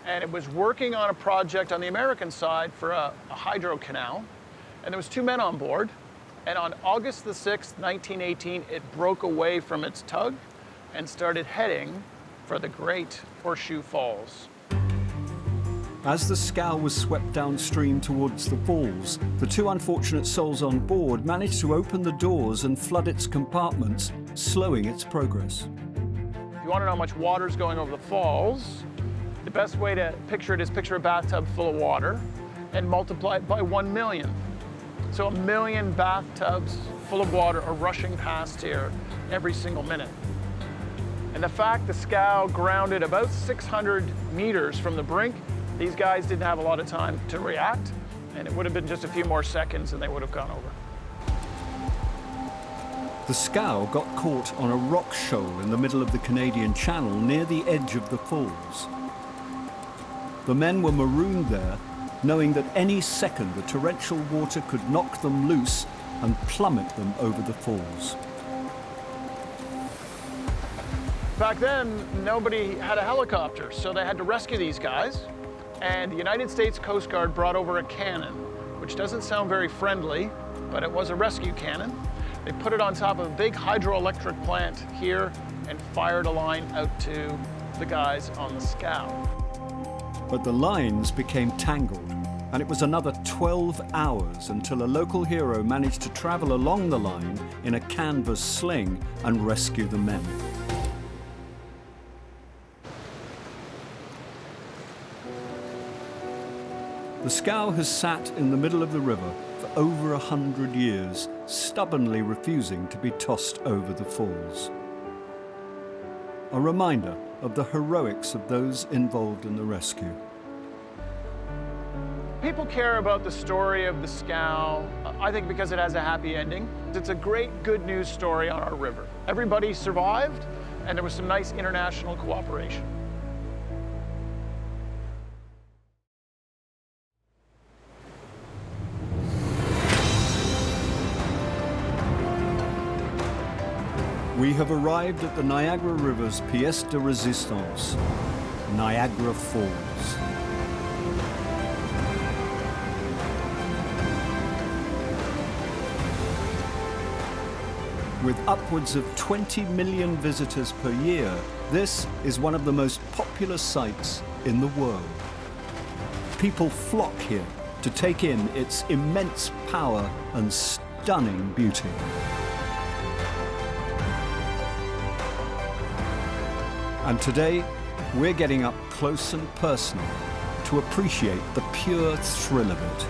and it was working on a project on the American side for a hydro canal. And there was 2 men on board. And on August the 6th, 1918, it broke away from its tug and started heading for the Great Horseshoe Falls. As the scow was swept downstream towards the falls, the 2 unfortunate souls on board managed to open the doors and flood its compartments, slowing its progress. If you want to know how much water is going over the falls, the best way to picture it is picture a bathtub full of water and multiply it by 1 million. So 1 million bathtubs full of water are rushing past here every single minute. And the fact the scow grounded about 600 meters from the brink, these guys didn't have a lot of time to react, and it would have been just a few more seconds and they would have gone over. The scow got caught on a rock shoal in the middle of the Canadian Channel near the edge of the falls. The men were marooned there, knowing that any second the torrential water could knock them loose and plummet them over the falls. Back then, nobody had a helicopter, so they had to rescue these guys. And the United States Coast Guard brought over a cannon, which doesn't sound very friendly, but it was a rescue cannon. They put it on top of a big hydroelectric plant here and fired a line out to the guys on the scow. But the lines became tangled, and it was another 12 hours until a local hero managed to travel along the line in a canvas sling and rescue the men. The scow has sat in the middle of the river for over 100 years, stubbornly refusing to be tossed over the falls. A reminder of the heroics of those involved in the rescue. People care about the story of the scow, I think because it has a happy ending. It's a great good news story on our river. Everybody survived, and there was some nice international cooperation. We have arrived at the Niagara River's pièce de résistance, Niagara Falls. With upwards of 20 million visitors per year, this is one of the most popular sights in the world. People flock here to take in its immense power and stunning beauty. And today, we're getting up close and personal to appreciate the pure thrill of it.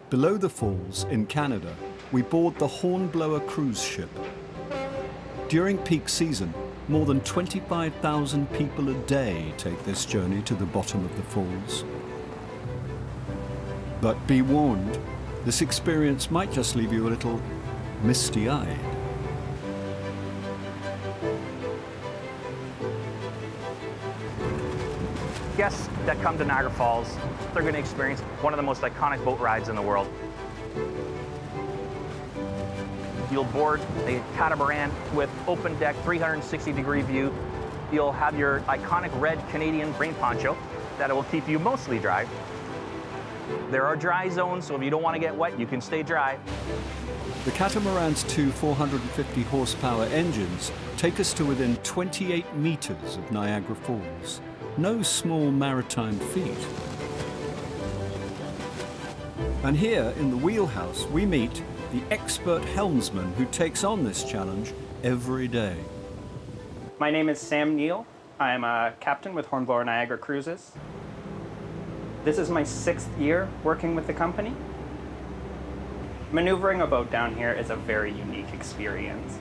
Below the falls in Canada, we board the Hornblower cruise ship. During peak season, more than 25,000 people a day take this journey to the bottom of the falls. But be warned, this experience might just leave you a little misty-eyed. Guests that come to Niagara Falls, they're going to experience one of the most iconic boat rides in the world. You'll board a catamaran with open deck, 360-degree view. You'll have your iconic red Canadian rain poncho that will keep you mostly dry. There are dry zones, so if you don't want to get wet, you can stay dry. The catamaran's 2 450 horsepower engines take us to within 28 meters of Niagara Falls. No small maritime feat. And here in the wheelhouse, we meet the expert helmsman who takes on this challenge every day. My name is Sam Neal. I am a captain with Hornblower Niagara Cruises. This is my 6th year working with the company. Maneuvering a boat down here is a very unique experience.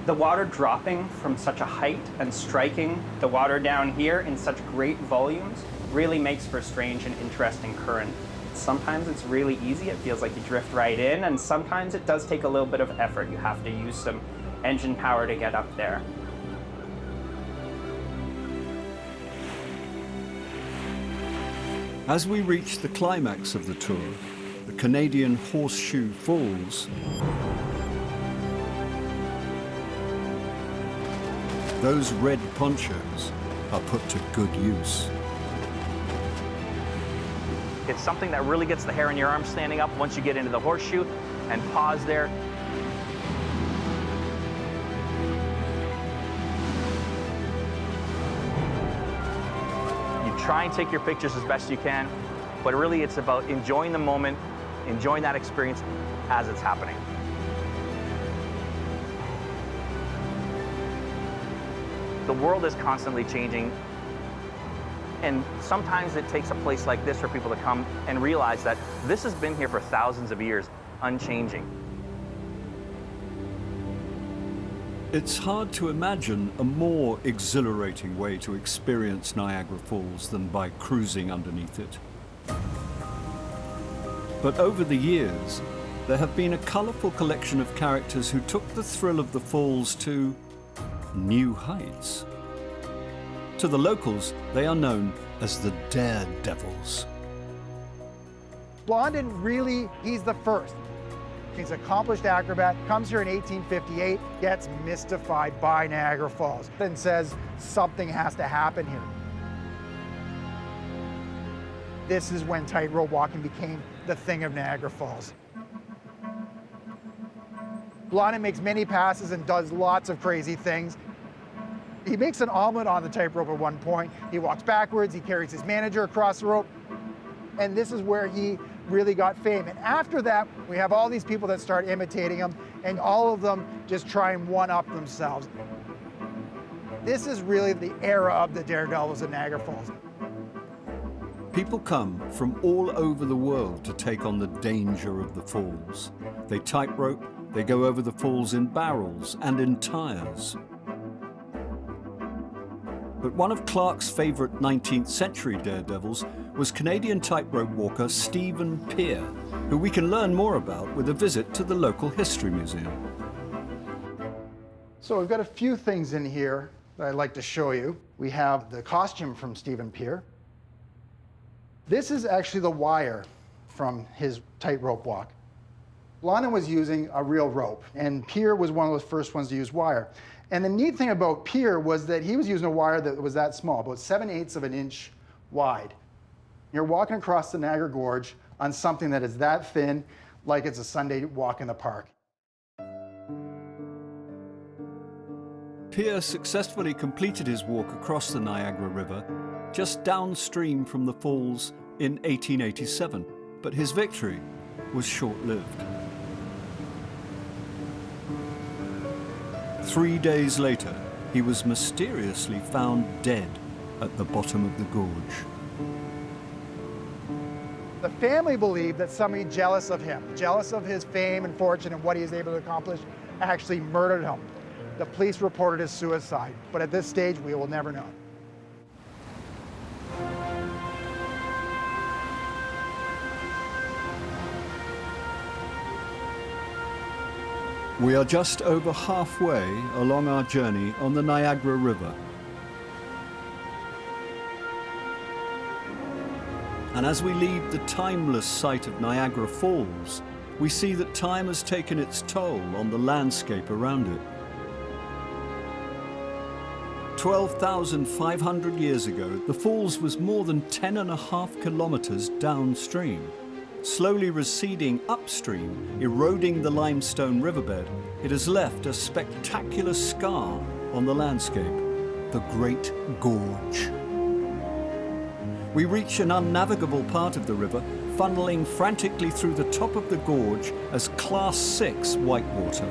The water dropping from such a height and striking the water down here in such great volumes really makes for a strange and interesting current. Sometimes it's really easy, it feels like you drift right in, and sometimes it does take a little bit of effort. You have to use some engine power to get up there. As we reach the climax of the tour, the Canadian Horseshoe Falls, those red ponchos are put to good use. It's something that really gets the hair on your arm standing up once you get into the horseshoe and pause there. You try and take your pictures as best you can, but really it's about enjoying the moment, enjoying that experience as it's happening. The world is constantly changing, and sometimes it takes a place like this for people to come and realize that this has been here for thousands of years, unchanging. It's hard to imagine a more exhilarating way to experience Niagara Falls than by cruising underneath it. But over the years, there have been a colourful collection of characters who took the thrill of the falls to new heights. To the locals, they are known as the Daredevils. Blondin really, he's the first. He's an accomplished acrobat, comes here in 1858, gets mystified by Niagara Falls, and says something has to happen here. This is when tightrope walking became the thing of Niagara Falls. Blondin makes many passes and does lots of crazy things. He makes an omelet on the tightrope at one point. He walks backwards, he carries his manager across the rope, and this is where he really got fame. And after that, we have all these people that start imitating him, and all of them just try and one-up themselves. This is really the era of the Daredevils of Niagara Falls. People come from all over the world to take on the danger of the falls. They tightrope, they go over the falls in barrels and in tires. But one of Clark's favourite 19th century daredevils was Canadian tightrope walker Stephen Pear, who we can learn more about with a visit to the local history museum. So we've got a few things in here that I'd like to show you. We have the costume from Stephen Pear. This is actually the wire from his tightrope walk. Blondin was using a real rope, and Pear was one of the first ones to use wire. And the neat thing about Pear was that he was using a wire that was that small, about 7/8 of an inch wide. You're walking across the Niagara Gorge on something that is that thin, like it's a Sunday walk in the park. Pear successfully completed his walk across the Niagara River just downstream from the falls in 1887, but his victory was short-lived. 3 days later, he was mysteriously found dead at the bottom of the gorge. The family believed that somebody jealous of him, jealous of his fame and fortune and what he was able to accomplish, actually murdered him. The police reported his suicide, but at this stage, we will never know. We are just over halfway along our journey on the Niagara River. And as we leave the timeless site of Niagara Falls, we see that time has taken its toll on the landscape around it. 12,500 years ago, the falls was more than 10.5 kilometers downstream. Slowly receding upstream, eroding the limestone riverbed, it has left a spectacular scar on the landscape, the Great Gorge. We reach an unnavigable part of the river, funneling frantically through the top of the gorge as Class 6 whitewater.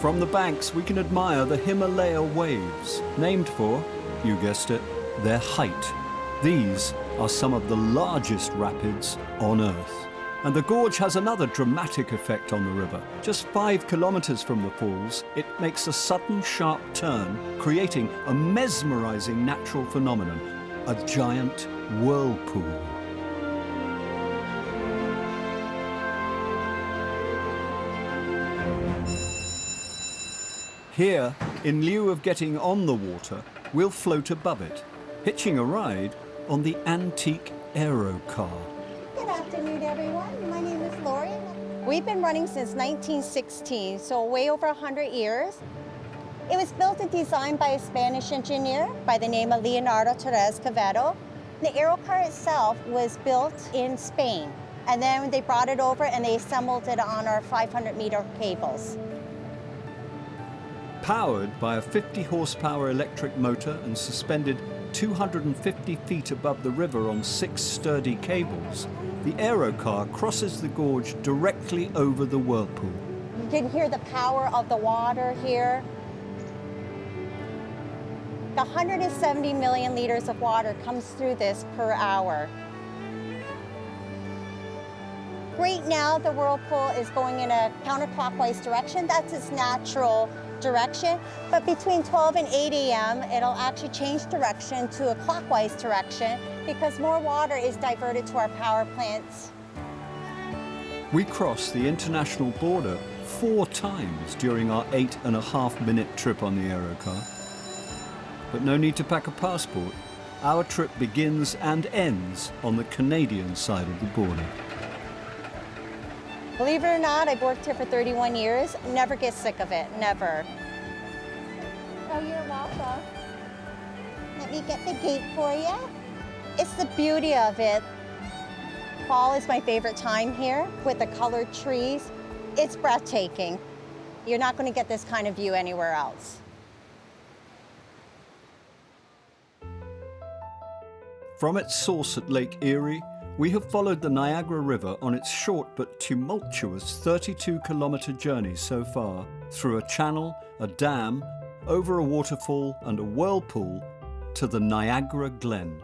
From the banks, we can admire the Himalaya waves, named for, you guessed it, their height. These are some of the largest rapids on Earth. And the gorge has another dramatic effect on the river. Just 5 kilometers from the falls, it makes a sudden sharp turn, creating a mesmerizing natural phenomenon, a giant whirlpool. Here, in lieu of getting on the water, we'll float above it, hitching a ride on the antique aero car. Good afternoon, everyone. My name is Lori. We've been running since 1916, so way over 100 years. It was built and designed by a Spanish engineer by the name of Leonardo Torres Quevedo. The aero car itself was built in Spain, and then they brought it over and they assembled it on our 500-meter cables. Powered by a 50-horsepower electric motor and suspended 250 feet above the river on 6 sturdy cables, the aero car crosses the gorge directly over the whirlpool. You can hear the power of the water here. 170 million liters of water comes through this per hour. Right now, the whirlpool is going in a counterclockwise direction. That's its natural direction. But between 12 and 8 a.m., it'll actually change direction to a clockwise direction because more water is diverted to our power plants. We crossed the international border 4 times during our 8.5-minute trip on the aero car. But no need to pack a passport. Our trip begins and ends on the Canadian side of the border. Believe it or not, I've worked here for 31 years. Never get sick of it, never. Oh, you're welcome. Let me get the gate for you. It's the beauty of it. Fall is my favorite time here with the colored trees. It's breathtaking. You're not going to get this kind of view anywhere else. From its source at Lake Erie, we have followed the Niagara River on its short but tumultuous 32-kilometer journey so far, through a channel, a dam, over a waterfall and a whirlpool to the Niagara Glen.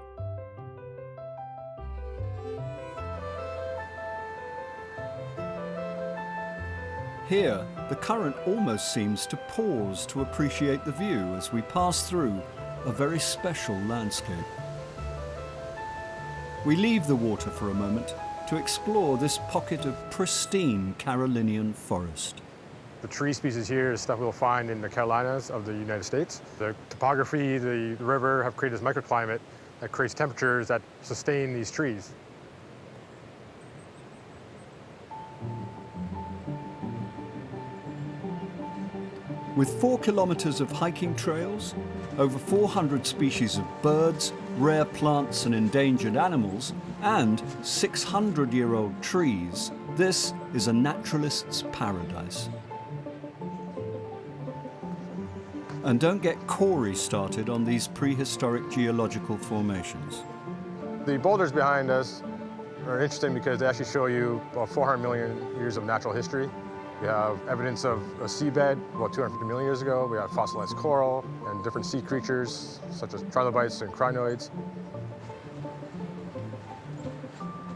Here, the current almost seems to pause to appreciate the view as we pass through a very special landscape. We leave the water for a moment to explore this pocket of pristine Carolinian forest. The tree species here is stuff we'll find in the Carolinas of the United States. The topography, the river have created this microclimate that creates temperatures that sustain these trees. With 4 kilometers of hiking trails, over 400 species of birds, rare plants and endangered animals, and 600-year-old trees, this is a naturalist's paradise. And don't get Corey started on these prehistoric geological formations. The boulders behind us are interesting because they actually show you about 400 million years of natural history. We have evidence of a seabed about 250 million years ago. We have fossilized coral and different sea creatures, such as trilobites and crinoids.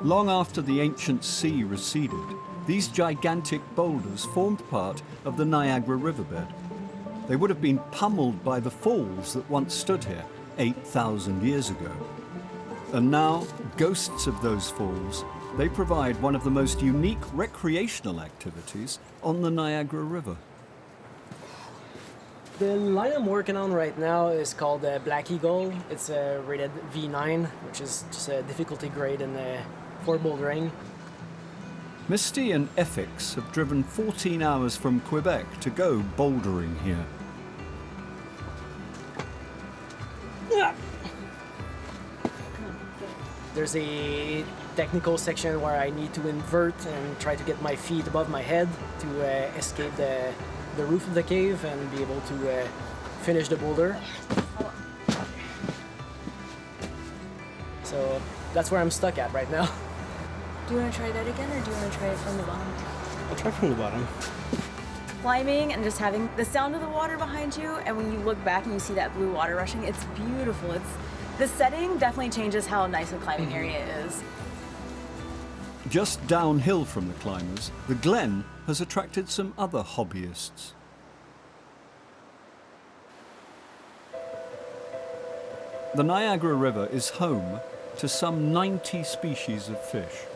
Long after the ancient sea receded, these gigantic boulders formed part of the Niagara riverbed. They would have been pummeled by the falls that once stood here 8,000 years ago. And now, ghosts of those falls, they provide one of the most unique recreational activities on the Niagara River. The line I'm working on right now is called Black Eagle. It's rated V9, which is just a difficulty grade for bouldering. Misty and Effix have driven 14 hours from Quebec to go bouldering here. There's a technical section where I need to invert and try to get my feet above my head to escape the roof of the cave and be able to finish the boulder. So that's where I'm stuck at right now. Do you want to try that again, or do you want to try it from the bottom? I'll try from the bottom. Climbing and just having the sound of the water behind you, and when you look back and you see that blue water rushing, it's beautiful. The setting definitely changes how nice a climbing area is. Just downhill from the climbers, the Glen has attracted some other hobbyists. The Niagara River is home to some 90 species of fish.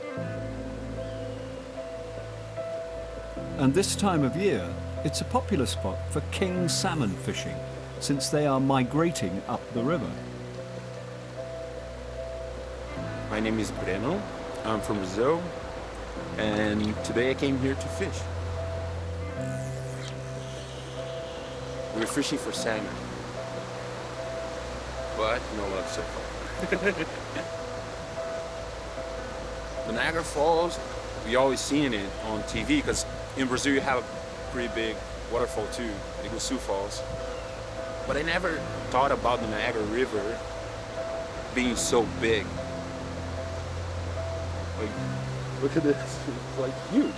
And this time of year, it's a popular spot for king salmon fishing, since they are migrating up the river. My name is Breno. I'm from Brazil, and today I came here to fish. We're fishing for salmon, but no luck so far. The Niagara Falls, we always seen it on TV, because in Brazil you have a pretty big waterfall too, Iguaçu Falls. But I never thought about the Niagara River being so big. Like, look at this, it's like huge.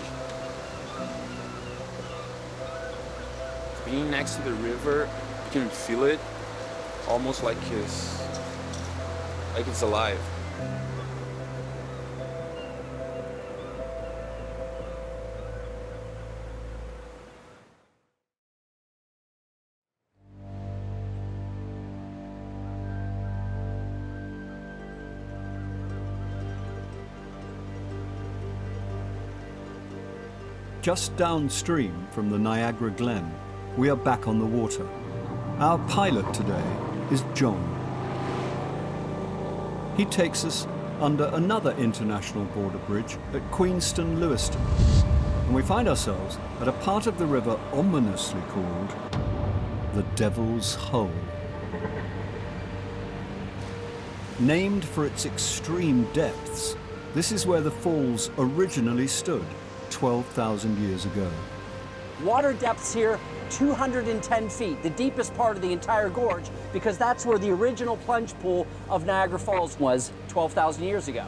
Being next to the river, you can feel it almost like it's alive. Just downstream from the Niagara Glen, we are back on the water. Our pilot today is John. He takes us under another international border bridge at Queenston-Lewiston, and we find ourselves at a part of the river ominously called the Devil's Hole. Named for its extreme depths, this is where the falls originally stood 12,000 years ago. Water depths here, 210 feet, the deepest part of the entire gorge, because that's where the original plunge pool of Niagara Falls was 12,000 years ago.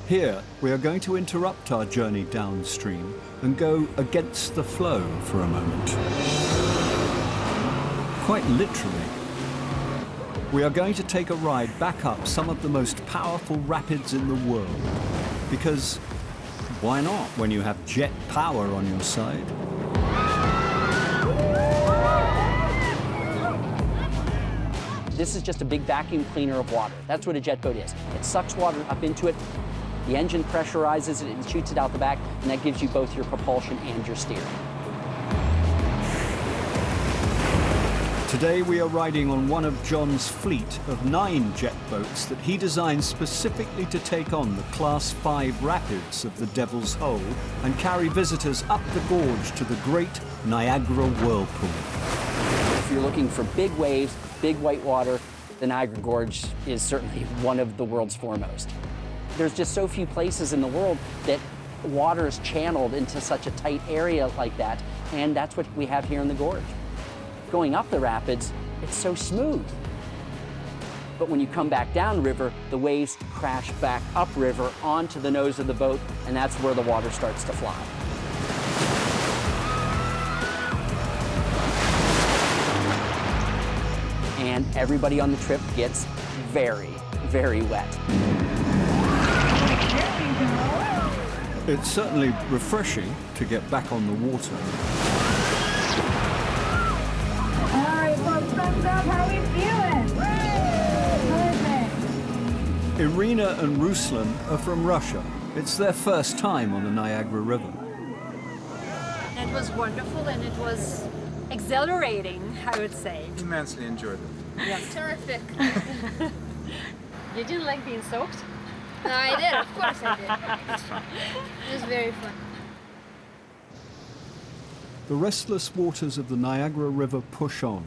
Here, we are going to interrupt our journey downstream and go against the flow for a moment. Quite literally. We are going to take a ride back up some of the most powerful rapids in the world. Because why not when you have jet power on your side? This is just a big vacuum cleaner of water. That's what a jet boat is. It sucks water up into it, the engine pressurizes it and shoots it out the back, and that gives you both your propulsion and your steering. Today we are riding on one of John's fleet of 9 jet boats that he designed specifically to take on the Class 5 rapids of the Devil's Hole and carry visitors up the gorge to the great Niagara Whirlpool. If you're looking for big waves, big white water, the Niagara Gorge is certainly one of the world's foremost. There's just so few places in the world that water is channeled into such a tight area like that, and that's what we have here in the gorge. Going up the rapids, it's so smooth. But when you come back downriver, the waves crash back upriver onto the nose of the boat, and that's where the water starts to fly. And everybody on the trip gets very, very wet. It's certainly refreshing to get back on the water. Thumbs up, how we feeling? Perfect. Irina and Ruslan are from Russia. It's their first time on the Niagara River. It was wonderful and it was exhilarating, I would say. Immensely enjoyed it. Yes. Terrific. You didn't like being soaked? No, I did. Of course I did. It's fun. It was very fun. The restless waters of the Niagara River push on.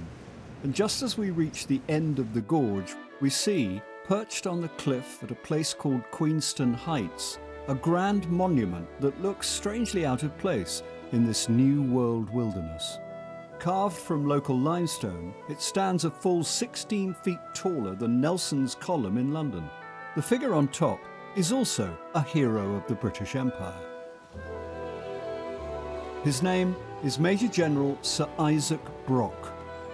And just as we reach the end of the gorge, we see, perched on the cliff at a place called Queenston Heights, a grand monument that looks strangely out of place in this New World wilderness. Carved from local limestone, it stands a full 16 feet taller than Nelson's Column in London. The figure on top is also a hero of the British Empire. His name is Major General Sir Isaac Brock,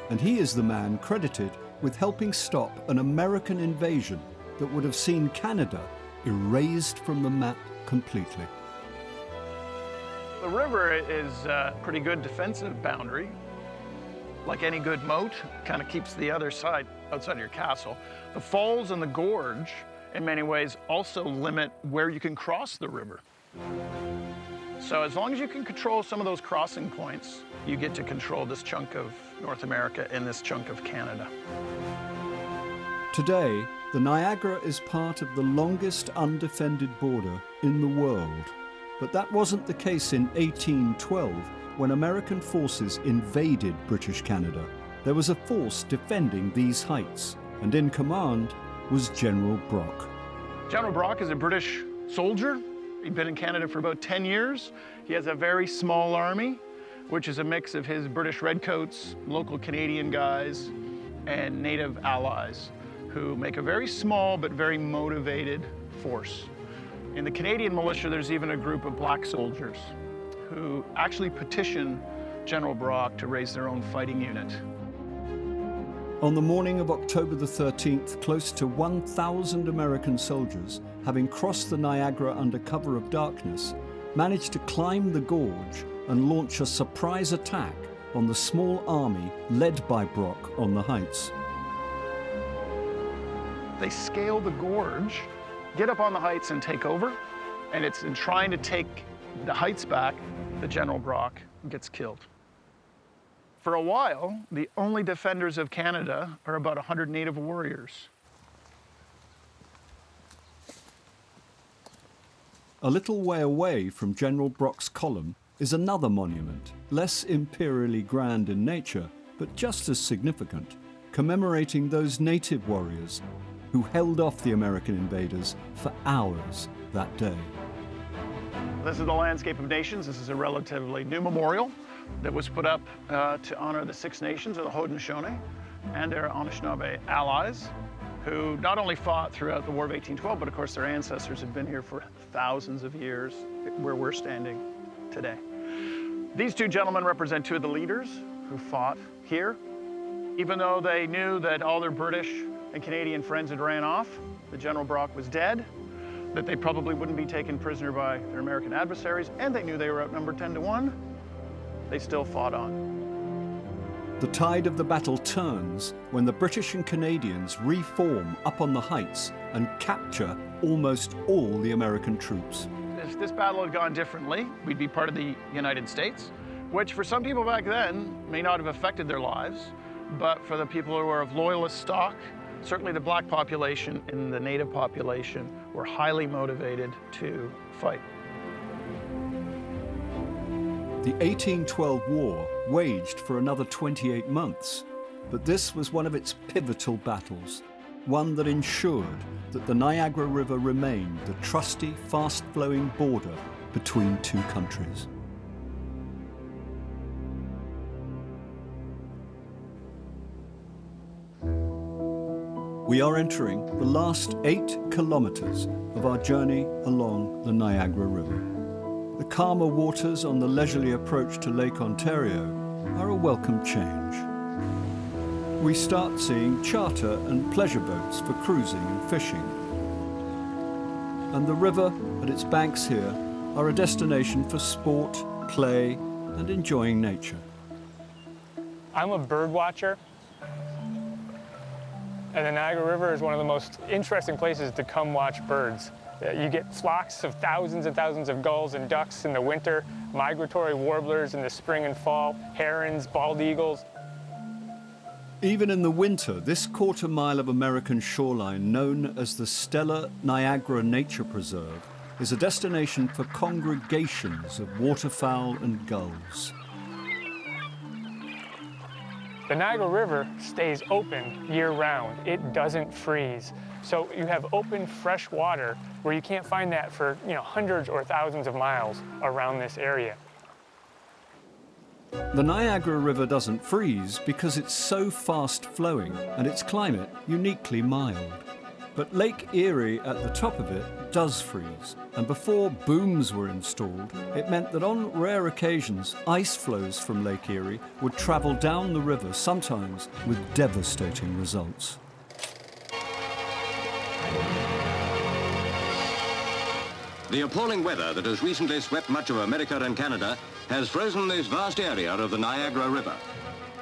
and he is the man credited with helping stop an American invasion that would have seen Canada erased from the map completely. The river is a pretty good defensive boundary. Like any good moat, kind of keeps the other side outside of your castle. The falls and the gorge, in many ways, also limit where you can cross the river. So as long as you can control some of those crossing points, you get to control this chunk of North America and this chunk of Canada. Today, the Niagara is part of the longest undefended border in the world. But that wasn't the case in 1812, when American forces invaded British Canada. There was a force defending these heights, and in command was General Brock. General Brock is a British soldier. He'd been in Canada for about 10 years. He has a very small army, which is a mix of his British redcoats, local Canadian guys, and native allies, who make a very small but very motivated force. In the Canadian militia, there's even a group of black soldiers who actually petition General Brock to raise their own fighting unit. On the morning of October the 13th, close to 1,000 American soldiers, having crossed the Niagara under cover of darkness, managed to climb the gorge and launch a surprise attack on the small army led by Brock on the heights. They scale the gorge, get up on the heights and take over, and it's in trying to take the heights back that General Brock gets killed. For a while, the only defenders of Canada are about 100 native warriors. A little way away from General Brock's column is another monument, less imperially grand in nature, but just as significant, commemorating those native warriors who held off the American invaders for hours that day. This is the Landscape of Nations. This is a relatively new memorial that was put up to honor the Six Nations, or the Haudenosaunee, and their Anishinaabe allies, who not only fought throughout the War of 1812, but of course their ancestors had been here for thousands of years, where we're standing today. These two gentlemen represent two of the leaders who fought here. Even though they knew that all their British and Canadian friends had ran off, that General Brock was dead, that they probably wouldn't be taken prisoner by their American adversaries, and they knew they were outnumbered 10-1, they still fought on. The tide of the battle turns when the British and Canadians reform up on the heights and capture almost all the American troops. If this battle had gone differently, we'd be part of the United States, which for some people back then may not have affected their lives, but for the people who are of loyalist stock, certainly the black population and the native population were highly motivated to fight. The 1812 war waged for another 28 months, but this was one of its pivotal battles, one that ensured that the Niagara River remained the trusty, fast-flowing border between two countries. We are entering the last 8 kilometers of our journey along the Niagara River. The calmer waters on the leisurely approach to Lake Ontario are a welcome change. We start seeing charter and pleasure boats for cruising and fishing. And the river and its banks here are a destination for sport, play, and enjoying nature. I'm a bird watcher. And the Niagara River is one of the most interesting places to come watch birds. You get flocks of thousands and thousands of gulls and ducks in the winter, migratory warblers in the spring and fall, herons, bald eagles. Even in the winter, this quarter-mile of American shoreline, known as the Stellar Niagara Nature Preserve, is a destination for congregations of waterfowl and gulls. The Niagara River stays open year-round. It doesn't freeze. So you have open, fresh water where you can't find that for hundreds or thousands of miles around this area. The Niagara River doesn't freeze because it's so fast-flowing and its climate uniquely mild. But Lake Erie at the top of it does freeze, and before booms were installed, it meant that on rare occasions, ice flows from Lake Erie would travel down the river, sometimes with devastating results. The appalling weather that has recently swept much of America and Canada has frozen this vast area of the Niagara River.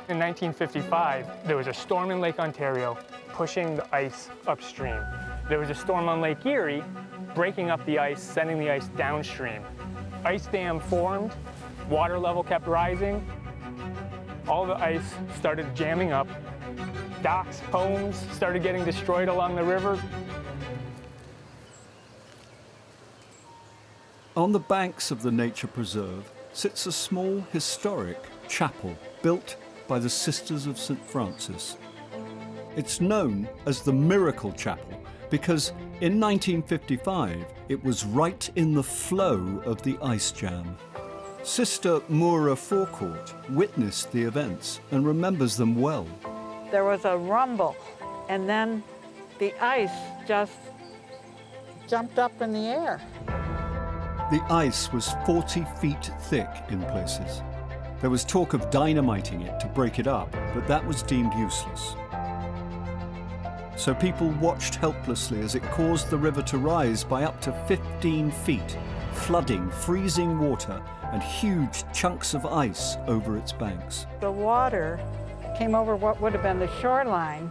In 1955, there was a storm in Lake Ontario pushing the ice upstream. There was a storm on Lake Erie breaking up the ice, sending the ice downstream. ice dam formed, water level kept rising, all the ice started jamming up, docks, homes started getting destroyed along the river. On the banks of the nature preserve sits a small historic chapel built by the Sisters of St. Francis. It's known as the Miracle Chapel because in 1955 it was right in the flow of the ice jam. Sister Moira Forecourt witnessed the events and remembers them well. There was a rumble, and then the ice just jumped up in the air. The ice was 40 feet thick in places. There was talk of dynamiting it to break it up, but that was deemed useless. So people watched helplessly as it caused the river to rise by up to 15 feet, flooding freezing water and huge chunks of ice over its banks. The water came over what would have been the shoreline,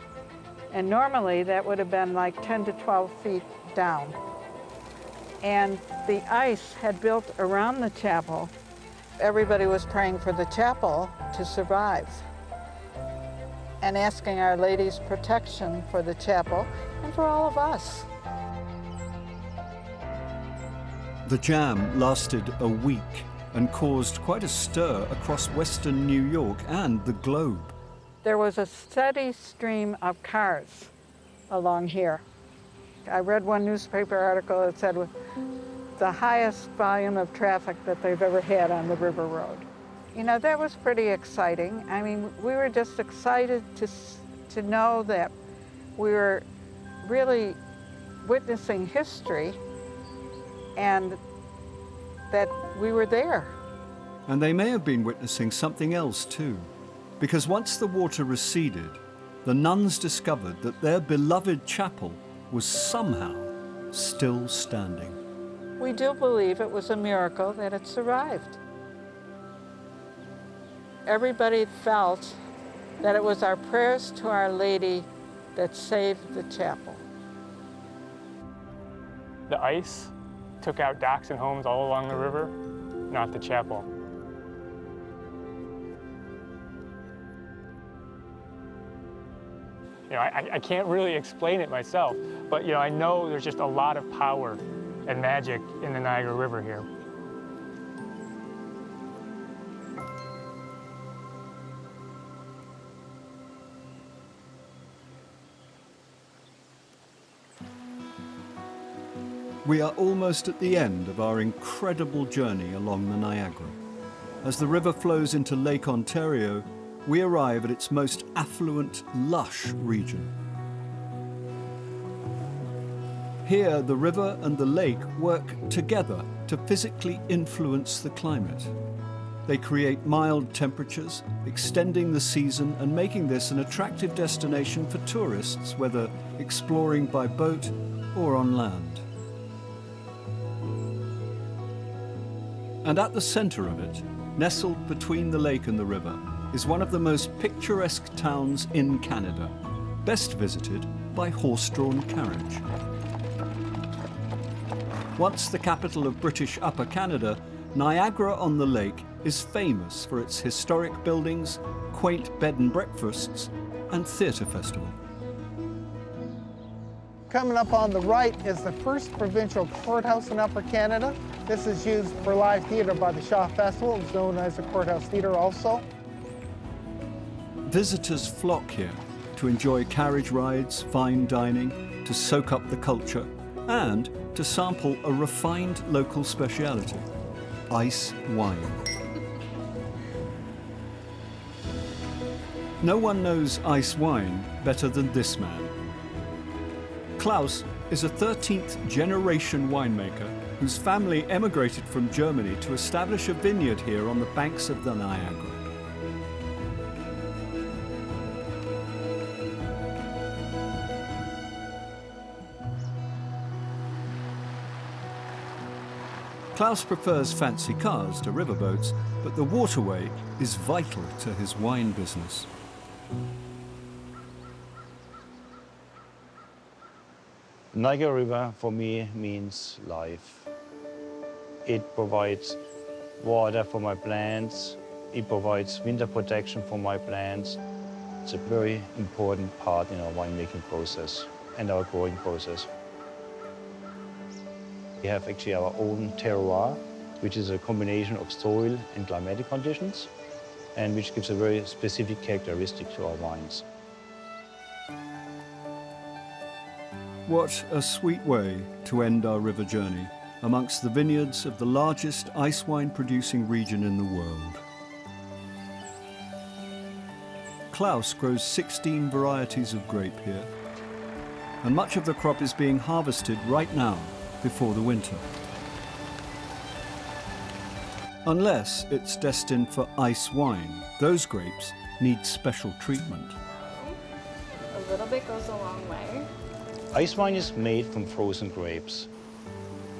and normally that would have been like 10 to 12 feet down. And the ice had built around the chapel. Everybody was praying for the chapel to survive and asking Our Lady's protection for the chapel and for all of us. The jam lasted a week and caused quite a stir across western New York and the globe. There was a steady stream of cars along here. I read one newspaper article that said the highest volume of traffic that they've ever had on the river road. You know, that was pretty exciting. I mean, we were just excited to know that we were really witnessing history and that we were there. And they may have been witnessing something else too, because once the water receded, the nuns discovered that their beloved chapel was somehow still standing. We do believe it was a miracle that it survived. Everybody felt that it was our prayers to Our Lady that saved the chapel. The ice took out docks and homes all along the river, not the chapel. You know, I can't really explain it myself, but you know, I know there's just a lot of power and magic in the Niagara River here. We are almost at the end of our incredible journey along the Niagara. As the river flows into Lake Ontario, we arrive at its most affluent, lush region. Here, the river and the lake work together to physically influence the climate. They create mild temperatures, extending the season and making this an attractive destination for tourists, whether exploring by boat or on land. And at the center of it, nestled between the lake and the river, is one of the most picturesque towns in Canada, best visited by horse-drawn carriage. Once the capital of British Upper Canada, Niagara-on-the-Lake is famous for its historic buildings, quaint bed and breakfasts, and theatre festival. Coming up on the right is the first provincial courthouse in Upper Canada. This is used for live theatre by the Shaw Festival. It's known as the Courthouse Theatre also. Visitors flock here to enjoy carriage rides, fine dining, to soak up the culture, and to sample a refined local speciality, ice wine. No one knows ice wine better than this man. Klaus is a 13th generation winemaker whose family emigrated from Germany to establish a vineyard here on the banks of the Niagara. Klaus prefers fancy cars to riverboats, but the waterway is vital to his wine business. Niagara River for me means life. It provides water for my plants. It provides winter protection for my plants. It's a very important part in our winemaking process and our growing process. We have actually our own terroir, which is a combination of soil and climatic conditions, and which gives a very specific characteristic to our wines. What a sweet way to end our river journey amongst the vineyards of the largest ice wine producing region in the world. Klaus grows 16 varieties of grape here, and much of the crop is being harvested right now before the winter. Unless it's destined for ice wine, those grapes need special treatment. A little bit goes a long way. Ice wine is made from frozen grapes.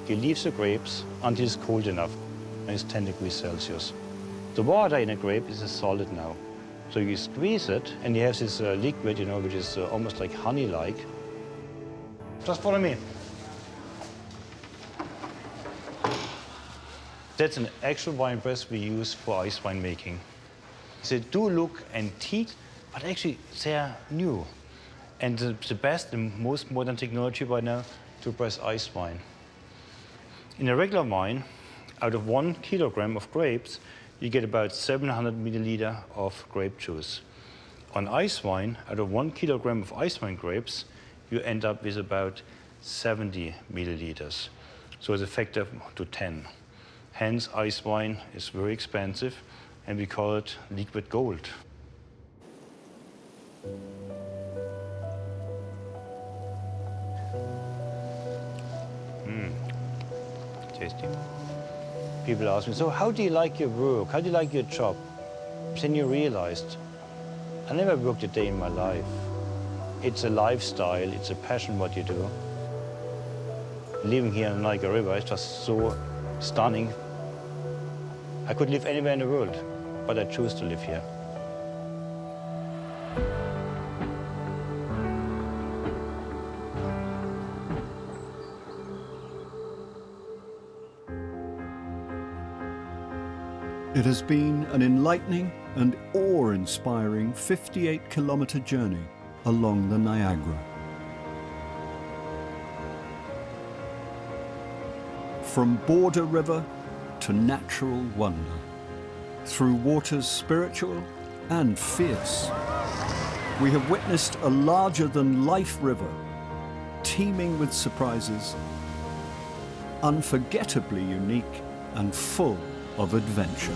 You leave the grapes until it's cold enough, and it's 10 degrees Celsius. The water in a grape is a solid now. So you squeeze it, and you have this liquid, which is almost like honey-like. Just follow me. That's an actual wine press we use for ice wine making. They do look antique, but actually they're new. And the best and most modern technology right now to press ice wine. In a regular wine, out of 1 kilogram of grapes, you get about 700 milliliter of grape juice. On ice wine, out of 1 kilogram of ice wine grapes, you end up with about 70 milliliters. So it's a factor to 10. Hence, ice wine is very expensive, and we call it liquid gold. Tasty. People ask me, so how do you like your work? How do you like your job? Then you realized, I never worked a day in my life. It's a lifestyle, it's a passion what you do. Living here on Niagara River is just so stunning. I could live anywhere in the world, but I choose to live here. It has been an enlightening and awe-inspiring 58-kilometer journey along the Niagara. From border river to natural wonder, through waters spiritual and fierce, we have witnessed a larger-than-life river teeming with surprises, unforgettably unique and full of adventure.